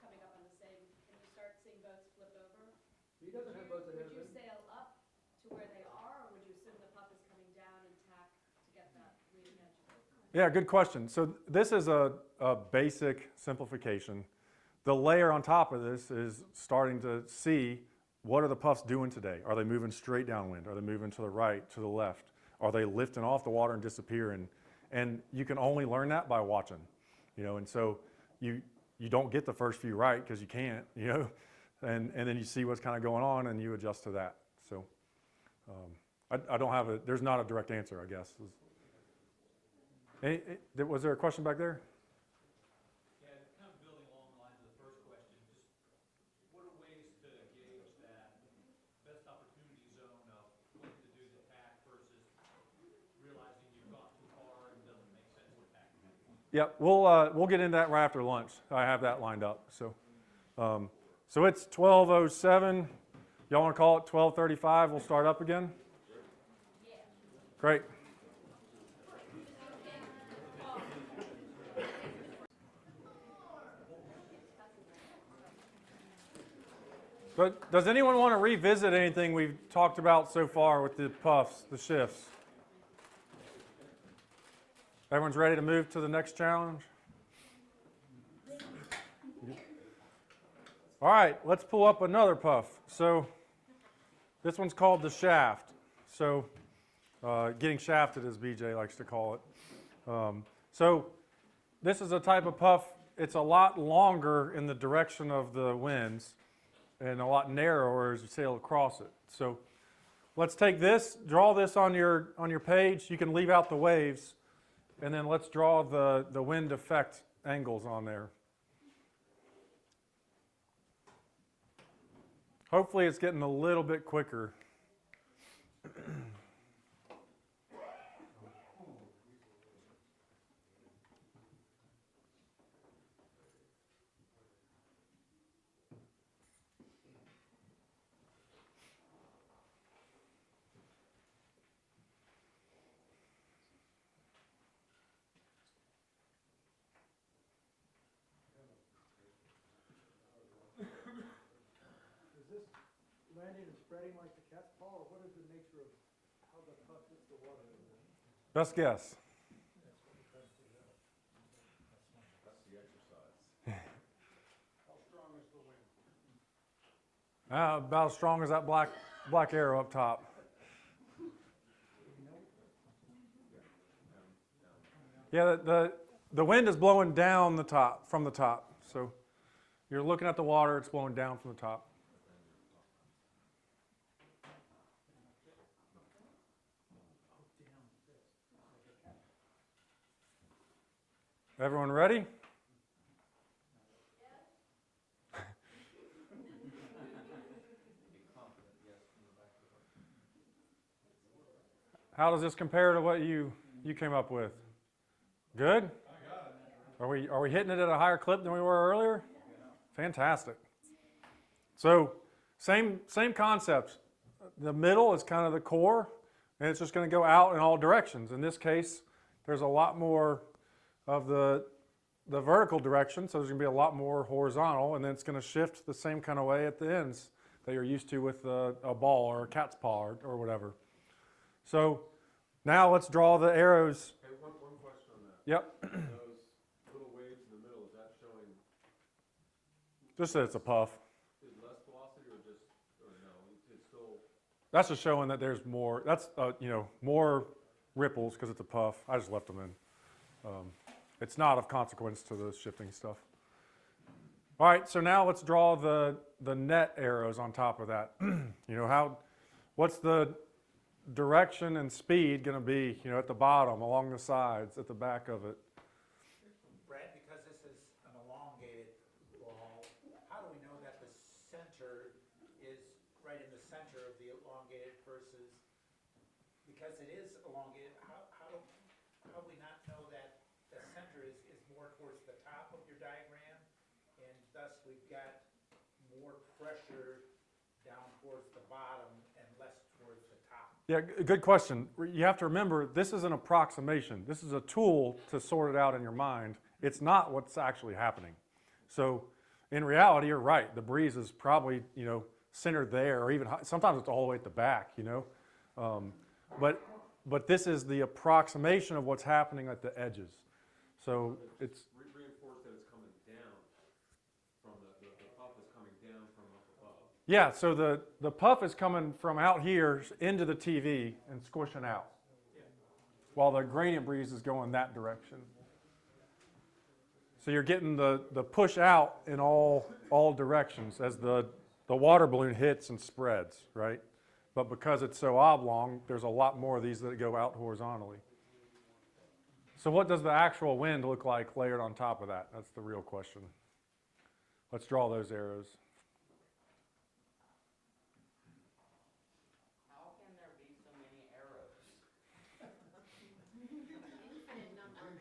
coming up on the same, and you start seeing boats flip over. He doesn't have boats ahead of Would you him. sail up to where they are, or would you assume the puff is coming down and tack to get that leading edge? Yeah, good question. So this is a basic simplification. The layer on top of this is starting to see what are the puffs doing today. Are they moving straight downwind? Are they moving to the right, to the left? Are they lifting off the water and disappearing? And you can only learn that by watching, and so you don't get the first few right because you can't, and then you see what's kind of going on and you adjust to that. So I don't have there's not a direct answer, I guess. Was there a question back there? Yeah, kind of building along the lines of the first question, just what are ways to gauge that best opportunity zone of when to do the tack versus realizing you've gone too far and doesn't make sense to tack at that point? Yep, we'll get into that right after lunch. I have that lined up. So it's 12:07. Y'all want to call it 12:35? We'll start up again. Great. But does anyone want to revisit anything we've talked about so far with the puffs, the shifts? Everyone's ready to move to the next challenge? All right, let's pull up another puff. So this one's called the shaft. So getting shafted, as BJ likes to call it. So this is a type of puff. It's a lot longer in the direction of the winds and a lot narrower as you sail across it. So let's take this, draw this on your page. You can leave out the waves, and then let's draw the wind effect angles on there. Hopefully it's getting a little bit quicker. Landing and spreading like the cat's paw, or what is the nature of how the puff hits the water? Best guess. That's the exercise. How strong is the wind? About as strong as that black arrow up top. Yeah, the wind is blowing down the top, from the top. So you're looking at the water, it's blowing down from the top. Everyone ready? How does this compare to what you came up with? Good? Are we hitting it at a higher clip than we were earlier? Fantastic. So same concepts. The middle is kind of the core, and it's just going to go out in all directions. In this case, there's a lot more of the vertical direction, so there's going to be a lot more horizontal, and then it's going to shift the same kind of way at the ends that you're used to with a ball or a cat's paw or whatever. So now let's draw the arrows. Hey, one question on that. Yep. Those little waves in the middle, is that showing, Just that it's a puff. is less velocity or no? It's still, That's just showing that there's more. That's more ripples because it's a puff. I just left them in. It's not of consequence to the shifting stuff. All right, so now let's draw the net arrows on top of that. What's the direction and speed going to be? At the bottom, along the sides, at the back of it. Brad, because this is an elongated ball, how do we know that the center is right in the center of the elongated versus, because it is elongated, how do we not know that the center is more towards the top of your diagram, and thus we've got more pressure down towards the bottom and less towards the top? Yeah, good question. You have to remember, this is an approximation. This is a tool to sort it out in your mind. It's not what's actually happening. So in reality, you're right. The breeze is probably, centered there, or even sometimes it's all the way at the back, But this is the approximation of what's happening at the edges. So it's reinforced that it's coming down from the puff is coming down from up above. yeah. So the puff is coming from out here into the TV and squishing out, while the gradient breeze is going that direction. So you're getting the push out in all directions as the water balloon hits and spreads, right? But because it's so oblong, there's a lot more of these that go out horizontally. So what does the actual wind look like layered on top of that? That's the real question. Let's draw those arrows. How can there be so many arrows?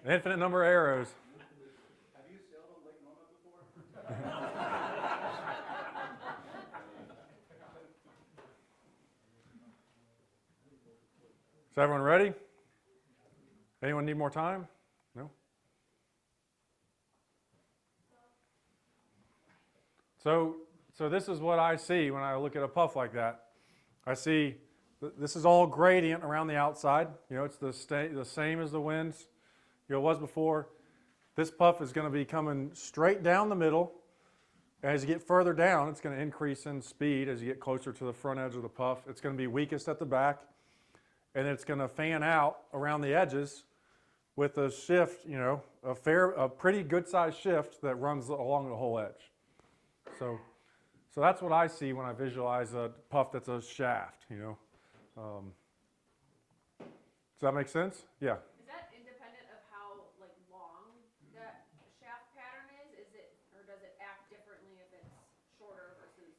An infinite number of arrows. Have you sailed on Lake Nona before? Is everyone ready? Anyone need more time? No? So So this is what I see when I look at a puff like that. I see this is all gradient around the outside. You know, it's the same as the winds, you know, was before. This puff is going to be coming straight down the middle. As you get further down, it's going to increase in speed as you get closer to the front edge of the puff. It's going to be weakest at the back, and it's going to fan out around the edges with a shift, you know, a pretty good sized shift that runs along the whole edge. So that's what I see when I visualize a puff that's a shaft, you know. Does that make sense? Yeah. Is that independent of how like long that shaft pattern is? Is it, or does it act differently if it's shorter versus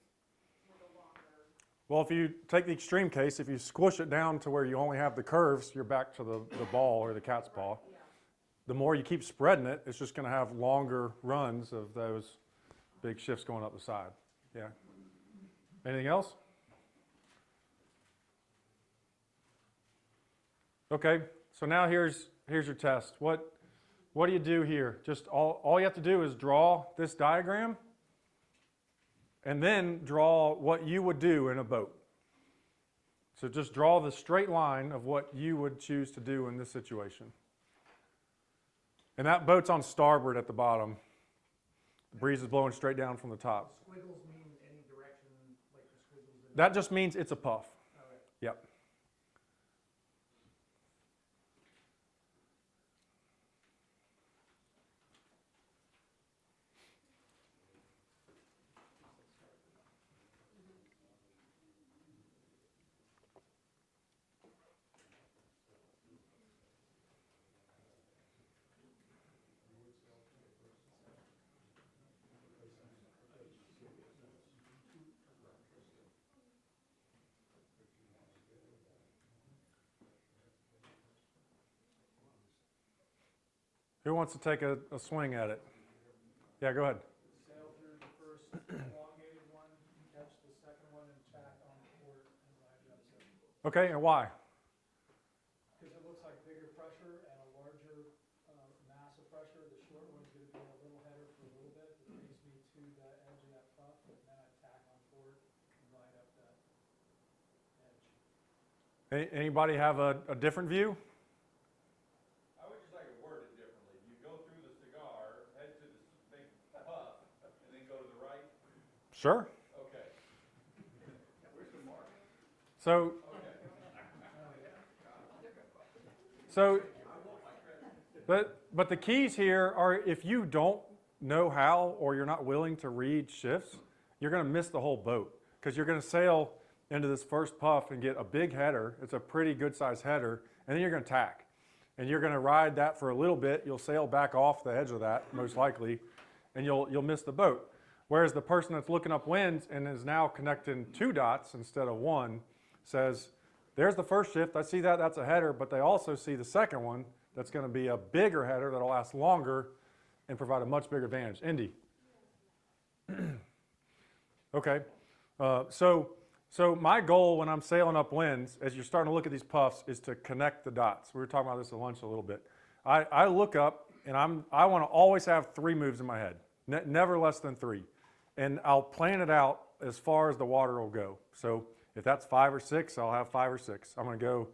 with a longer? Well, if you take the extreme case, if you squish it down to where you only have the curves, you're back to the ball or the cat's paw. Yeah. The more you keep spreading it, it's just going to have longer runs of those big shifts going up the side. Yeah. Anything else? Okay, so now here's your test. What do you do here? Just all you have to do is draw this diagram and then draw what you would do in a boat. So just draw the straight line of what you would choose to do in this situation. And that boat's on starboard at the bottom. The breeze is blowing straight down from the top. Squiggles mean any direction, like the squiggles in. That just means it's a puff. Okay. Yep. Who wants to take a swing at it? Yeah, go ahead. Sail through the first elongated one, catch the second one, and tack on port and line gust it. Okay, and why? Because it looks like bigger pressure and a larger mass of pressure. The short one's going to be a little header for a little bit. It brings me to the edge of that puff, and then I tack on port and line up that edge. Anybody have a different view? I would just like to word it differently. You go through the cigar, head to the big puff, and then go to the right? Sure. Okay. Where's the mark? So, but the keys here are if you don't know how or you're not willing to read shifts, you're going to miss the whole boat because you're going to sail into this first puff and get a big header. It's a pretty good sized header, and then you're going to tack. And you're going to ride that for a little bit. You'll sail back off the edge of that, most likely, and you'll miss the boat. Whereas the person that's looking up winds and is now connecting 2 dots instead of 1 says, there's the first shift. I see that. That's a header. But they also see the second one that's going to be a bigger header that'll last longer and provide a much bigger advantage. Indy. Okay. So my goal when I'm sailing up winds, as you're starting to look at these puffs, is to connect the dots. We were talking about this at lunch a little bit. I look up, and I want to always have 3 moves in my head, never less than 3. And I'll plan it out as far as the water will go. So if that's 5 or 6, I'll have 5 or 6. I'm going to go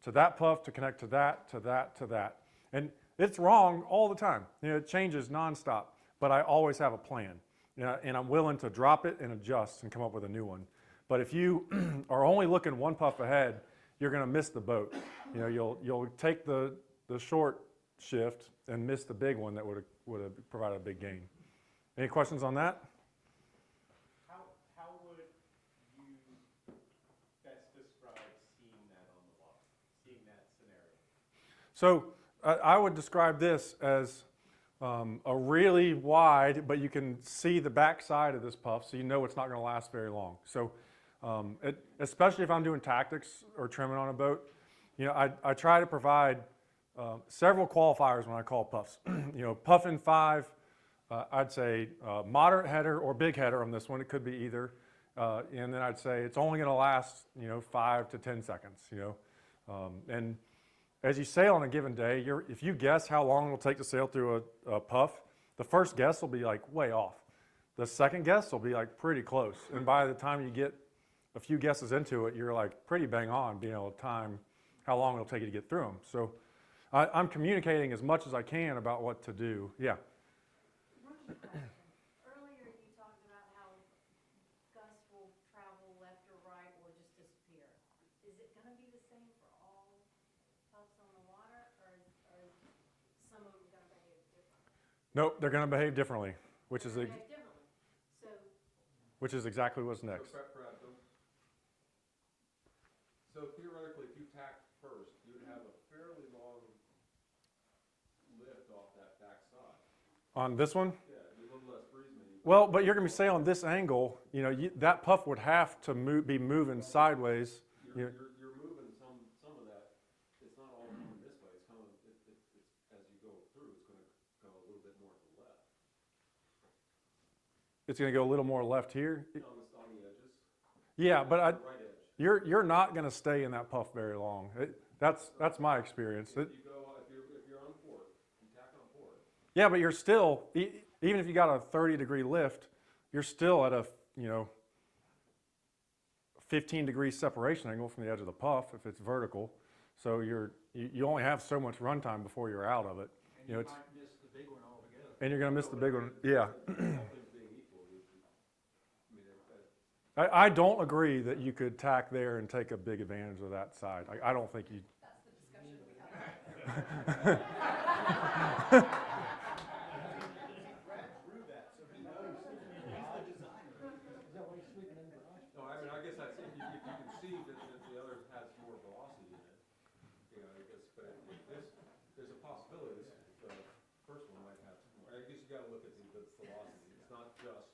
to that puff to connect to that, to that, to that. And it's wrong all the time. You know, it changes nonstop. But I always have a plan. You know, and I'm willing to drop it and adjust and come up with a new one. But if you are only looking 1 puff ahead, you're going to miss the boat. You know, you'll take the short shift and miss the big one that would have provided a big gain. Any questions on that? How would you best describe seeing that on the water, seeing that scenario? So I would describe this as a really wide, but you can see the back side of this puff, so you know it's not going to last very long. So especially if I'm doing tactics or trimming on a boat, you know, I try to provide several qualifiers when I call puffs. You know, puff in 5, I'd say moderate header or big header on this one. It could be either. And then I'd say it's only going to last, you know, 5 to 10 seconds, you know. And as you sail on a given day, if you guess how long it'll take to sail through a puff, the first guess will be like way off. The second guess will be like pretty close. And by the time you get a few guesses into it, you're like pretty bang on being able to time how long it'll take you to get through them. So I'm communicating as much as I can about what to do. Yeah. Rookie question. Earlier you talked about how gusts will travel left or right or just disappear. Is it gonna be the same for all puffs on the water, or are some of them gonna behave differently? Nope, they're going to behave differently, which is Behave differently. So, exactly what's next. So Brad, so theoretically, if you tacked first, you would have a fairly long lift off that back side. On this one? Yeah, it'd be a little less breeze maybe. Well, but you're going to be sailing this angle. You know, that puff would have to be moving sideways. You're moving some of that. It's not all coming this way. It's coming. It's as you go through, it's going to go a little bit more to the left. It's going to go a little more left here. On the edges. Yeah, but Right edge. you're not going to stay in that puff very long. That's my experience. If you're on port, you tack on port. Yeah, but you're still, even if you got a 30-degree lift, you're still at a 15-degree separation angle from the edge of the puff if it's vertical. So you only have so much runtime before you're out of it. And you might miss the big one altogether. And you're going to miss the big one. Yeah. All things being equal, I mean, I don't agree that you could tack there and take a big advantage of that side. I don't think you. That's the discussion we had. no, I mean, I guess that's, if you can see that the other has more velocity in it, you know, I guess, but there's a possibility the first one might have more. I guess you gotta look at the velocity. It's not just.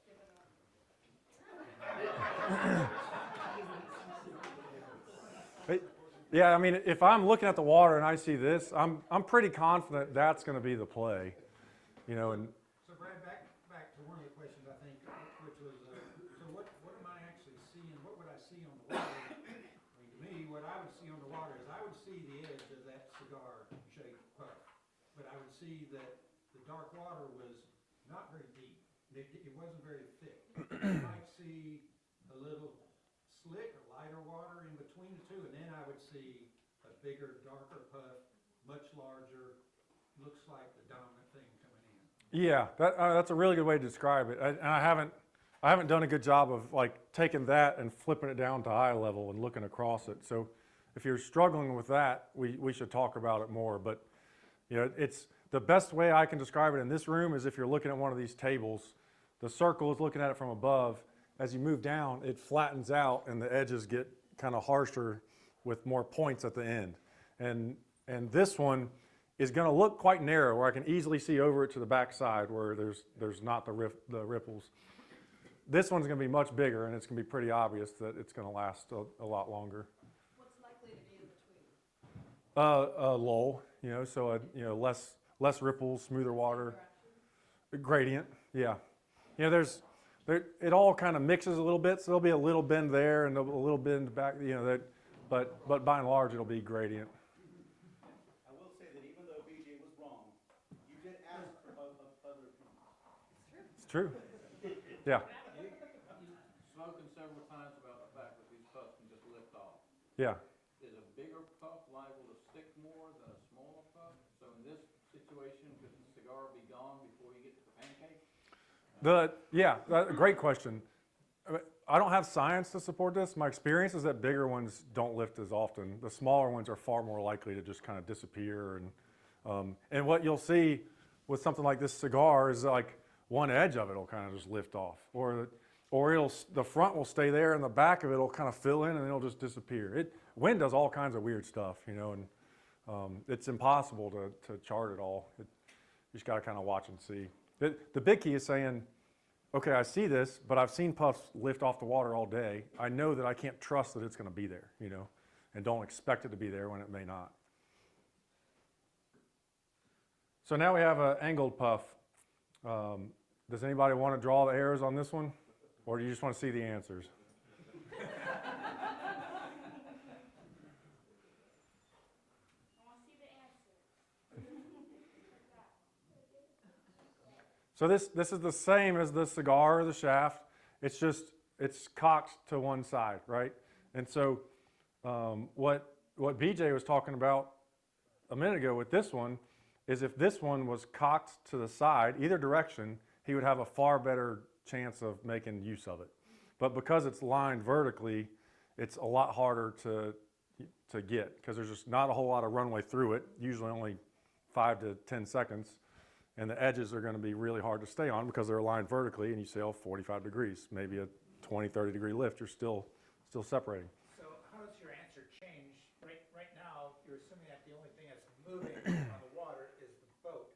Yeah, I mean, if I'm looking at the water and I see this, I'm pretty confident that's going to be the play, you know. And So Brad, back to one of the questions I think, which was, so what am I actually seeing? What would I see on the water? I mean, to me, what I would see on the water is I would see the edge of that cigar-shaped puff, but I would see that the dark water was not very deep. It wasn't very thick. You might see a little slick or lighter water in between the two, and then I would see a bigger, darker puff, much larger, looks like the dominant thing coming in. yeah, that's a really good way to describe it. And I haven't done a good job of like taking that and flipping it down to eye level and looking across it. So if you're struggling with that, we should talk about it more. But you know, it's the best way I can describe it in this room is if you're looking at one of these tables, the circle is looking at it from above. As you move down, it flattens out and the edges get kind of harsher with more points at the end. And this one is going to look quite narrow where I can easily see over it to the back side where there's not the ripples. This one's going to be much bigger and it's going to be pretty obvious that it's going to last a lot longer. What's likely to be in between? A lull, you know, so less ripples, smoother water. Gradient, yeah. You know, it all kind of mixes a little bit, so there'll be a little bend there and a little bend back, you know, but by and large it'll be gradient. I will say that even though BJ was wrong, you did ask for other opinions. It's true. Yeah, You've spoken several times about the fact that these puffs can just lift off. yeah. Is a bigger puff liable to stick more than a smaller puff? So in this situation, could the cigar be gone before you get to the pancake? Great question. I don't have science to support this. My experience is that bigger ones don't lift as often. The smaller ones are far more likely to just kind of disappear. And what you'll see with something like this cigar is like one edge of it will kind of just lift off, or the front will stay there and the back of it will kind of fill in and it'll just disappear. Wind does all kinds of weird stuff, you know, and it's impossible to chart it all. You just got to kind of watch and see. The big key is saying, okay, I see this, but I've seen puffs lift off the water all day. I know that I can't trust that it's going to be there, you know, and don't expect it to be there when it may not. So now we have an angled puff. Does anybody want to draw the arrows on this one, or do you just want to see the answers? So this is the same as the cigar or the shaft. It's just, it's cocked to one side, right? And so what BJ was talking about a minute ago with this one is if this one was cocked to the side, either direction, he would have a far better chance of making use of it. But because it's lined vertically, it's a lot harder to get because there's just not a whole lot of runway through it, usually only 5 to 10 seconds. And the edges are going to be really hard to stay on because they're aligned vertically and you sail 45 degrees, maybe a 20, 30 degree lift, you're still separating. So how does your answer change? Right now, you're assuming that the only thing that's moving on the water is the boat.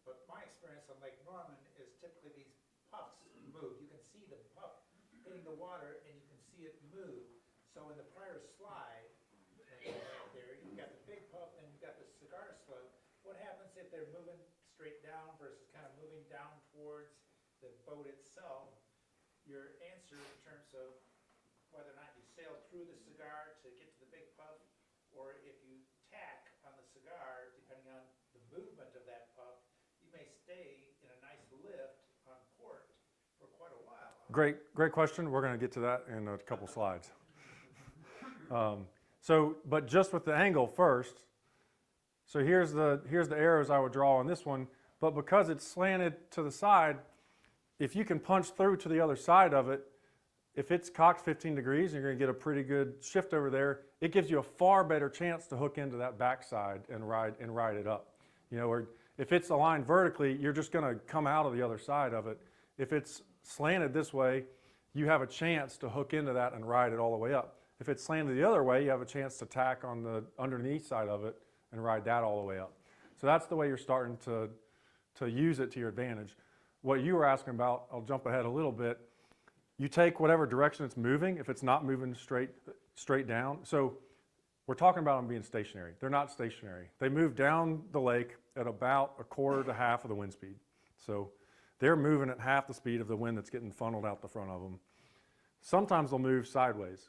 But my experience on Lake Norman is typically these puffs move. You can see the puff hitting the water and you can see it move. So in the prior slide, there, you've got the big puff and you've got the cigar slope. What happens if they're moving straight down versus kind of moving down towards the boat itself? Your answer in terms of whether or not you sail through the cigar to get to the big puff, or if you tack on the cigar, depending on the movement of that puff, you may stay in a nice lift on port for quite a while. Great question. We're going to get to that in a couple slides. But just with the angle first, so here's the arrows I would draw on this one, but because it's slanted to the side, if you can punch through to the other side of it, if it's cocked 15 degrees, you're going to get a pretty good shift over there. It gives you a far better chance to hook into that backside and ride it up. You know, or if it's aligned vertically, you're just going to come out of the other side of it. If it's slanted this way, you have a chance to hook into that and ride it all the way up. If it's slanted the other way, you have a chance to tack on the underneath side of it and ride that all the way up. So that's the way you're starting to use it to your advantage. What you were asking about, I'll jump ahead a little bit. You take whatever direction it's moving, if it's not moving straight down. So we're talking about them being stationary. They're not stationary. They move down the lake at about a quarter to half of the wind speed. So they're moving at half the speed of the wind that's getting funneled out the front of them. Sometimes they'll move sideways.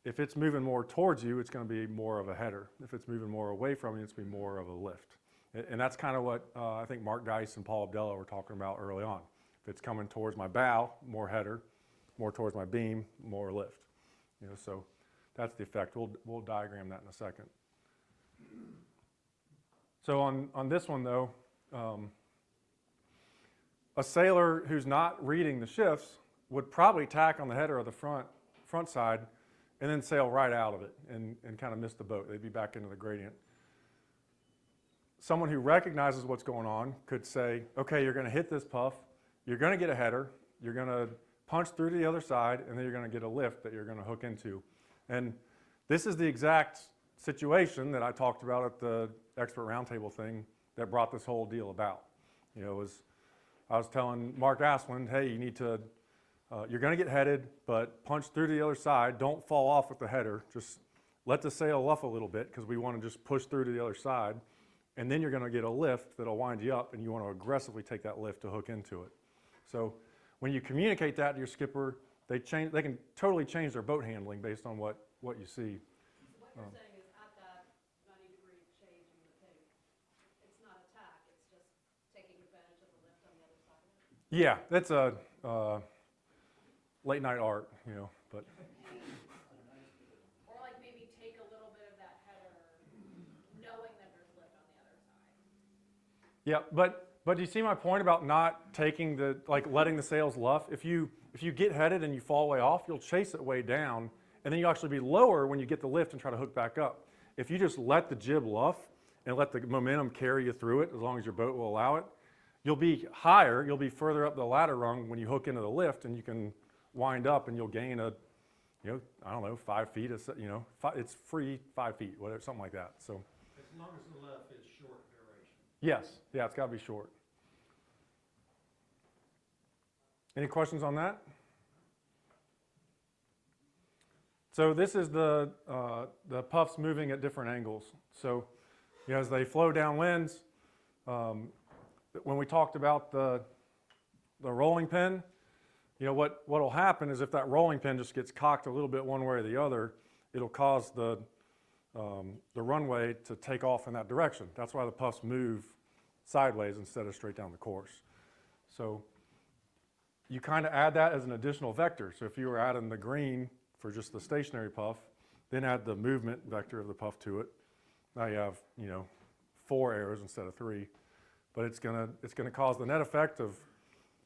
If it's moving more towards you, it's going to be more of a header. If it's moving more away from you, it's going to be more of a lift. And that's kind of what I think Mark Geist and Paul Abdella were talking about early on. If it's coming towards my bow, more header. More towards my beam, more lift. You know, so that's the effect. We'll diagram that in a second. So on this one though, a sailor who's not reading the shifts would probably tack on the header of the front side and then sail right out of it and kind of miss the boat. They'd be back into the gradient. Someone who recognizes what's going on could say, okay, you're going to hit this puff, you're going to get a header, you're going to punch through to the other side, and then you're going to get a lift that you're going to hook into. And this is the exact situation that I talked about at the expert roundtable thing that brought this whole deal about. You know, I was telling Mark Asplund, hey, you need to, you're going to get headed, but punch through to the other side. Don't fall off with the header. Just let the sail luff a little bit because we want to just push through to the other side. And then you're going to get a lift that'll wind you up, and you want to aggressively take that lift to hook into it. So when you communicate that to your skipper, they can totally change their boat handling based on what you see. So what you're saying is at that 90-degree change in the tape, it's not a tack, it's just taking advantage of the lift on the other side of it? Yeah, that's a late night art, you know, but. Or like maybe take a little bit of that header, knowing that there's lift on the other side. Yeah, but do you see my point about not taking letting the sails luff? If you get headed and you fall way off, you'll chase it way down, and then you'll actually be lower when you get the lift and try to hook back up. If you just let the jib luff and let the momentum carry you through it, as long as your boat will allow it, you'll be higher, you'll be further up the ladder rung when you hook into the lift, and you can wind up and you'll gain I don't know, 5 feet, it's free 5 feet, whatever, something like that. So. As long as the left is short duration. Yes, yeah, it's got to be short. Any questions on that? So this is the puffs moving at different angles. So as they flow downwinds, when we talked about the rolling pin, what will happen is if that rolling pin just gets cocked a little bit one way or the other, it'll cause the runway to take off in that direction. That's why the puffs move sideways instead of straight down the course. So you kind of add that as an additional vector. So if you were adding the green for just the stationary puff, then add the movement vector of the puff to it. Now you have, 4 arrows instead of 3. But it's gonna cause the net effect of,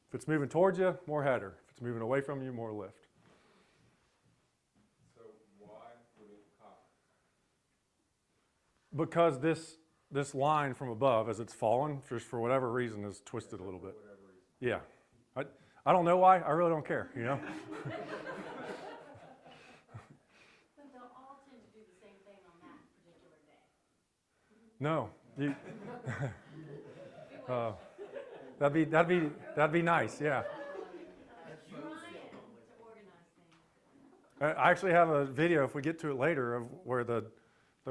if it's moving towards you, more header. If it's moving away from you, more lift. So why would it cock? Because this line from above, as it's fallen, just for whatever reason, is twisted a little bit. For whatever reason. Yeah. I don't know why. I really don't care, But they'll all tend to do the same thing on that particular day. No. That'd be nice, yeah. Trying to organize things. I actually have a video, if we get to it later, of where the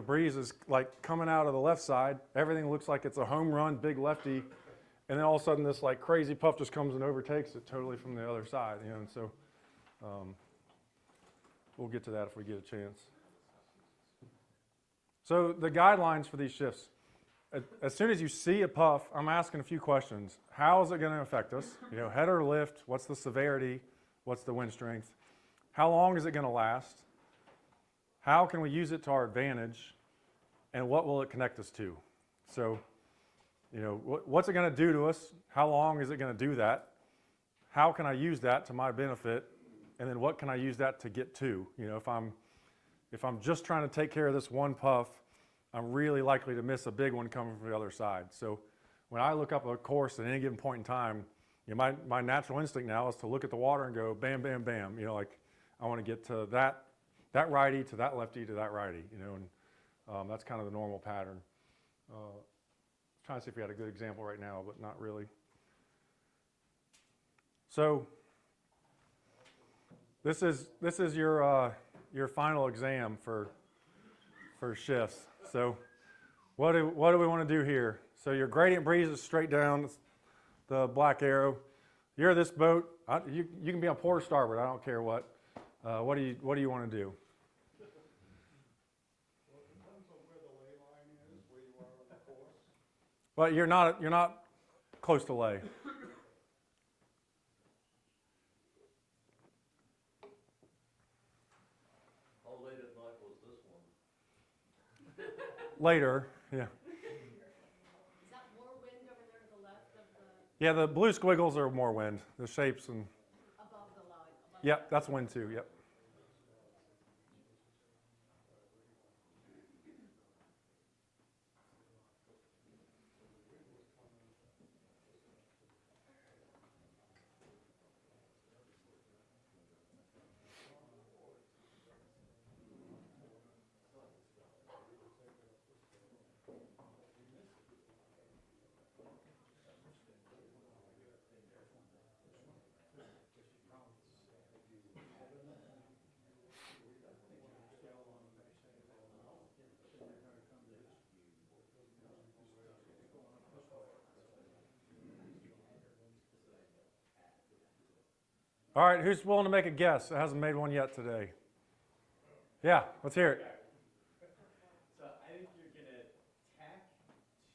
breeze is like coming out of the left side. Everything looks like it's a home run, big lefty. And then all of a sudden this like crazy puff just comes and overtakes it totally from the other side, and so we'll get to that if we get a chance. So the guidelines for these shifts. As soon as you see a puff, I'm asking a few questions. How is it going to affect us? Head or lift? What's the severity? What's the wind strength? How long is it going to last? How can we use it to our advantage? And what will it connect us to? So, what's it going to do to us? How long is it going to do that? How can I use that to my benefit? And then what can I use that to get to? If I'm just trying to take care of this one puff, I'm really likely to miss a big one coming from the other side. So when I look up a course at any given point in time, my natural instinct now is to look at the water and go bam, bam, bam. I want to get to that righty, to that lefty, to that righty. And that's kind of the normal pattern. Trying to see if we had a good example right now, but not really. So this is your final exam for shifts. So what do we want to do here? So your gradient breeze is straight down the black arrow. You're this boat. You can be on port or starboard. I don't care what. What do you want to do? Well, it depends on where the ley line is, where you are on the course. Well, you're not close to lay. How late at night was this one? Later, yeah. Is that more wind over there to the left of the, Yeah, the blue squiggles are more wind. The shapes and above the line? yep, that's wind too. Yep. All right, who's willing to make a guess? It hasn't made one yet today. Yeah, let's hear it. So I think you're gonna tack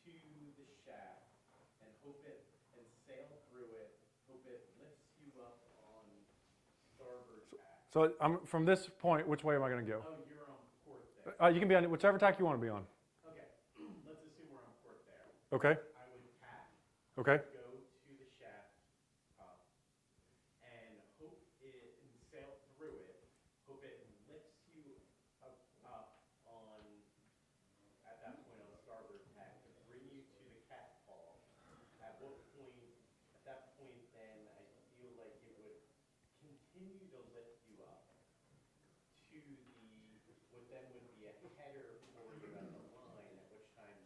to the shaft and hope it and sail through it, hope it lifts you up on starboard tack. So from this point, which way am I going to go? Oh, you're on port there. You can be on whichever tack you want to be on. Okay, let's assume we're on port there. Okay. I would tack, Okay. go to the shaft top, and hope it and sail through it. Hope it lifts you up on at that point on starboard tack to bring you to the catfall. At that point, then I feel like it would continue to lift you up to what then would be a header for you at the line. At which time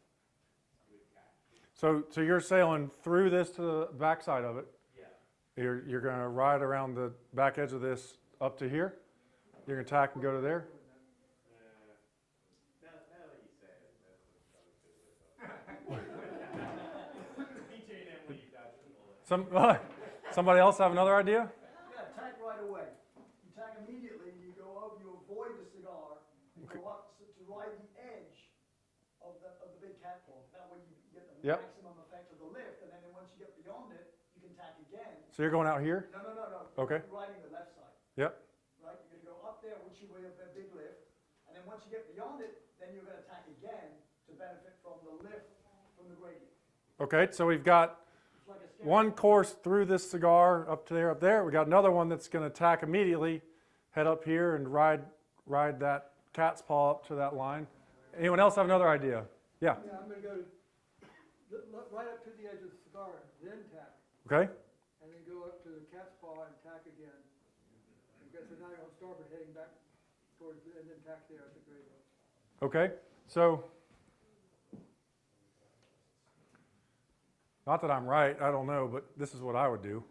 you would tack. So you're sailing through this to the back side of it. Yeah. You're going to ride around the back edge of this up to here. You're going to tack and go to there. Now that you say it, that's what I was BJ and Emily, you dodged the bullet. Somebody else have another idea? Yeah, tack right away. You tack immediately, you go up, you avoid the cigar, you go up to ride the edge of the big catwalk. That way you get the Yep. maximum effect of the lift, and then once you get beyond it, you can tack again. So you're going out here? No. Okay. You're riding the left side, Yep. right? You're gonna go up there, which you weigh up a big lift, and then once you get beyond it, then you're gonna tack again to benefit from the lift from the gradient. Okay, so we've got It's like a scale. one course through this cigar up there. We got another one that's going to tack immediately, head up here and ride that cat's paw up to that line. Anyone else have another idea? Yeah. Yeah, I'm gonna go right up to the edge of the cigar, then tack, Okay. and then go up to the cat's paw and tack again. Because so now you're on starboard heading back towards, and then tack there at the gradient. Okay. So, not that I'm right, I don't know, but this is what I would do.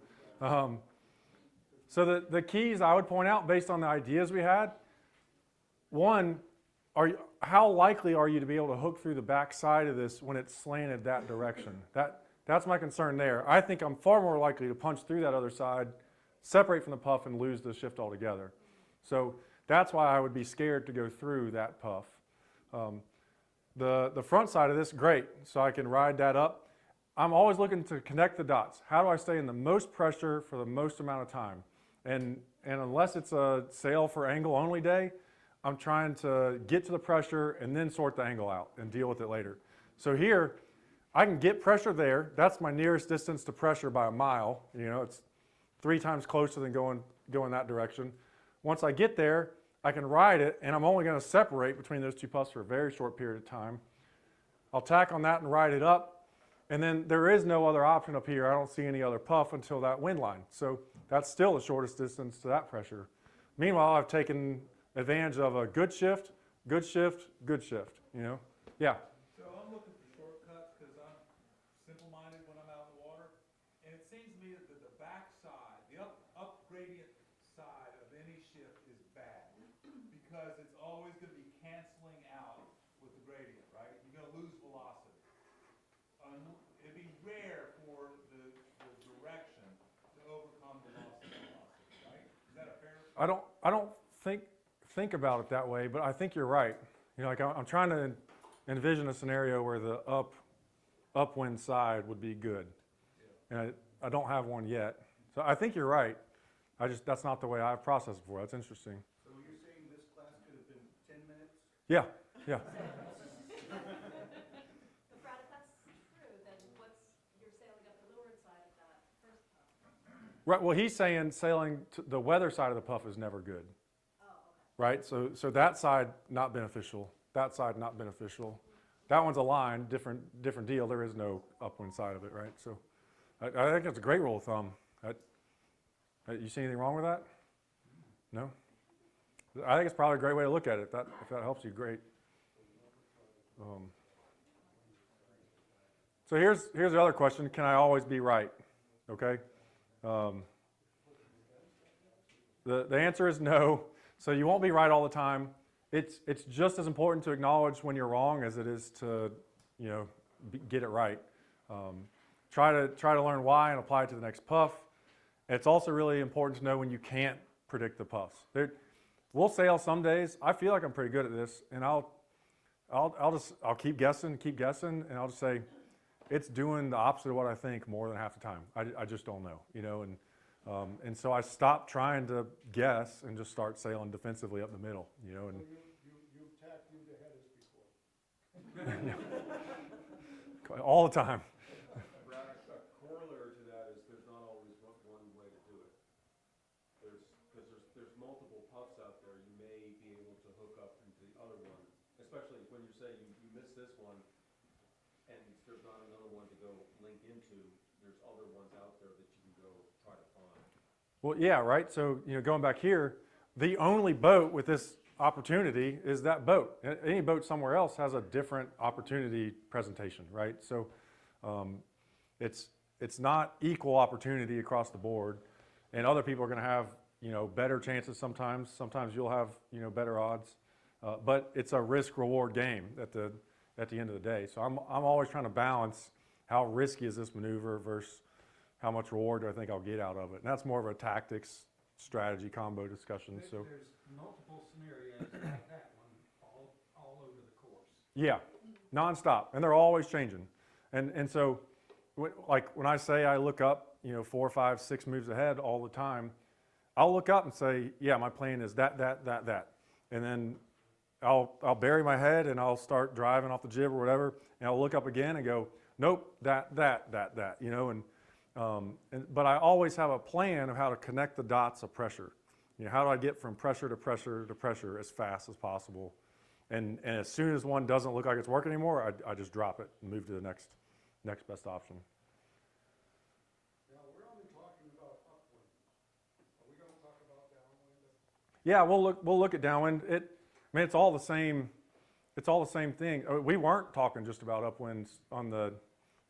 So the keys I would point out based on the ideas we had. One, how likely are you to be able to hook through the back side of this when it's slanted that direction? That's my concern there. I think I'm far more likely to punch through that other side, separate from the puff, and lose the shift altogether. So that's why I would be scared to go through that puff. The front side of this, great. So I can ride that up. I'm always looking to connect the dots. How do I stay in the most pressure for the most amount of time? And unless it's a sail for angle only day, I'm trying to get to the pressure and then sort the angle out and deal with it later. So here, I can get pressure there. That's my nearest distance to pressure by a mile. You know, it's 3 times closer than going that direction. Once I get there, I can ride it, and I'm only going to separate between those two puffs for a very short period of time. I'll tack on that and ride it up. And then there is no other option up here. I don't see any other puff until that wind line. So that's still the shortest distance to that pressure. Meanwhile, I've taken advantage of a good shift, good shift, good shift, you know? Yeah. So I'm looking for shortcuts because I'm simple-minded when I'm out in the water. And it seems to me that the back side, the up gradient side of any shift is bad because it's always going to be canceling out with the gradient, right? You're going to lose velocity. It'd be rare for the direction to overcome the loss of velocity, right? Is that a fair? I don't think about it that way, but I think you're right. You know, like I'm trying to envision a scenario where the upwind side would be good. And I don't have one yet. So I think you're right. That's not the way I've processed before. That's interesting. So you're saying this class could have been 10 minutes? Yeah. But Brad, if that's true, then you're sailing up the leeward side of that first puff. Right. Well, he's saying sailing to the weather side of the puff is never good. Oh, okay. Right? So that side, not beneficial. That side, not beneficial. That one's a line, different deal. There is no upwind side of it, right? So I think that's a great rule of thumb. You see anything wrong with that? No? I think it's probably a great way to look at it. If that helps you, great. So here's the other question. Can I always be right? Okay? The answer is no. So you won't be right all the time. It's just as important to acknowledge when you're wrong as it is to, you know, get it right. Try to learn why and apply it to the next puff. It's also really important to know when you can't predict the puffs. We'll sail some days. I feel like I'm pretty good at this, and I'll keep guessing, and I'll just say it's doing the opposite of what I think more than half the time. I just don't know, you know, and so I stopped trying to guess and just start sailing defensively up the middle, you know. And You've tacked into headers before. all the time. Brad, a corollary to that is there's not always one way to do it. There's multiple puffs out there. You may be able to hook up into the other one, especially when you say you missed this one, and there's not another one to go link into. There's other ones out there that you can go try to find. Well, yeah, right. So, you know, going back here, the only boat with this opportunity is that boat. Any boat somewhere else has a different opportunity presentation, right? So, it's not equal opportunity across the board, and other people are going to have, you know, better chances sometimes. Sometimes you'll have, you know, better odds, but it's a risk-reward game at the end of the day. So I'm always trying to balance how risky is this maneuver versus how much reward do I think I'll get out of it. And that's more of a tactics, strategy, combo discussion. So There's multiple scenarios like that one all over the course. yeah, nonstop, and they're always changing. And so, like when I say I look up, 4, 5, 6 moves ahead all the time, I'll look up and say, yeah, my plan is that. And then I'll bury my head and I'll start driving off the jib or whatever, and I'll look up again and go, nope, that, but I always have a plan of how to connect the dots of pressure. How do I get from pressure to pressure to pressure as fast as possible? And as soon as one doesn't look like it's working anymore, I just drop it and move to the next best option. Now, we're only talking about upwind. Are we gonna talk about downwind? Yeah, we'll look at downwind. It's all the same. It's all the same thing. We weren't talking just about upwinds on the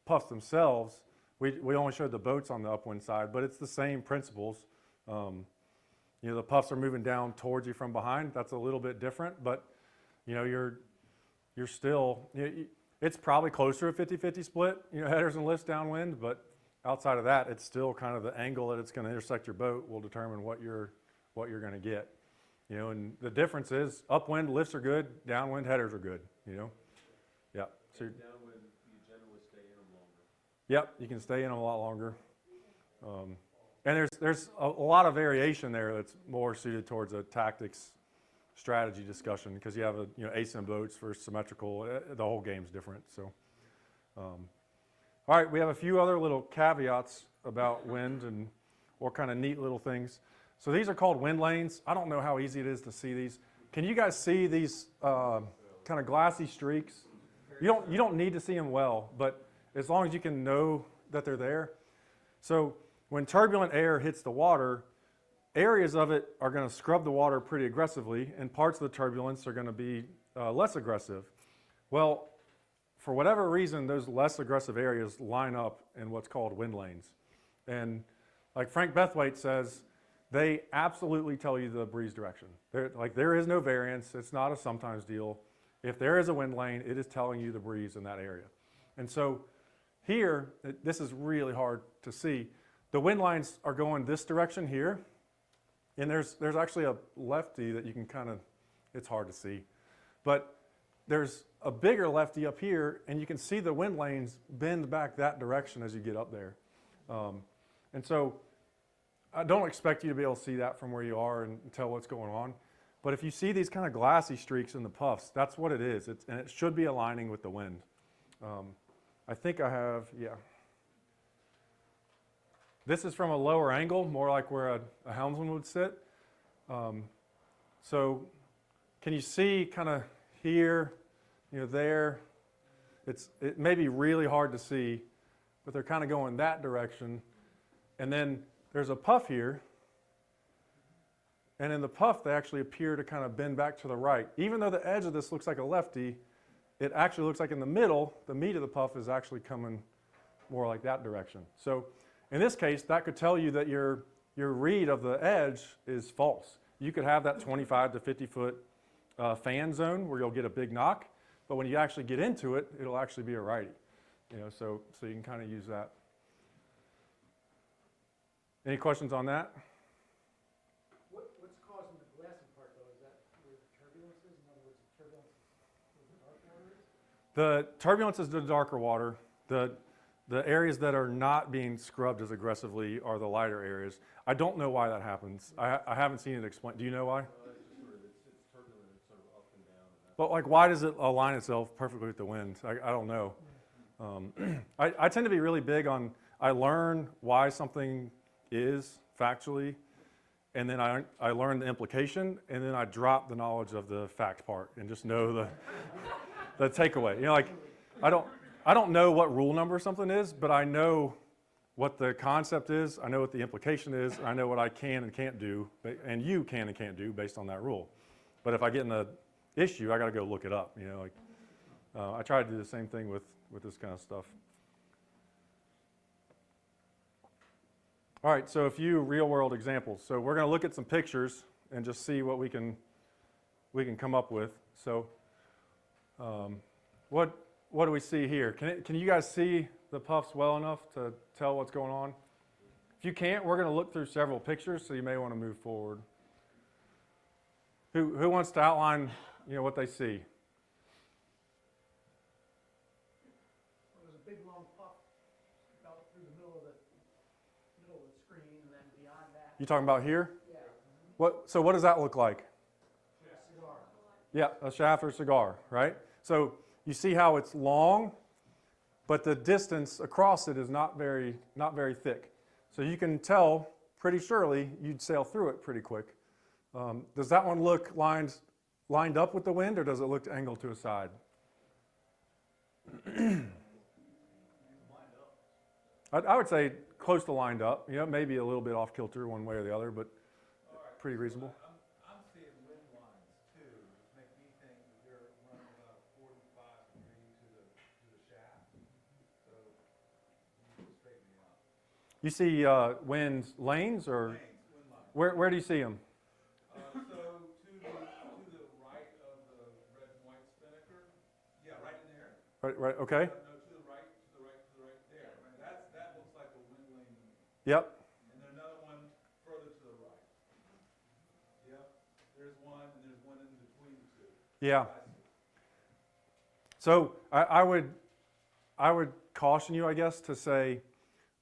puffs themselves. We only showed the boats on the upwind side, but it's the same principles. The puffs are moving down towards you from behind. That's a little bit different, but you're still. It's probably closer to 50-50 split. Headers and lifts downwind, but outside of that, it's still kind of the angle that it's going to intersect your boat will determine what you're going to get. And the difference is upwind lifts are good, downwind headers are good. Yeah. So Downwind, you generally stay in them longer. yep, you can stay in them a lot longer. And there's a lot of variation there that's more suited towards a tactics strategy discussion because you have ASIM boats versus symmetrical. The whole game's different. So, all right, we have a few other little caveats about wind and what kind of neat little things. So these are called wind lanes. I don't know how easy it is to see these. Can you guys see these kind of glassy streaks? You don't need to see them well, but as long as you can know that they're there. So when turbulent air hits the water, areas of it are going to scrub the water pretty aggressively, and parts of the turbulence are going to be less aggressive. Well, for whatever reason, those less aggressive areas line up in what's called wind lanes. And like Frank Bethwaite says, they absolutely tell you the breeze direction. There is no variance. It's not a sometimes deal. If there is a wind lane, it is telling you the breeze in that area. And so here, this is really hard to see. The wind lines are going this direction here. And there's actually a lefty that you can it's hard to see. But there's a bigger lefty up here, and you can see the wind lanes bend back that direction as you get up there. And so I don't expect you to be able to see that from where you are and tell what's going on. But if you see these kind of glassy streaks in the puffs, that's what it is. And it should be aligning with the wind. I think I have, yeah. This is from a lower angle, more like where a helmsman would sit. So can you see kind of here, there? It may be really hard to see, but they're kind of going that direction. And then there's a puff here. And in the puff, they actually appear to kind of bend back to the right. Even though the edge of this looks like a lefty, it actually looks like in the middle, the meat of the puff is actually coming more like that direction. So in this case, that could tell you that your read of the edge is false. You could have that 25 to 50 foot fan zone where you'll get a big knock, but when you actually get into it, it'll actually be a righty. So you can kind of use that. Any questions on that? What's causing the glassy part though? Is that where the turbulence is? In other words, the turbulence where the dark water is? The turbulence is the darker water. The areas that are not being scrubbed as aggressively are the lighter areas. I don't know why that happens. I haven't seen it explained. Do you know why? It's turbulent, it's sort of up and down. But why does it align itself perfectly with the wind? I don't know. I tend to be really big on, I learn why something is factually, and then I learn the implication, and then I drop the knowledge of the fact part and just know the takeaway. I don't know what rule number something is, but I know what the concept is, I know what the implication is, and I know what I can and can't do, and you can and can't do based on that rule. But if I get in the issue, I got to go look it up. I try to do the same thing with this kind of stuff. All right, so a few real-world examples. So we're going to look at some pictures and just see what we can come up with. So what do we see here? Can you guys see the puffs well enough to tell what's going on? If you can't, we're going to look through several pictures, so you may want to move forward. Who wants to outline what they see? There's a big long puff out through the middle of the You talking about here? Yeah. So what does that look like? Cigar. Yeah, a shaft or cigar, right? So you see how it's long, but the distance across it is not very thick. So you can tell pretty surely you'd sail through it pretty quick. Does that one look lined up with the wind, or does it look angled to a side? I would say close to lined up. You know, maybe a little bit off kilter one way or the other, but pretty reasonable. I'm seeing wind lines too, which make me think that they're running about 45 degrees to the shaft. So you can straighten me out. You see wind lanes, or Wind lines. where do you see them? So to the right of the red and white spinnaker, yeah, right in there. Right. Okay. No, to the right there. That looks like a wind lane to me. Yep. And then another one further to the right. Yep, there's one, and there's one in between the two. Yeah. I see. So I would caution you, I guess, to say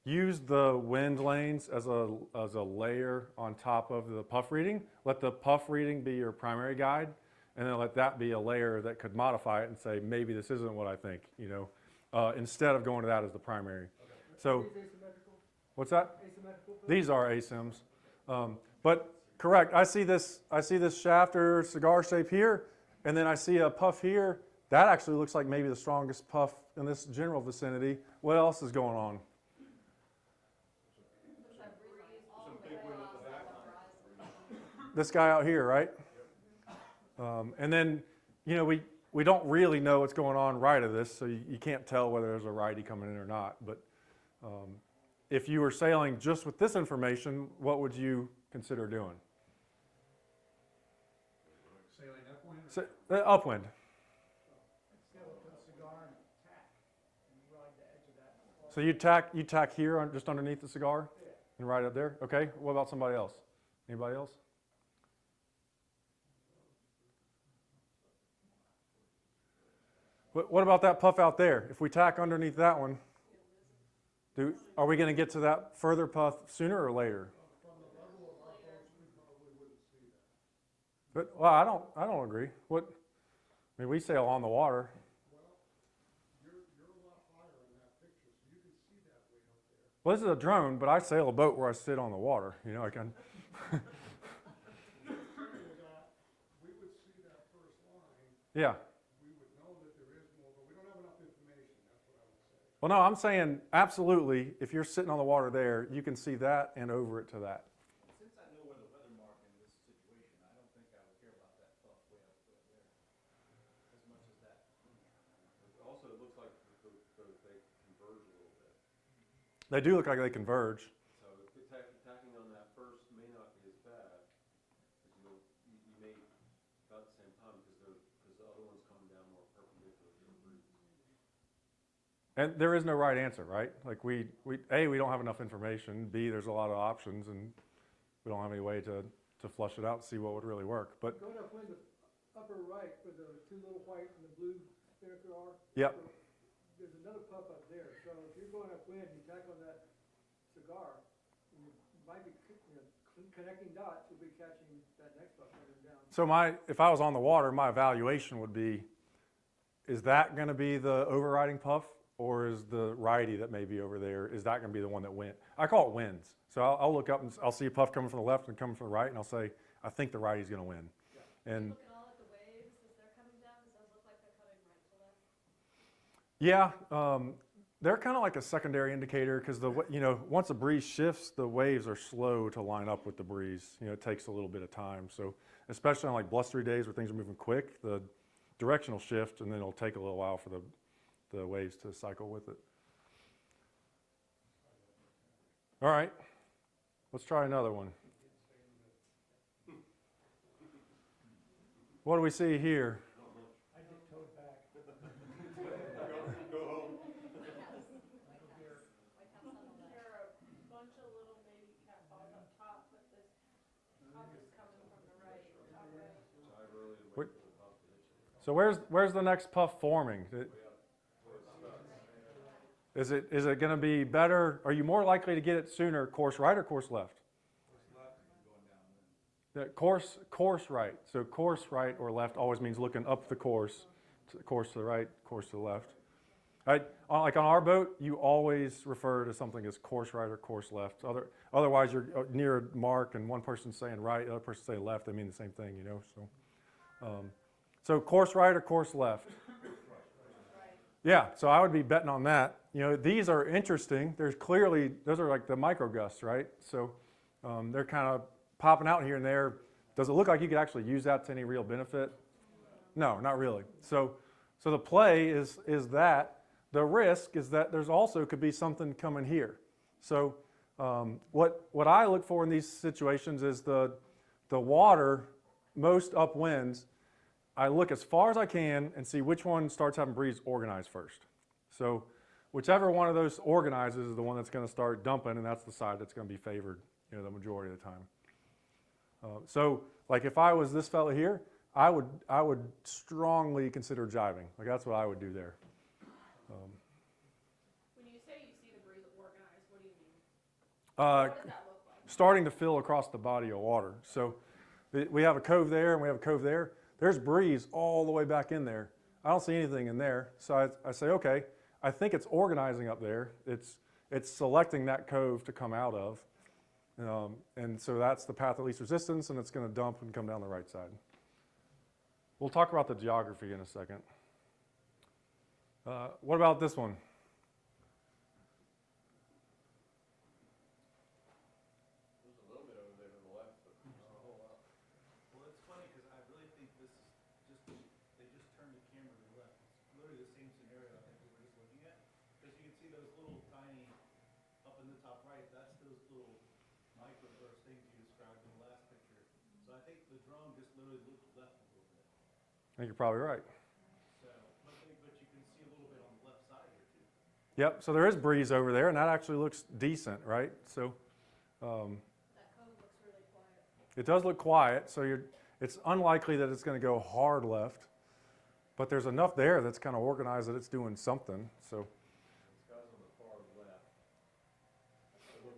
use the wind lanes as a layer on top of the puff reading. Let the puff reading be your primary guide, and then let that be a layer that could modify it and say maybe this isn't what I think, instead of going to that as the primary. So what's that? Asymmetrical. These are ASIMs, but correct. I see this shaft or cigar shape here, and then I see a puff here. That actually looks like maybe the strongest puff in this general vicinity. What else is going on? This guy out here, right? And then, we don't really know what's going on right of this, so you can't tell whether there's a righty coming in or not. But if you were sailing just with this information, what would you consider doing? Sailing upwind? Upwind. Sail up to the cigar and tack, and ride the edge of that. So you tack here just underneath the cigar and right up there? Okay. What about somebody else? Anybody else? What about that puff out there? If we tack underneath that one, are we going to get to that further puff sooner or later? But well, I don't agree. We sail on the water. Well, this is a drone, but I sail a boat where I sit on the water. I can. We would see that first line, Yeah. we would know that there is more, but we don't have enough information, that's what I would say. Well, no, I'm saying absolutely. If you're sitting on the water there, you can see that and over it to that. Since I know where the weather mark in this situation, I don't think I would care about that puff way up there, as much as that. Also, it looks like they converge a little bit. They do look like they converge. So tacking on that first may not be as bad, because you may about the same time, because the other one's coming down more perpendicular to the breeze. And there is no right answer, right? Like we don't have enough information. B, there's a lot of options, and we don't have any way to flush it out to see what would really work. But Going upwind, the upper right, where the two little white and the blue spinnaker are. Yep. There's another puff up there, so if you're going upwind, you tack on that cigar, you might be, connecting dots, you'll be catching that next puff coming down. so if I was on the water, my evaluation would be, is that going to be the overriding puff, or is the righty that may be over there, is that going to be the one that wins? I call it wins. So I'll look up and I'll see a puff coming from the left and coming from the right, and I'll say, I think the righty's going to win. And Looking all at the waves as they're coming down, does those look like they're coming right to left? yeah, they're kind of like a secondary indicator, because once a breeze shifts, the waves are slow to line up with the breeze. It takes a little bit of time. So especially on like blustery days where things are moving quick, the direction will shift, and then it'll take a little while for the waves to cycle with it. All right, let's try another one. What do we see here? I get towed back. There are a bunch of little baby catfalls up top, but this puff is coming from the right, top right. Dive early and wait for the puff to hit you. So where's the next puff forming? Is it going to be better? Are you more likely to get it sooner, course right or course left? Course left. Course right. So course right or left always means looking up the course to the right, course to the left. Right? Like on our boat, you always refer to something as course right or course left. Otherwise, you're near a mark and one person's saying right, the other person's saying left. They mean the same thing, you know. So course right or course left. Yeah, so I would be betting on that. You know, these are interesting. There's clearly, those are like the micro gusts, right? So they're kind of popping out here and there. Does it look like you could actually use that to any real benefit? No, not really. So the play is that. The risk is that there's also could be something coming here. So what I look for in these situations is the water, most upwinds, I look as far as I can and see which one starts having breeze organize first. So whichever one of those organizes is the one that's going to start dumping, and that's the side that's going to be favored, you know, the majority of the time. So like if I was this fellow here, I would strongly consider jiving. Like that's what I would do there. When you say you see the breeze organized, what do you mean? What does that look like? Starting to fill across the body of water. So we have a cove there and we have a cove there. There's breeze all the way back in there. I don't see anything in there. So I say, okay, I think it's organizing up there. It's selecting that cove to come out of. And so that's the path of least resistance, and it's going to dump and come down the right side. We'll talk about the geography in a second. What about this one? There's a little bit over there to the left, but not a whole lot. Well, it's funny because I really think this is they just turned the camera to the left. It's literally the same scenario I think we were just looking at. Because you can see those little tiny, up in the top right, that's those little microburst things you described in the last picture. So I think the drone just literally looked left a little bit. I think you're probably right. So, but you can see a little bit on the left side here too. Yep, so there is breeze over there, and that actually looks decent, right? So That cove looks really quiet. it does look quiet, so it's unlikely that it's going to go hard left, but there's enough there that's kind of organized that it's doing something. So These guys on the far left, they look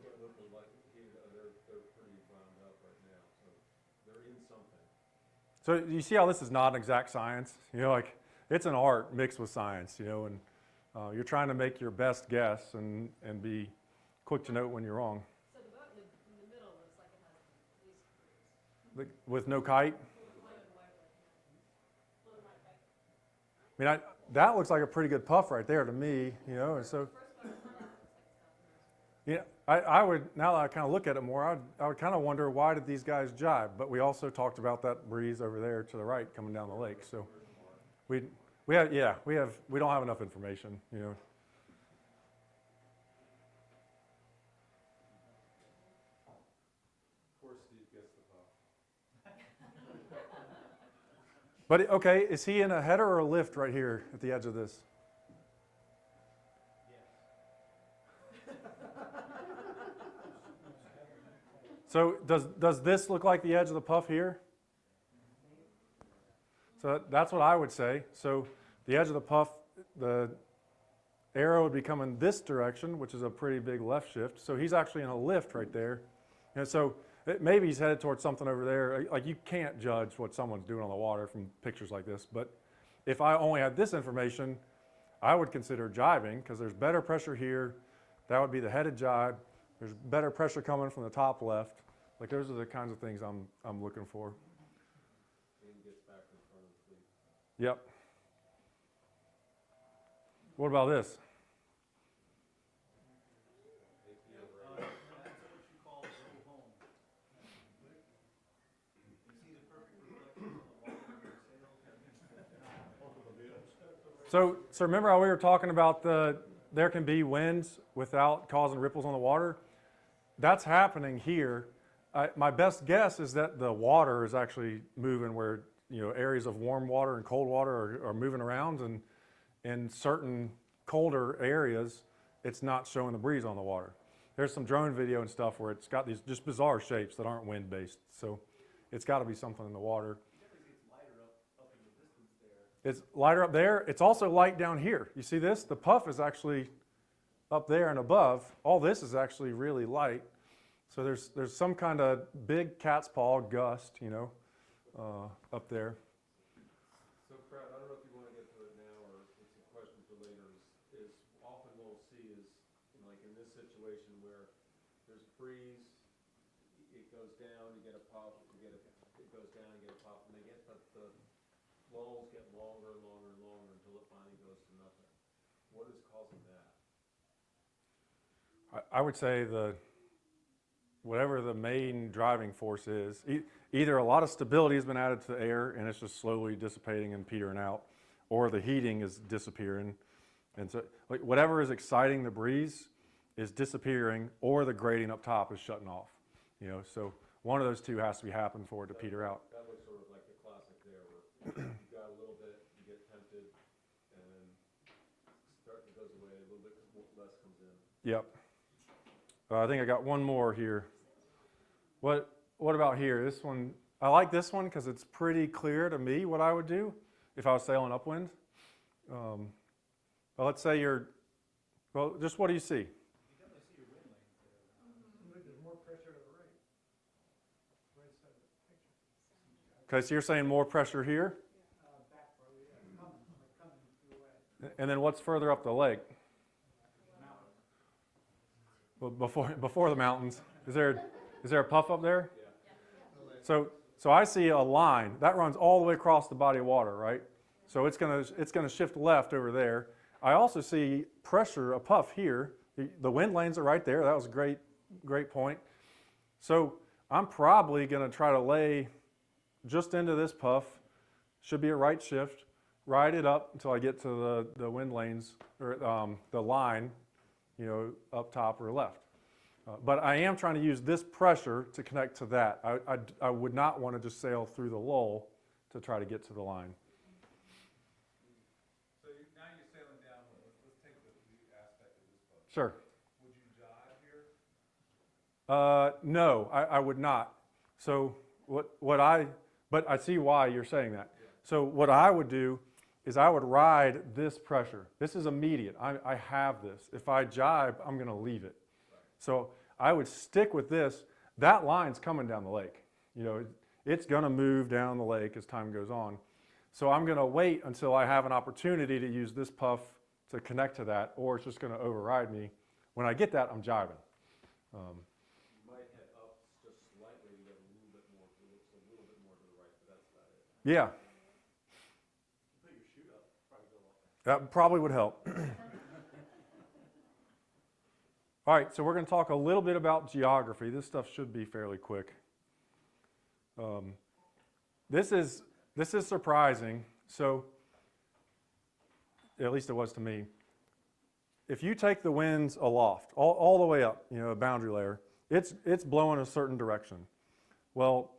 like they're pretty wound up right now, so they're in something. So you see how this is not an exact science? You know, like it's an art mixed with science, you know, and you're trying to make your best guess and be quick to note when you're wrong. So the boat in the middle looks like it has at least breeze. With no kite? Little white back. I mean, that looks like a pretty good puff right there to me, you know, and so, First one on the left looks like it's yeah, I would, now that I kind of look at it more, I would kind of wonder why did these guys jibe? But we also talked about that breeze over there to the right coming down the lake, so we don't have enough information, you know. Of course, Steve gets the puff. But, okay, is he in a header or a lift right here at the edge of this? So does this look like the edge of the puff here? So that's what I would say. So the edge of the puff, the arrow would be coming this direction, which is a pretty big left shift. So he's actually in a lift right there. And so maybe he's headed towards something over there. Like you can't judge what someone's doing on the water from pictures like this. But if I only had this information, I would consider jibing because there's better pressure here. That would be the headed jibe. There's better pressure coming from the top left. Like those are the kinds of things I'm looking for. And gets back in front of the fleet. Yep. What about this? That's what you call go home. You see the perfect reflection on the water. So remember how we were talking about there can be winds without causing ripples on the water? That's happening here. My best guess is that the water is actually moving where, you know, areas of warm water and cold water are moving around, and in certain colder areas, it's not showing the breeze on the water. There's some drone video and stuff where it's got these just bizarre shapes that aren't wind-based. So it's got to be something in the water. It's lighter up there. It's also light down here. You see this? The puff is actually up there and above. All this is actually really light. So there's some kind of big cat's paw gust, up there. So Brad, I don't know if you want to get to it now or it's a question for later, is often we'll see is, like in this situation where there's breeze, it goes down, you get a puff, it goes down, you get a puff, and the lulls get longer and longer and longer until it finally goes to nothing. What is causing that? I would say whatever the main driving force is, either a lot of stability has been added to the air and it's just slowly dissipating and petering out, or the heating is disappearing. And so like whatever is exciting the breeze is disappearing, or the gradient up top is shutting off. So one of those two has to be happening for it to peter out. That looks sort of like the classic there, where you got a little bit, you get tempted, and then it goes away, a little bit less comes in. Yep. I think I got one more here. What about here? This one, I like this one because it's pretty clear to me what I would do if I was sailing upwind. Well, let's say just what do you see? There's more pressure to the right side of the picture. Okay, so you're saying more pressure here? Back row, yeah, coming your way. And then what's further up the lake? Well, before the mountains, is there a puff up there? So I see a line that runs all the way across the body of water, right? So it's gonna shift left over there. I also see pressure, a puff here. The wind lanes are right there. That was a great point. So I'm probably gonna try to lay just into this puff. Should be a right shift. Ride it up until I get to the wind lanes or the line, up top or left. But I am trying to use this pressure to connect to that. I would not want to just sail through the lull to try to get to the line. So now you're sailing down, let's take the aspect of this boat. Sure. Would you jibe here? No, I would not. So but I see why you're saying that. Yeah. So what I would do is I would ride this pressure. This is immediate. I have this. If I jibe, I'm going to leave it. So I would stick with this. That line's coming down the lake. It's going to move down the lake as time goes on. So I'm going to wait until I have an opportunity to use this puff to connect to that, or it's just going to override me. When I get that, I'm jibing. You might head up just slightly to get a little bit more, it looks a little bit more to the right, but that's about it. Yeah, Put your chute up, probably go up. that probably would help. All right, so we're going to talk a little bit about geography. This stuff should be fairly quick. This is surprising. So, at least it was to me. If you take the winds aloft, all the way up, a boundary layer, it's blowing a certain direction. Well,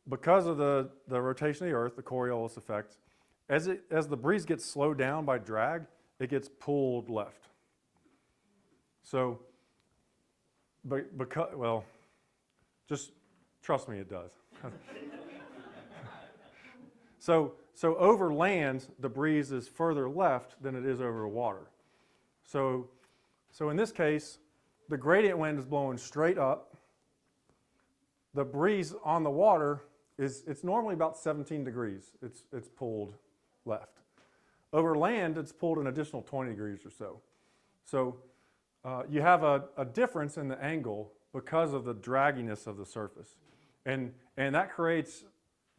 because of the rotation of the Earth, the Coriolis effect, as the breeze gets slowed down by drag, it gets pulled left. So, just trust me, it does. So over land, the breeze is further left than it is over water. So in this case, the gradient wind is blowing straight up. The breeze on the water it's normally about 17 degrees. It's pulled left. Over land, it's pulled an additional 20 degrees or so. So you have a difference in the angle because of the dragginess of the surface. And that creates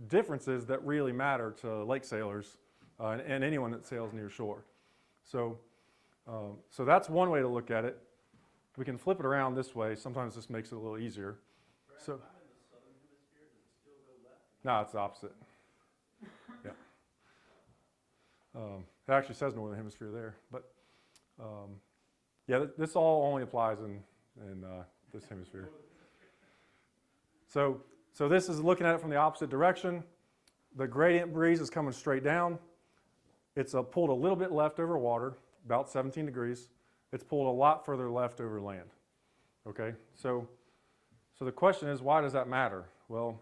differences that really matter to lake sailors and anyone that sails near shore. So that's one way to look at it. We can flip it around this way. Sometimes this makes it a little easier. So, I'm in the southern hemisphere, does it still go left? no, it's the opposite. Yeah. It actually says northern hemisphere there, but yeah, this all only applies in this hemisphere. So this is looking at it from the opposite direction. The gradient breeze is coming straight down. It's pulled a little bit left over water, about 17 degrees. It's pulled a lot further left over land. Okay, so the question is, why does that matter? Well,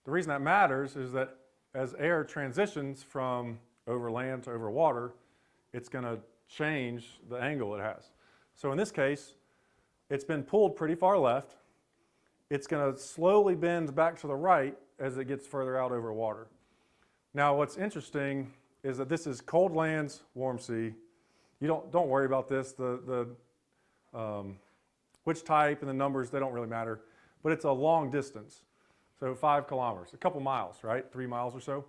the reason that matters is that as air transitions from over land to over water, it's going to change the angle it has. So in this case, it's been pulled pretty far left. It's going to slowly bend back to the right as it gets further out over water. Now, what's interesting is that this is cold lands, warm sea. You don't worry about this. Which type and the numbers, they don't really matter. But it's a long distance. So 5 kilometers, a couple miles, right? 3 miles or so.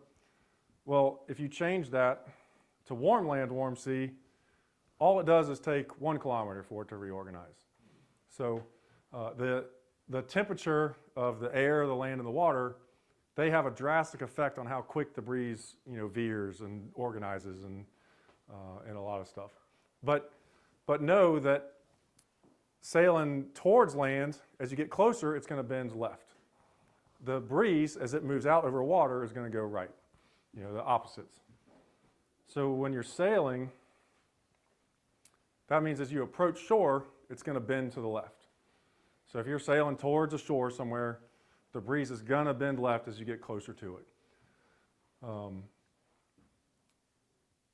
Well, if you change that to warm land, warm sea, all it does is take 1 kilometer for it to reorganize. So the temperature of the air, the land, and the water, they have a drastic effect on how quick the breeze, veers and organizes and a lot of stuff. But know that sailing towards land, as you get closer, it's going to bend left. The breeze, as it moves out over water, is going to go right. The opposites. So when you're sailing, that means as you approach shore, it's going to bend to the left. So if you're sailing towards a shore somewhere, the breeze is going to bend left as you get closer to it.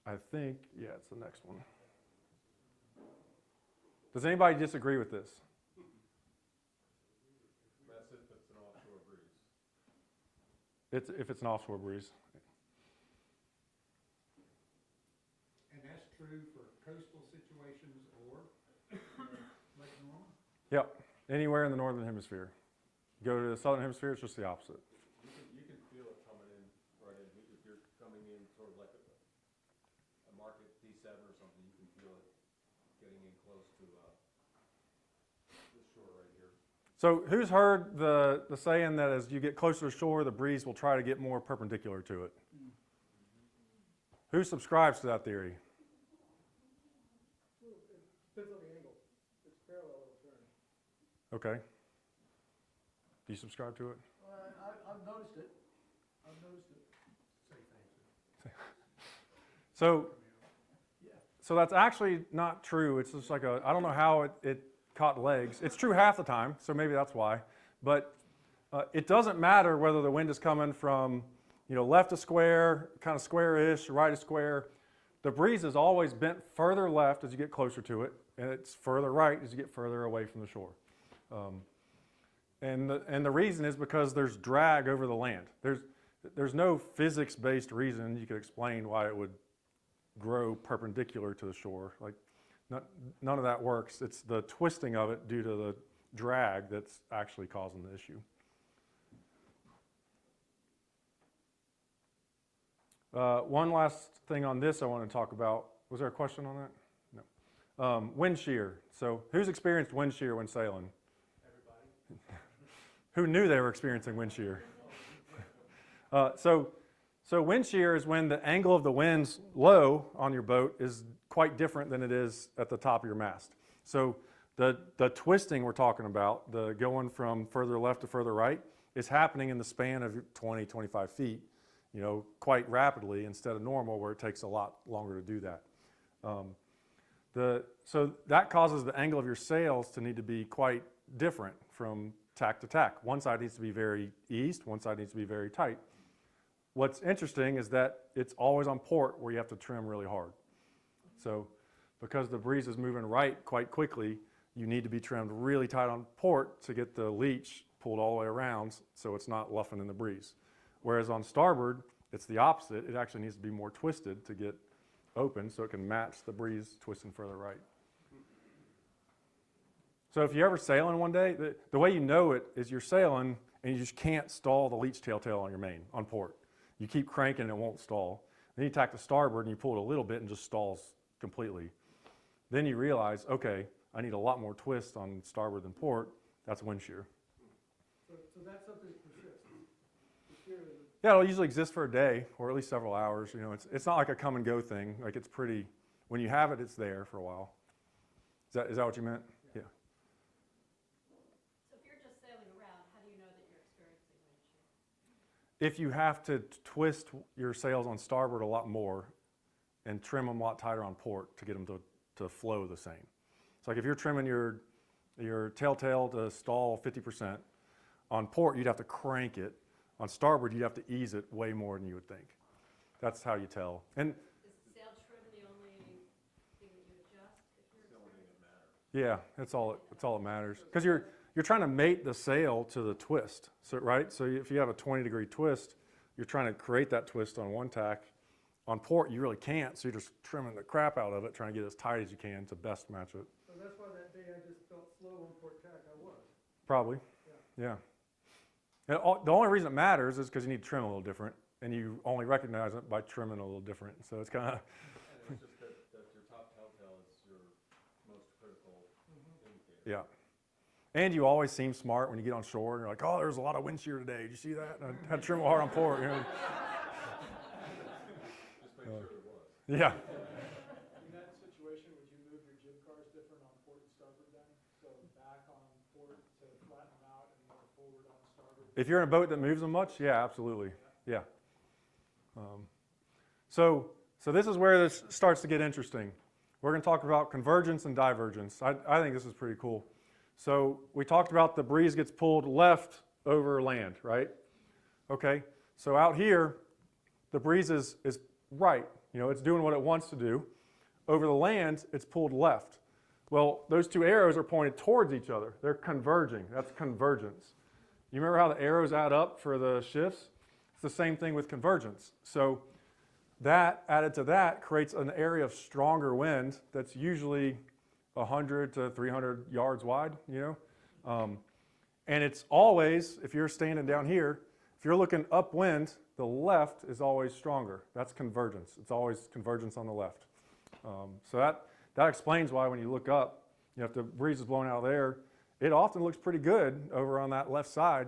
I think, it's the next one. Does anybody disagree with this? That's if it's an offshore breeze. If it's an offshore breeze. And that's true for coastal situations or Lake Norman? Yep, anywhere in the northern hemisphere. Go to the southern hemisphere, it's just the opposite. You can feel it coming in right in. If you're coming in sort of like a market D7 or something, you can feel it getting in close to the shore right here. So who's heard the saying that as you get closer to shore, the breeze will try to get more perpendicular to it? Who subscribes to that theory? Depends on the angle. It's parallel, it'll turn. Okay. Do you subscribe to it? I've noticed it. I've noticed it. So that's actually not true. It's just like I don't know how it caught legs. It's true half the time, so maybe that's why. But it doesn't matter whether the wind is coming from, left of square, kind of square-ish, right of square. The breeze is always bent further left as you get closer to it, and it's further right as you get further away from the shore. And the reason is because there's drag over the land. There's no physics-based reason you could explain why it would grow perpendicular to the shore. Like, none of that works. It's the twisting of it due to the drag that's actually causing the issue. One last thing on this I want to talk about. Was there a question on that? No. Wind shear. So who's experienced wind shear when sailing? Everybody. Who knew they were experiencing wind shear? So wind shear is when the angle of the wind's low on your boat is quite different than it is at the top of your mast. So the twisting we're talking about, the going from further left to further right, is happening in the span of 20, 25 feet, quite rapidly instead of normal where it takes a lot longer to do that. So that causes the angle of your sails to need to be quite different from tack to tack. One side needs to be very east, one side needs to be very tight. What's interesting is that it's always on port where you have to trim really hard. So because the breeze is moving right quite quickly, you need to be trimmed really tight on port to get the leech pulled all the way around so it's not luffing in the breeze. Whereas on starboard, it's the opposite. It actually needs to be more twisted to get open so it can match the breeze twisting further right. So if you're ever sailing one day, the way you know it is you're sailing and you just can't stall the leech tail on your main on port. You keep cranking and it won't stall. Then you tack to starboard and you pull it a little bit and just stalls completely. Then you realize, okay, I need a lot more twist on starboard than port. That's wind shear. So that's something that persists. The shear is Yeah, it'll usually exist for a day or at least several hours. It's not like a come and go thing. Like it's pretty, when you have it, it's there for a while. Is that what you meant? Yeah. So if you're just sailing around, how do you know that you're experiencing wind shear? If you have to twist your sails on starboard a lot more and trim them a lot tighter on port to get them to flow the same. It's like if you're trimming your tail to stall 50%, on port you'd have to crank it. On starboard you'd have to ease it way more than you would think. That's how you tell. And Is sail trim the only thing that you adjust if you're experiencing? Yeah, that's all that matters. Because you're trying to mate the sail to the twist, so right? So if you have a 20-degree twist, you're trying to create that twist on one tack. On port, you really can't, so you're just trimming the crap out of it, trying to get as tight as you can to best match it. So that's why that day I just felt slow on port tack, I was. Probably, yeah. And the only reason it matters is because you need to trim a little different, and you only recognize it by trimming a little different. So it's kind of, And it's just that your top telltale is your most critical indicator. yeah. And you always seem smart when you get on shore, and you're like, oh, there's a lot of wind shear today. Did you see that? And I had to trim it hard on port, you know. Just make sure it was. Yeah. In that situation, would you move your jib cars different on port and starboard then? So back on port to flatten them out and more forward on starboard? If you're in a boat that moves them much, yeah, absolutely, yeah. So this is where this starts to get interesting. We're going to talk about convergence and divergence. I think this is pretty cool. So we talked about the breeze gets pulled left over land, right? Okay, so out here, the breeze is right. You know, it's doing what it wants to do. Over the land, it's pulled left. Well, those two arrows are pointed towards each other. They're converging. That's convergence. You remember how the arrows add up for the shifts? It's the same thing with convergence. So that added to that creates an area of stronger wind that's usually 100 to 300 yards wide, you know? And it's always, if you're standing down here, if you're looking upwind, the left is always stronger. That's convergence. It's always convergence on the left. So that explains why when you look up, you know, if the breeze is blowing out of there, it often looks pretty good over on that left side.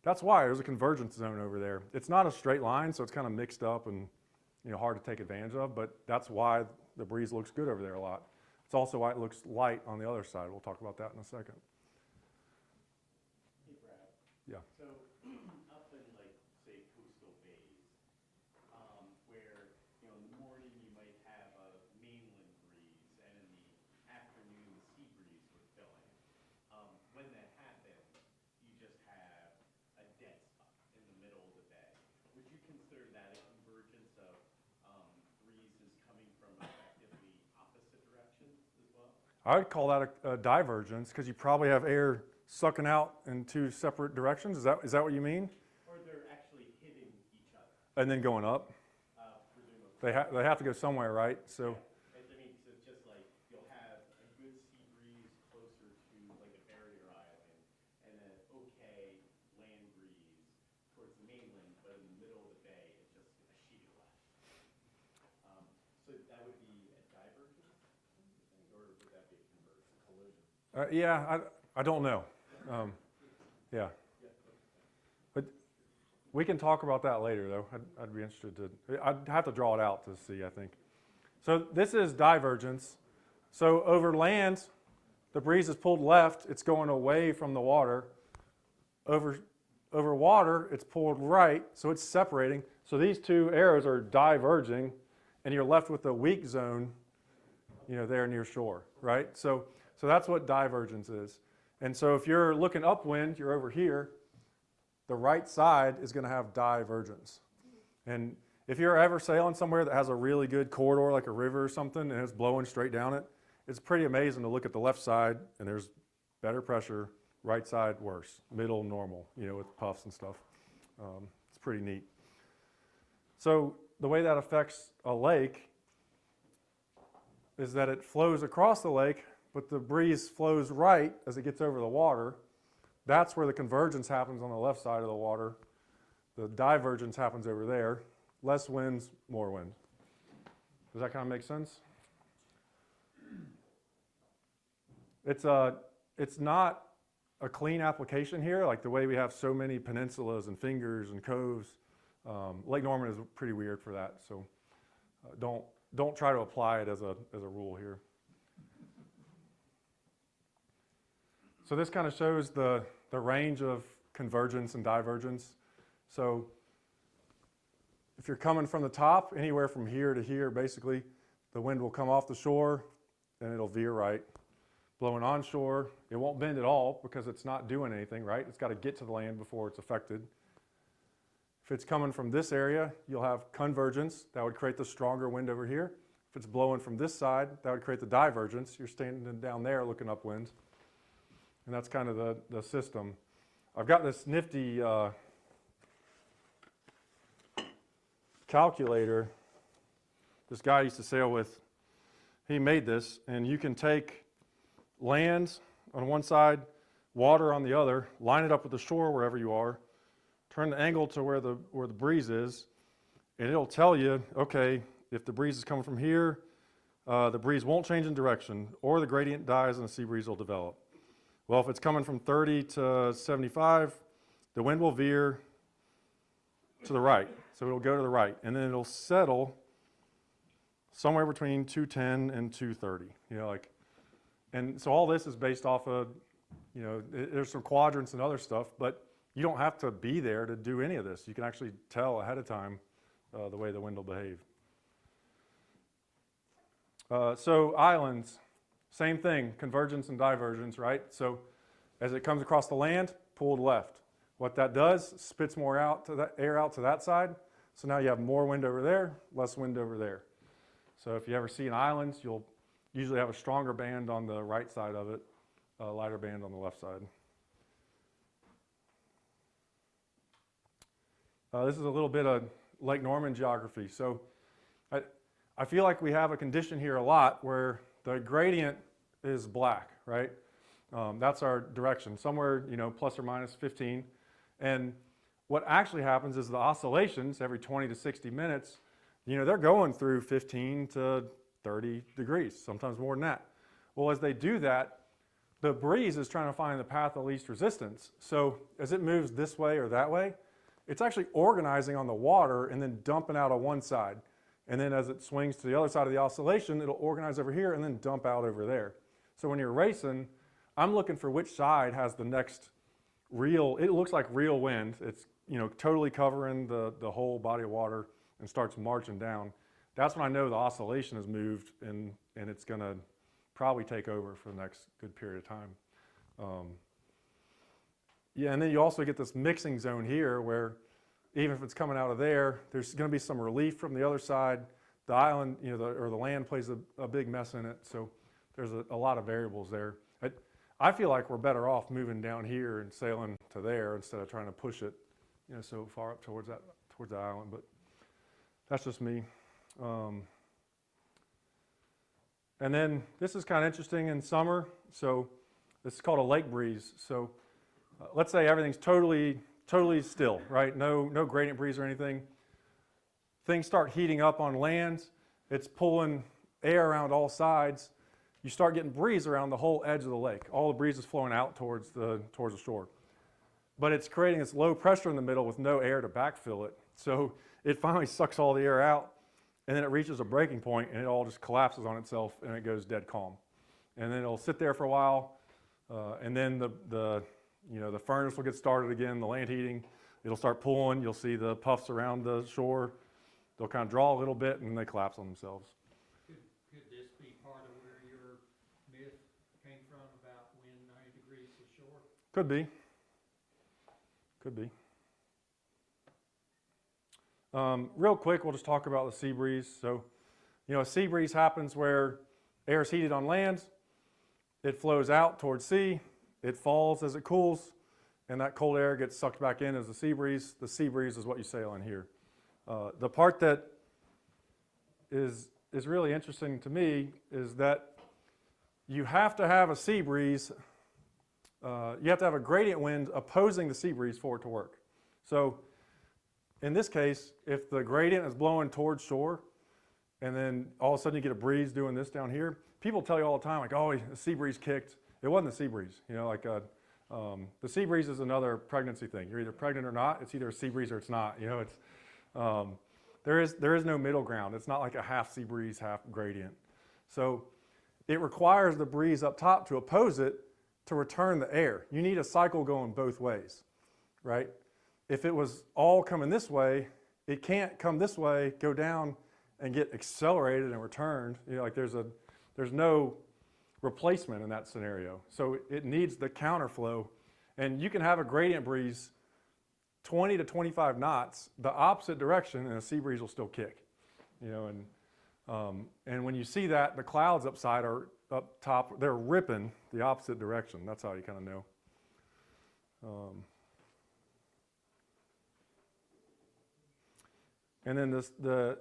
That's why there's a convergence zone over there. It's not a straight line, so it's kind of mixed up and, you know, hard to take advantage of, but that's why the breeze looks good over there a lot. It's also why it looks light on the other side. We'll talk about that in a second. Hey, Brad. Yeah. So, up in, like, say, coastal bays, where, you know, in the morning you might have a mainland breeze, and in the afternoon the sea breeze would fill in. When that happens, you just have a dead spot in the middle of the bay. Would you consider that a convergence of breezes coming from effectively opposite directions as well? I would call that a divergence because you probably have air sucking out in two separate directions. Is that what you mean? Or they're actually hitting each other, And then going up? presumably. They have to go somewhere, right? So I mean, so it's just like you'll have a good sea breeze closer to like a barrier island, and an okay land breeze towards the mainland, but in the middle of the bay, it's just a sheet of left. So that would be a divergence, or would that be a collision? yeah, I don't know. Yeah. But we can talk about that later, though. I'd be interested to. I'd have to draw it out to see, I think. So this is divergence. So over land, the breeze is pulled left. It's going away from the water. Over water, it's pulled right. So it's separating. So these two arrows are diverging, and you're left with a weak zone, you know, there near shore, right? So that's what divergence is. And so if you're looking upwind, you're over here, the right side is going to have divergence. And if you're ever sailing somewhere that has a really good corridor, like a river or something, and it's blowing straight down it, it's pretty amazing to look at the left side, and there's better pressure, right side worse, middle normal, you know, with puffs and stuff. It's pretty neat. So the way that affects a lake is that it flows across the lake, but the breeze flows right as it gets over the water. That's where the convergence happens on the left side of the water. The divergence happens over there. Less winds, more wind. Does that kind of make sense? It's not a clean application here, like the way we have so many peninsulas and fingers and coves. Lake Norman is pretty weird for that, so don't try to apply it as a rule here. So this kind of shows the range of convergence and divergence. So if you're coming from the top, anywhere from here to here, basically, the wind will come off the shore and it'll veer right. Blowing onshore, it won't bend at all because it's not doing anything, right? It's got to get to the land before it's affected. If it's coming from this area, you'll have convergence. That would create the stronger wind over here. If If it's blowing from this side, that would create the divergence. You're standing down there looking upwind. And that's kind of the system. I've got this nifty calculator this guy I used to sail with. He made this, and you can take land on one side, water on the other, line it up with the shore wherever you are, turn the angle to where the breeze is, and it'll tell you, okay, if the breeze is coming from here, the breeze won't change in direction, or the gradient dies and the sea breeze will develop. Well, if it's coming from 30 to 75, the wind will veer to the right. So it'll go to the right, and then it'll settle somewhere between 210 and 230. You know, like, and so all this is based off of, you know, there's some quadrants and other stuff, but you don't have to be there to do any of this. You can actually tell ahead of time the way the wind will behave. So islands, same thing, convergence and divergence, right? So as it comes across the land, pulled left. What that does, spits more out to that air out to that side. So now you have more wind over there, less wind over there. So if you ever see an island, you'll usually have a stronger band on the right side of it, a lighter band on the left side. This is a little bit of Lake Norman geography. So I feel like we have a condition here a lot where the gradient is black, right? That's our direction, somewhere, you know, plus or minus 15. And what actually happens is the oscillations every 20 to 60 minutes, you know, they're going through 15 to 30 degrees, sometimes more than that. Well, as they do that, the breeze is trying to find the path of least resistance. So as it moves this way or that way, it's actually organizing on the water and then dumping out on one side. And then as it swings to the other side of the oscillation, it'll organize over here and then dump out over there. So when you're racing, I'm looking for which side has the next real, it looks like real wind. It's, you know, totally covering the whole body of water and starts marching down. That's when I know the oscillation has moved and it's going to probably take over for the next good period of time. Yeah, and then you also get this mixing zone here where even if it's coming out of there, there's going to be some relief from the other side. The island, you know, or the land plays a big mess in it. So there's a lot of variables there. I feel like we're better off moving down here and sailing to there instead of trying to push it, you know, so far up towards the island. But that's just me. And then this is kind of interesting in summer. So this is called a lake breeze. So let's say everything's totally still, right? No gradient breeze or anything. Things start heating up on land. It's pulling air around all sides. You start getting breeze around the whole edge of the lake. All the breeze is flowing out towards the shore. But it's creating this low pressure in the middle with no air to backfill it. So it finally sucks all the air out, and then it reaches a breaking point, and it all just collapses on itself, and it goes dead calm. And then it'll sit there for a while, and then the furnace will get started again, the land heating. It'll start pulling. You'll see the puffs around the shore. They'll kind of draw a little bit, and then they collapse on themselves. Could this be part of where your myth came from about wind 90 degrees to shore? Could be. Could be. Real quick, we'll just talk about the sea breeze. So, you know, a sea breeze happens where air is heated on land. It flows out towards sea. It falls as it cools, and that cold air gets sucked back in as the sea breeze. The sea breeze is what you sail in here. The part that is really interesting to me is that you have to have a sea breeze. You have to have a gradient wind opposing the sea breeze for it to work. So in this case, if the gradient is blowing towards shore, and then all of a sudden you get a breeze doing this down here, people tell you all the time, like, oh, the sea breeze kicked. It wasn't the sea breeze. You know, like the sea breeze is another pregnancy thing. You're either pregnant or not. It's either a sea breeze or it's not. You know, it's there is no middle ground. It's not like a half sea breeze, half gradient. So it requires the breeze up top to oppose it to return the air. You need a cycle going both ways, right? If it was all coming this way, it can't come this way, go down, and get accelerated and returned. You know, like there's no replacement in that scenario. So it needs the counterflow. And you can have a gradient breeze 20 to 25 knots, the opposite direction, and a sea breeze will still kick. You know, And when you see that, the clouds up top, they're ripping the opposite direction. That's how you kind of know. And then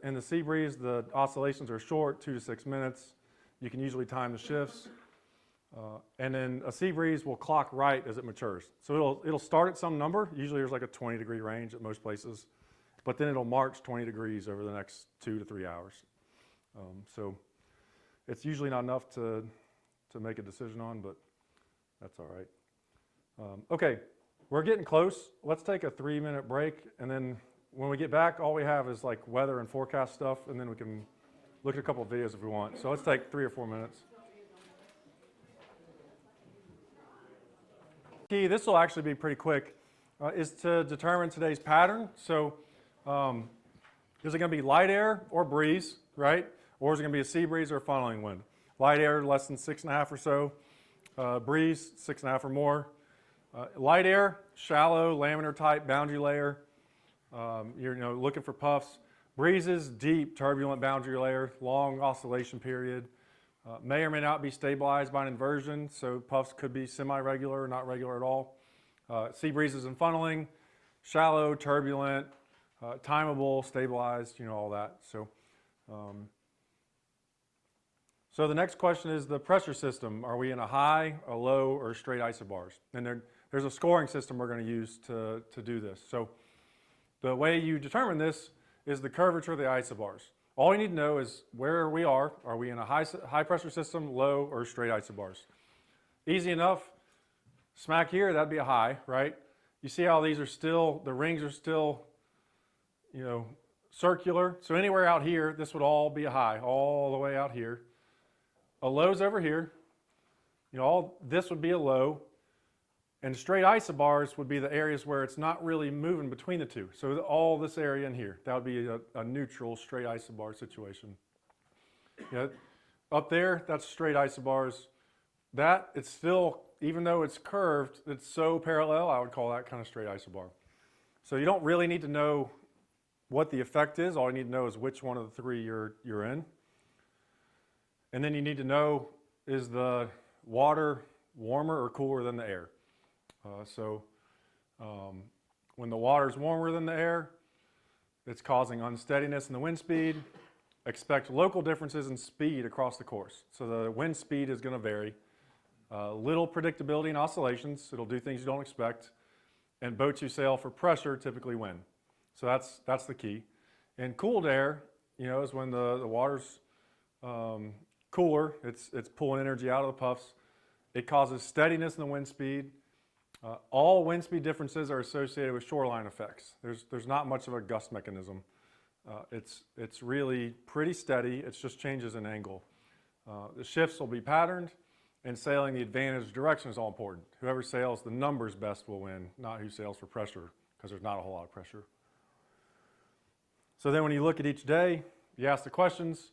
in the sea breeze, the oscillations are short, 2 to 6 minutes. You can usually time the shifts. And then a sea breeze will clock right as it matures. So it'll start at some number. Usually there's like a 20-degree range at most places. But then it'll march 20 degrees over the next 2 to 3 hours. So it's usually not enough to make a decision on, but that's all right. Okay, we're getting close. Let's take a 3-minute break, and then when we get back, all we have is like weather and forecast stuff, and then we can look at a couple of videos if we want. So let's take 3 or 4 minutes. Key, this will actually be pretty quick, is to determine today's pattern. So is it going to be light air or breeze, right? Or is it going to be a sea breeze or a funneling wind? Light air, less than 6.5 or so. Breeze, 6.5 or more. Light air, shallow, laminar type, boundary layer. You're looking for puffs. Breezes, deep, turbulent boundary layer, long oscillation period. May or may not be stabilized by an inversion, so puffs could be semi-regular or not regular at all. Sea breezes and funneling, shallow, turbulent, timable, stabilized, all that. So the next question is the pressure system. Are we in a high, a low, or straight isobars? And there's a scoring system we're going to use to do this. So the way you determine this is the curvature of the isobars. All you need to know is where we are. Are we in a high pressure system, low, or straight isobars? Easy enough. Smack here, that'd be a high, right? You see how these are still, the rings are still, circular. So anywhere out here, this would all be a high, all the way out here. A low's over here. This would be a low. And straight isobars would be the areas where it's not really moving between the two. So all this area in here, that would be a neutral straight isobar situation. Up there, that's straight isobars. That, it's still, even though it's curved, it's so parallel, I would call that kind of straight isobar. So you don't really need to know what the effect is. All you need to know is which one of the three you're in. And then you need to know, is the water warmer or cooler than the air? When the water is warmer than the air, it's causing unsteadiness in the wind speed. Expect local differences in speed across the course. So the wind speed is going to vary. Little predictability in oscillations. It'll do things you don't expect. And boats you sail for pressure typically win. So that's the key. And cooled air, is when the water's cooler. It's pulling energy out of the puffs. It causes steadiness in the wind speed. All wind speed differences are associated with shoreline effects. There's not much of a gust mechanism. It's really pretty steady. It's just changes in angle. The shifts will be patterned, and sailing the advantage direction is all important. Whoever sails the numbers best will win, not who sails for pressure, because there's not a whole lot of pressure. So then when you look at each day, you ask the questions.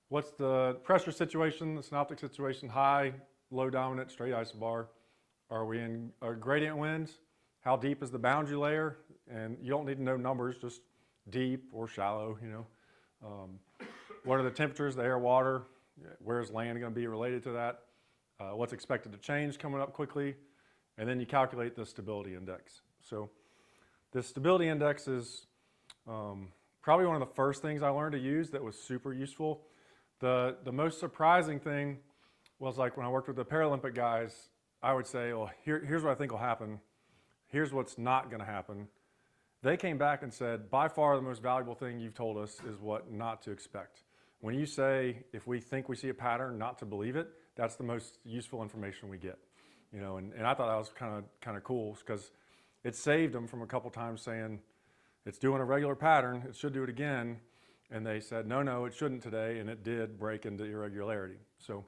What's the pressure situation, the synoptic situation, high, low dominant, straight isobar? Are we in gradient winds? How deep is the boundary layer? And you don't need to know numbers, just deep or shallow, What are the temperatures, the air, water? Where's land going to be related to that? What's expected to change coming up quickly? And then you calculate the stability index. So the stability index is probably one of the first things I learned to use that was super useful. The most surprising thing was like when I worked with the Paralympic guys, I would say, well, here's what I think will happen. Here's what's not going to happen. They came back and said, by far the most valuable thing you've told us is what not to expect. When you say, if we think we see a pattern, not to believe it, that's the most useful information we get. And I thought that was kind of cool because it saved them from a couple times saying, it's doing a regular pattern, it should do it again. And they said, no, it shouldn't today, and it did break into irregularity. So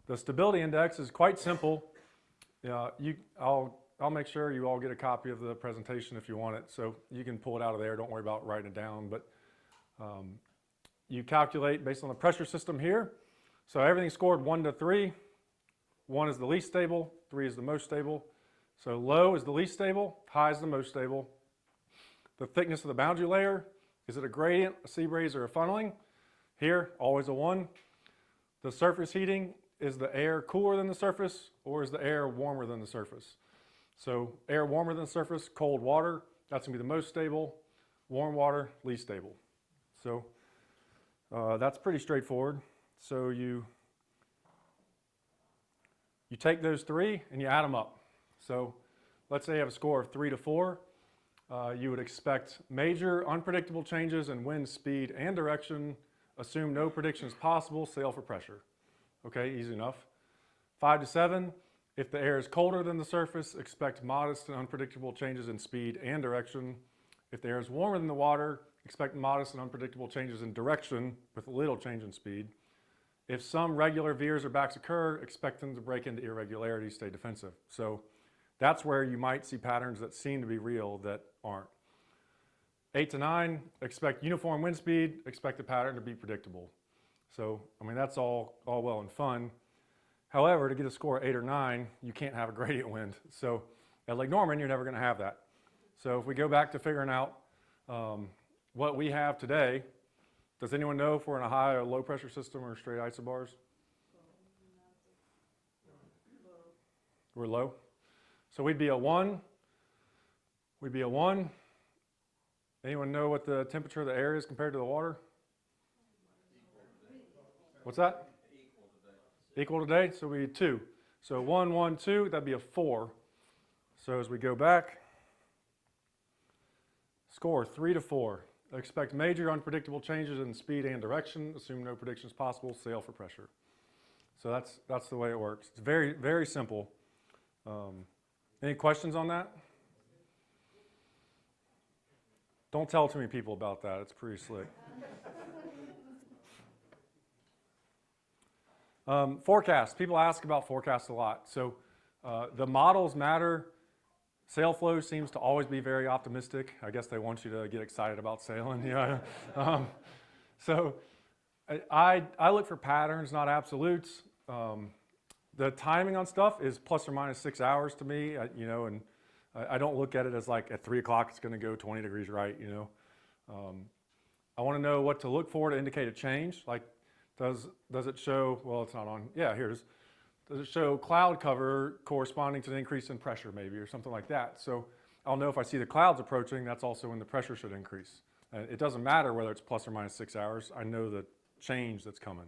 the stability index is quite simple. I'll make sure you all get a copy of the presentation if you want it, so you can pull it out of there. Don't worry about writing it down. But you calculate based on the pressure system here. So everything's scored 1 to 3. 1 is the least stable, 3 is the most stable. So low is the least stable, high is the most stable. The thickness of the boundary layer, is it a gradient, a sea breeze, or a funneling? Here, always a 1. The surface heating, is the air cooler than the surface, or is the air warmer than the surface? So air warmer than the surface, cold water, that's going to be the most stable. Warm water, least stable. So that's pretty straightforward. So you take those 3 and you add them up. So let's say you have a score of 3 to 4. You would expect major unpredictable changes in wind speed and direction. Assume no prediction is possible. Sail for pressure. Okay, easy enough. 5 to 7. If the air is colder than the surface, expect modest and unpredictable changes in speed and direction. If the air is warmer than the water, expect modest and unpredictable changes in direction with little change in speed. If some regular veers or backs occur, expect them to break into irregularities, stay defensive. So that's where you might see patterns that seem to be real that aren't. 8 to 9, expect uniform wind speed, expect the pattern to be predictable. So, I mean, that's all well and fun. However, to get a score of 8 or 9, you can't have a gradient wind. So at Lake Norman, you're never going to have that. So if we go back to figuring out what we have today, does anyone know if we're in a high or low pressure system or straight isobars? We're low. So we'd be a 1. We'd be a 1. Anyone know what the temperature of the air is compared to the water? What's that? Equal today, so we 2. So 1, 1, 2, that'd be a 4. So as we go back, score 3 to 4. Expect major unpredictable changes in speed and direction. Assume no prediction is possible. Sail for pressure. So that's the way it works. It's very, very simple. Any questions on that? Don't tell too many people about that. It's pretty slick. Forecast. People ask about forecasts a lot. So the models matter. Sail flow seems to always be very optimistic. I guess they want you to get excited about sailing. Yeah. So I look for patterns, not absolutes. The timing on stuff is plus or minus 6 hours to me. And I don't look at it as like at 3 o'clock it's going to go 20 degrees right. I want to know what to look for to indicate a change. Like, does it show? Well, it's not on. Yeah, here it is. Does it show cloud cover corresponding to an increase in pressure maybe or something like that? So I'll know if I see the clouds approaching, that's also when the pressure should increase. It doesn't matter whether it's plus or minus 6 hours. I know the change that's coming.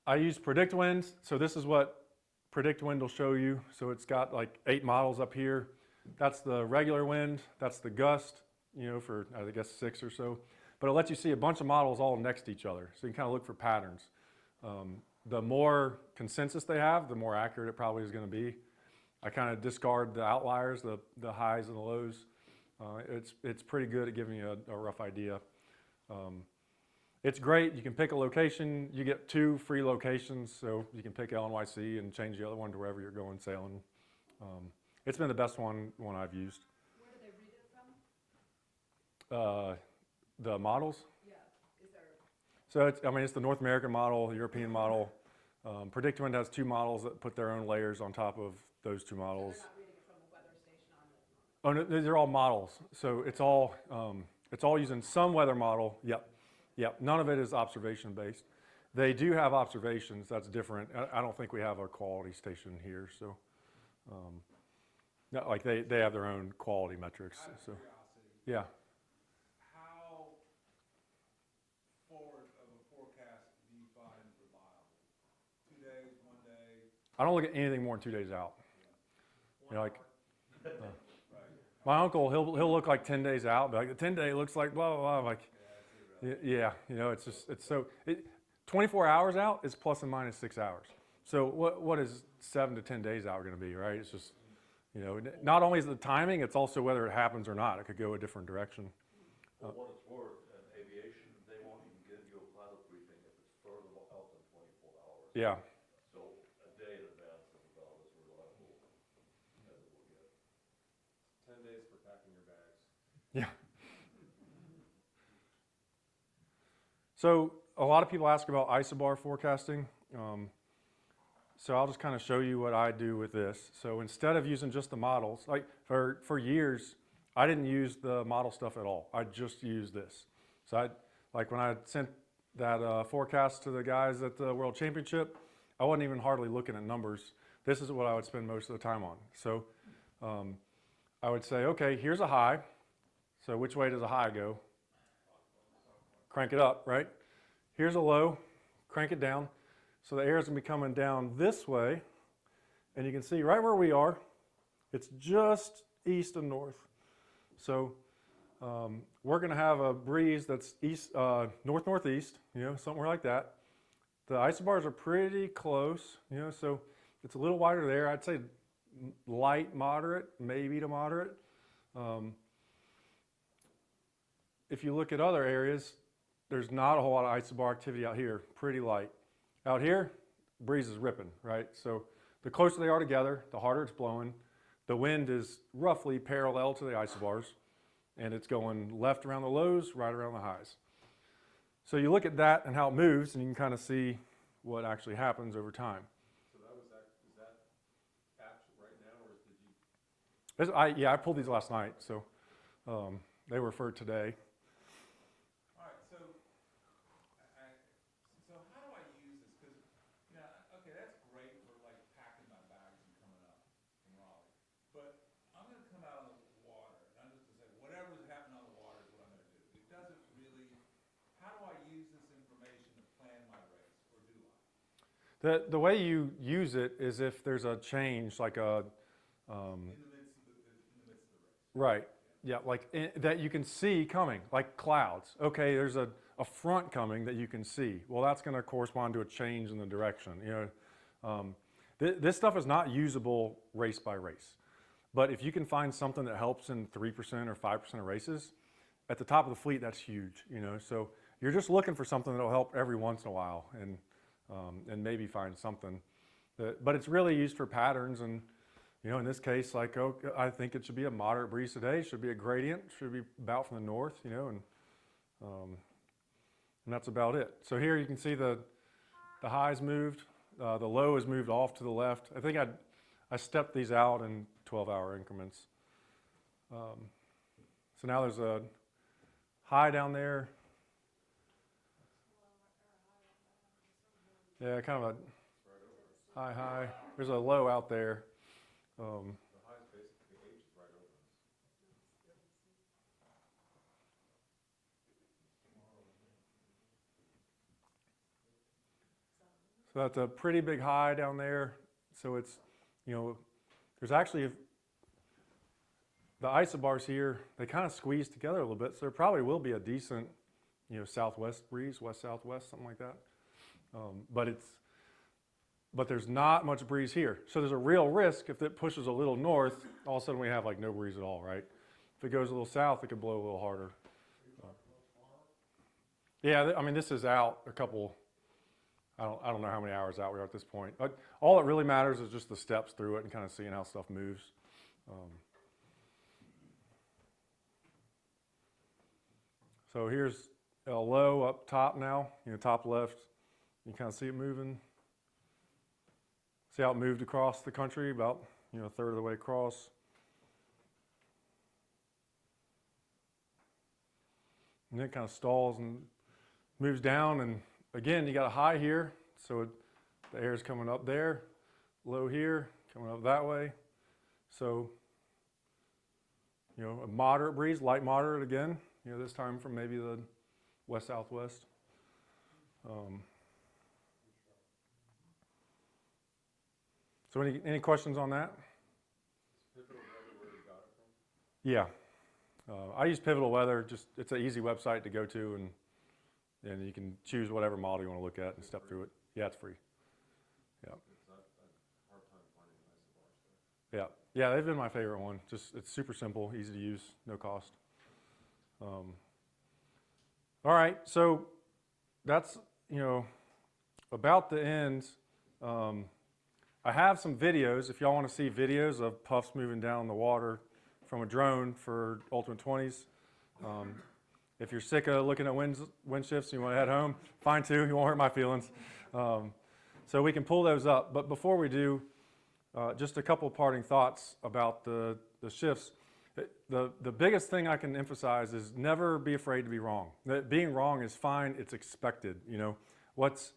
I use predict wind. So this is what predict wind will show you. So it's got like 8 models up here. That's the regular wind. That's the gust, for I guess 6 or so. But it lets you see a bunch of models all next to each other. So you can kind of look for patterns. The more consensus they have, the more accurate it probably is going to be. I kind of discard the outliers, the highs and the lows. It's pretty good at giving you a rough idea. It's great. You can pick a location. You get 2 free locations, so you can pick LNYC and change the other one to wherever you're going sailing. It's been the best one I've used. Where do they read it from? The models. Yeah. Is there? So it's the North American model, the European model. PredictWind has 2 models that put their own layers on top of those 2 models. They're not reading it from a weather station on the. Oh, no, these are all models. So it's all using some weather model. Yep. None of it is observation based. They do have observations. That's different. I don't think we have a quality station here. So, no, like they have their own quality metrics. So, yeah. How forward of a forecast do you find reliable? 2 days, 1 day? I don't look at anything more than 2 days out. My uncle, he'll look like 10 days out. But like the 10 day looks like blah blah blah. Like, yeah, it's so 24 hours out is plus and minus 6 hours. So what is 7 to 10 days out going to be, right? It's just, not only is the timing, it's also whether it happens or not. It could go a different direction. For what it's worth, in aviation, they won't even give you a pilot briefing if it's further out than 24 hours. Yeah. So a day in advance is about as reliable as it will get. 10 days for packing your bags. Yeah. So a lot of people ask about isobar forecasting. So I'll just kind of show you what I do with this. So instead of using just the models, like for years, I didn't use the model stuff at all. I just used this. So Like when I sent that forecast to the guys at the World Championship, I wasn't even hardly looking at numbers. This is what I would spend most of the time on. So I would say, okay, here's a high. So which way does a high go? Crank it up, right? Here's a low, crank it down. So the air is going to be coming down this way. And you can see right where we are, it's just east and north. So we're going to have a breeze that's east, north-northeast, somewhere like that. The isobars are pretty close, so it's a little wider there. I'd say light, moderate, maybe to moderate. If you look at other areas, there's not a whole lot of isobar activity out here, pretty light. Out here, breeze is ripping, right? So the closer they are together, the harder it's blowing. The wind is roughly parallel to the isobars, and it's going left around the lows, right around the highs. So you look at that and how it moves, and you can kind of see what actually happens over time. So is that actual right now, or did you? I pulled these last night, so they were for today. All right, so how do I use this? Because, okay, that's great for like packing my bags and coming up from Raleigh. But I'm going to come out on the water, and I'm just going to say, whatever's happening on the water is what I'm going to do. It doesn't really, how do I use this information to plan my race, or do I? The way you use it is if there's a change, like a... in the midst of the race. Right. Yeah, like that you can see coming, like clouds. Okay, there's a front coming that you can see. Well, that's going to correspond to a change in the direction. This stuff is not usable race by race. But if you can find something that helps in 3% or 5% of races, at the top of the fleet, that's huge. So you're just looking for something that'll help every once in a while, and maybe find something. But it's really used for patterns, and in this case, like, I think it should be a moderate breeze today. Should be a gradient. Should be about from the north, and that's about it. So here you can see the highs moved. The low is moved off to the left. I think I stepped these out in 12-hour increments. So now there's a high down there. Yeah, kind of a high. There's a low out there. The high is basically the H is right over us. So that's a pretty big high down there. So it's, there's actually, the isobars here, they kind of squeeze together a little bit. So there probably will be a decent, southwest breeze, west-southwest, something like that. But there's not much breeze here. So there's a real risk if it pushes a little north, all of a sudden we have like no breeze at all, right? If it goes a little south, it could blow a little harder. Yeah, I mean, this is out a couple, I don't know how many hours out we are at this point. But all that really matters is just the steps through it and kind of seeing how stuff moves. So here's a low up top now, top left. You kind of see it moving. See how it moved across the country, about a third of the way across. And then it kind of stalls and moves down, and again, you got a high here, so the air is coming up there, low here, coming up that way. So, a moderate breeze, light moderate again, this time from maybe the west-southwest. So any questions on that? Pivotal weather, where you got it from? Yeah. I use Pivotal Weather. It's an easy website to go to, and you can choose whatever model you want to look at and step through it. Yeah, it's free. Yeah. It's not a hard time finding isobars there. Yeah, they've been my favorite one. It's super simple, easy to use, no cost. All right, so that's about the end. I have some videos, if y'all want to see videos of puffs moving down the water from a drone for Ultimate 20s. If you're sick of looking at wind shifts and you want to head home, fine too, you won't hurt my feelings. So we can pull those up. But before we do, just a couple parting thoughts about the shifts. The biggest thing I can emphasize is never be afraid to be wrong. That being wrong is fine, it's expected. You know, what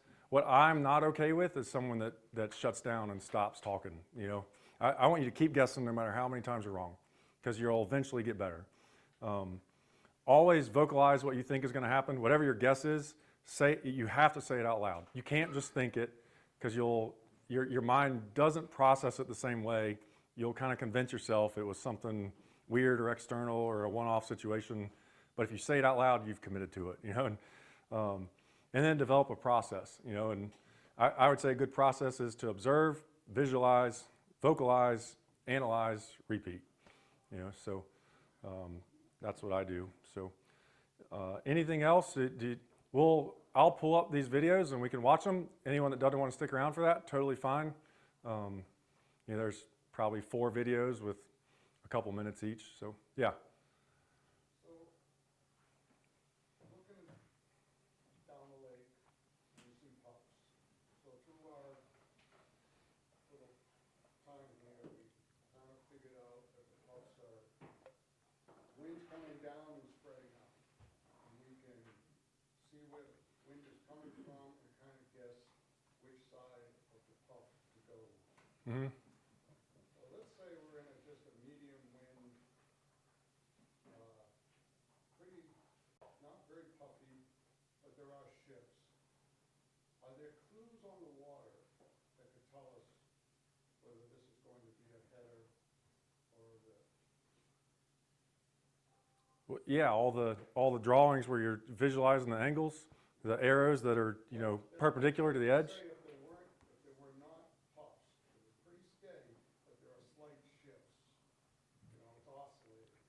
I'm not okay with is someone that shuts down and stops talking. You know, I want you to keep guessing no matter how many times you're wrong, because you'll eventually get better. Always vocalize what you think is going to happen. Whatever your guess is, you have to say it out loud. You can't just think it, because your mind doesn't process it the same way. You'll kind of convince yourself it was something weird or external or a one-off situation. But if you say it out loud, you've committed to it, you know. And then develop a process, you know. And I would say a good process is to observe, visualize, vocalize, analyze, repeat. You know, so that's what I do. So anything else? I'll pull up these videos and we can watch them. Anyone that doesn't want to stick around for that, totally fine. You know, there's probably 4 videos with a couple minutes each. So yeah. So, looking down the lake, you see pups. So through our little time here, we kind of figured out that the pups are wind's coming down and spreading out. And we can see where the wind is coming from and kind of guess which side of the pup to go. Mm-hmm. So let's say we're in just a medium wind, pretty, not very puffy, but there are shifts. Are there clues on the water that could tell us whether this is going to be a header or a rip? Well, yeah, all the drawings where you're visualizing the angles, the arrows that are, you know, perpendicular to the edge. Say if there were not puffs, it was pretty steady, but there are slight shifts. You know, it's oscillating.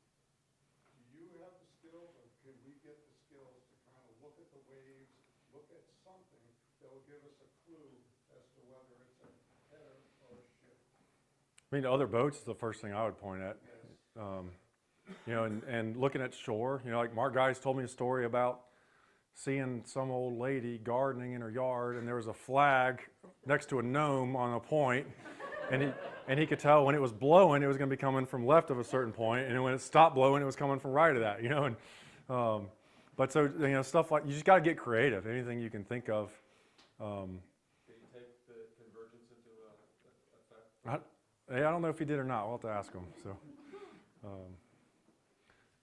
Do you have the skills, or can we get the skills to kind of look at the waves, look at something that will give us a clue as to whether it's a header or a shift? I mean, other boats is the first thing I would point at. You know, and looking at shore, you know, like Mark Guys told me a story about seeing some old lady gardening in her yard, and there was a flag next to a gnome on a point, and he could tell when it was blowing, it was going to be coming from left of a certain point, and when it stopped blowing, it was coming from right of that, you know. And but so, you know, stuff like, you just got to get creative. Anything you can think of. Can you take the convergence into effect? I don't know if he did or not. We'll have to ask him. So,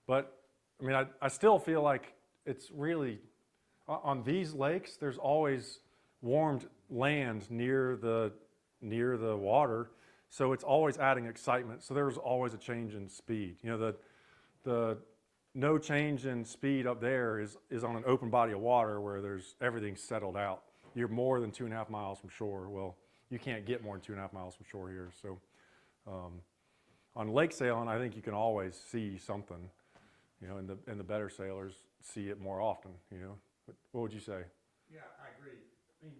but I mean, I still feel like it's really on these lakes. There's always warmed land near the water, so it's always adding excitement. So there's always a change in speed. You know, the no change in speed up there is on an open body of water where there's everything settled out. You're more than 2.5 miles from shore. Well, you can't get more than 2.5 miles from shore here. So on lake sailing, I think you can always see something. You know, and the better sailors see it more often. You know, what would you say? Yeah, I agree. I mean,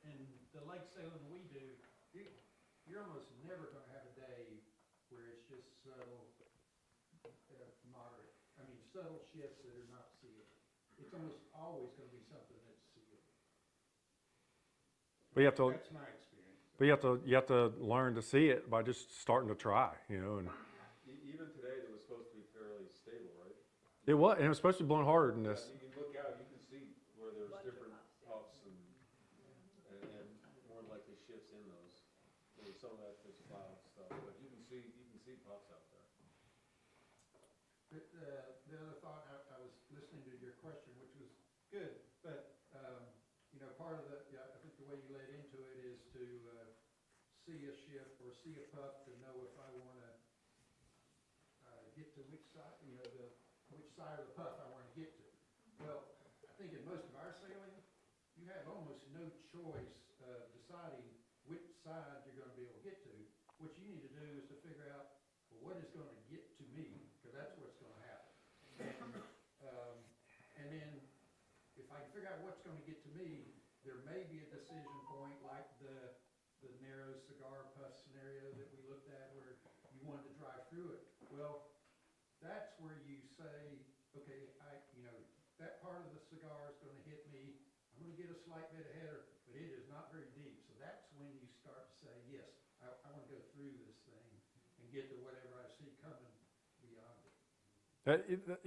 in the lake sailing we do, you're almost never going to have a day where it's just subtle, moderate. I mean, subtle shifts that are not sealed. It's almost always going to be something that's sealed. But you have to. That's my experience. But you have to learn to see it by just starting to try. You know, and Even today, it was supposed to be fairly stable, right? it was supposed to be blowing harder than this. Yeah, you can look out, you can see where there's different puffs and more likely shifts in those. So some of that's just cloud stuff, but you can see puffs out there. But, the other thought, I was listening to your question, which was good, but, you know, part of I think the way you led into it is to see a shift or see a puff to know if I want to get to which side, you know, which side of the puff I want to get to. Well, I think in most of our sailing, you have almost no choice of deciding which side you're going to be able to get to. What you need to do is to figure out, well, what is going to get to me, because that's what's going to happen. And then if I can figure out what's going to get to me, there may be a decision point like the narrow cigar puff scenario that we looked at where you wanted to drive through it. Well, that's where you say, okay, you know, that part of the cigar is going to hit me. I'm going to get a slight bit of header, but it is not very deep. So that's when you start to say, yes, I want to go through this thing and get to whatever I see coming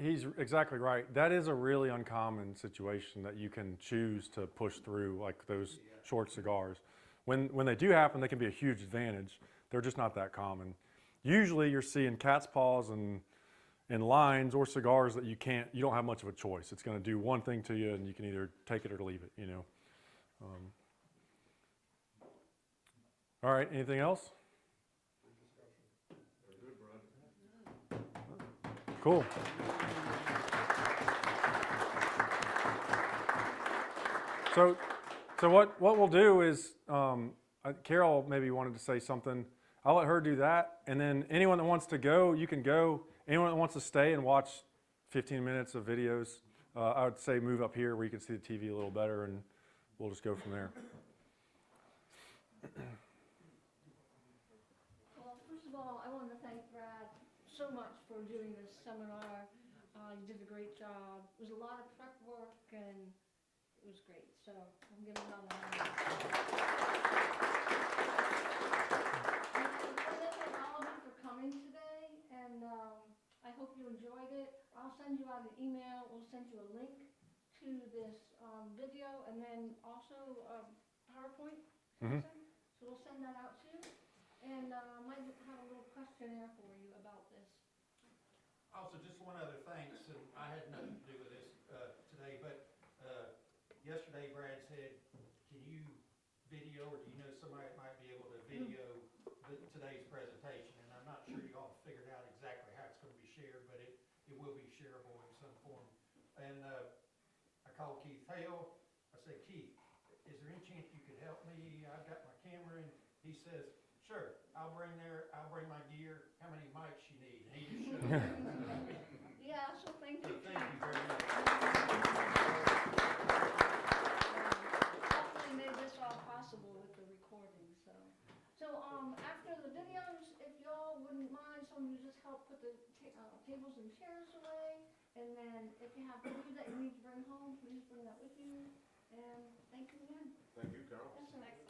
He's exactly right. That is a really uncommon situation that you can choose to push through, like those short cigars. When they do happen, they can be a huge advantage. They're just not that common. Usually you're seeing cat's paws and lines or cigars that you don't have much of a choice. It's going to do one thing to you and you can either take it or leave it, you know. All right, anything else? Cool. So what we'll do is, Carol maybe wanted to say something. I'll let her do that, and then anyone that wants to go, you can go. Anyone that wants to stay and watch 15 minutes of videos, I would say move up here where you can see the TV a little better, and we'll just go from there. Well, first of all, I want to thank Brad so much for doing this seminar. You did a great job. It was a lot of prep work and it was great. So I'm giving him another hand. And I want to thank all of you for coming today, and I hope you enjoyed it. I'll send you out an email. We'll send you a link to this video and then also PowerPoint. Mm-hmm. So we'll send that out too. And I might have a little questionnaire for you about this. Also, just one other thanks, and I had nothing to do with this today, but yesterday Brad said, can you video, or do you know somebody that might be able to video today's presentation? And I'm not sure you all figured out exactly how it's going to be shared, but it will be shareable in some form. And I called Keith Hale. I said, Keith, is there any chance you could help me? I've got my camera, and he says, sure, I'll bring my gear. How many mics you need? And he just showed me. Yeah, so thank you. Thank you very much. Definitely made this all possible with the recording, so. So, after the videos, if y'all wouldn't mind, some of you just help put the tables and chairs away. And then if you have food that you need to bring home, please bring that with you. And thank you again. Thank you, Carol. Yes, sir.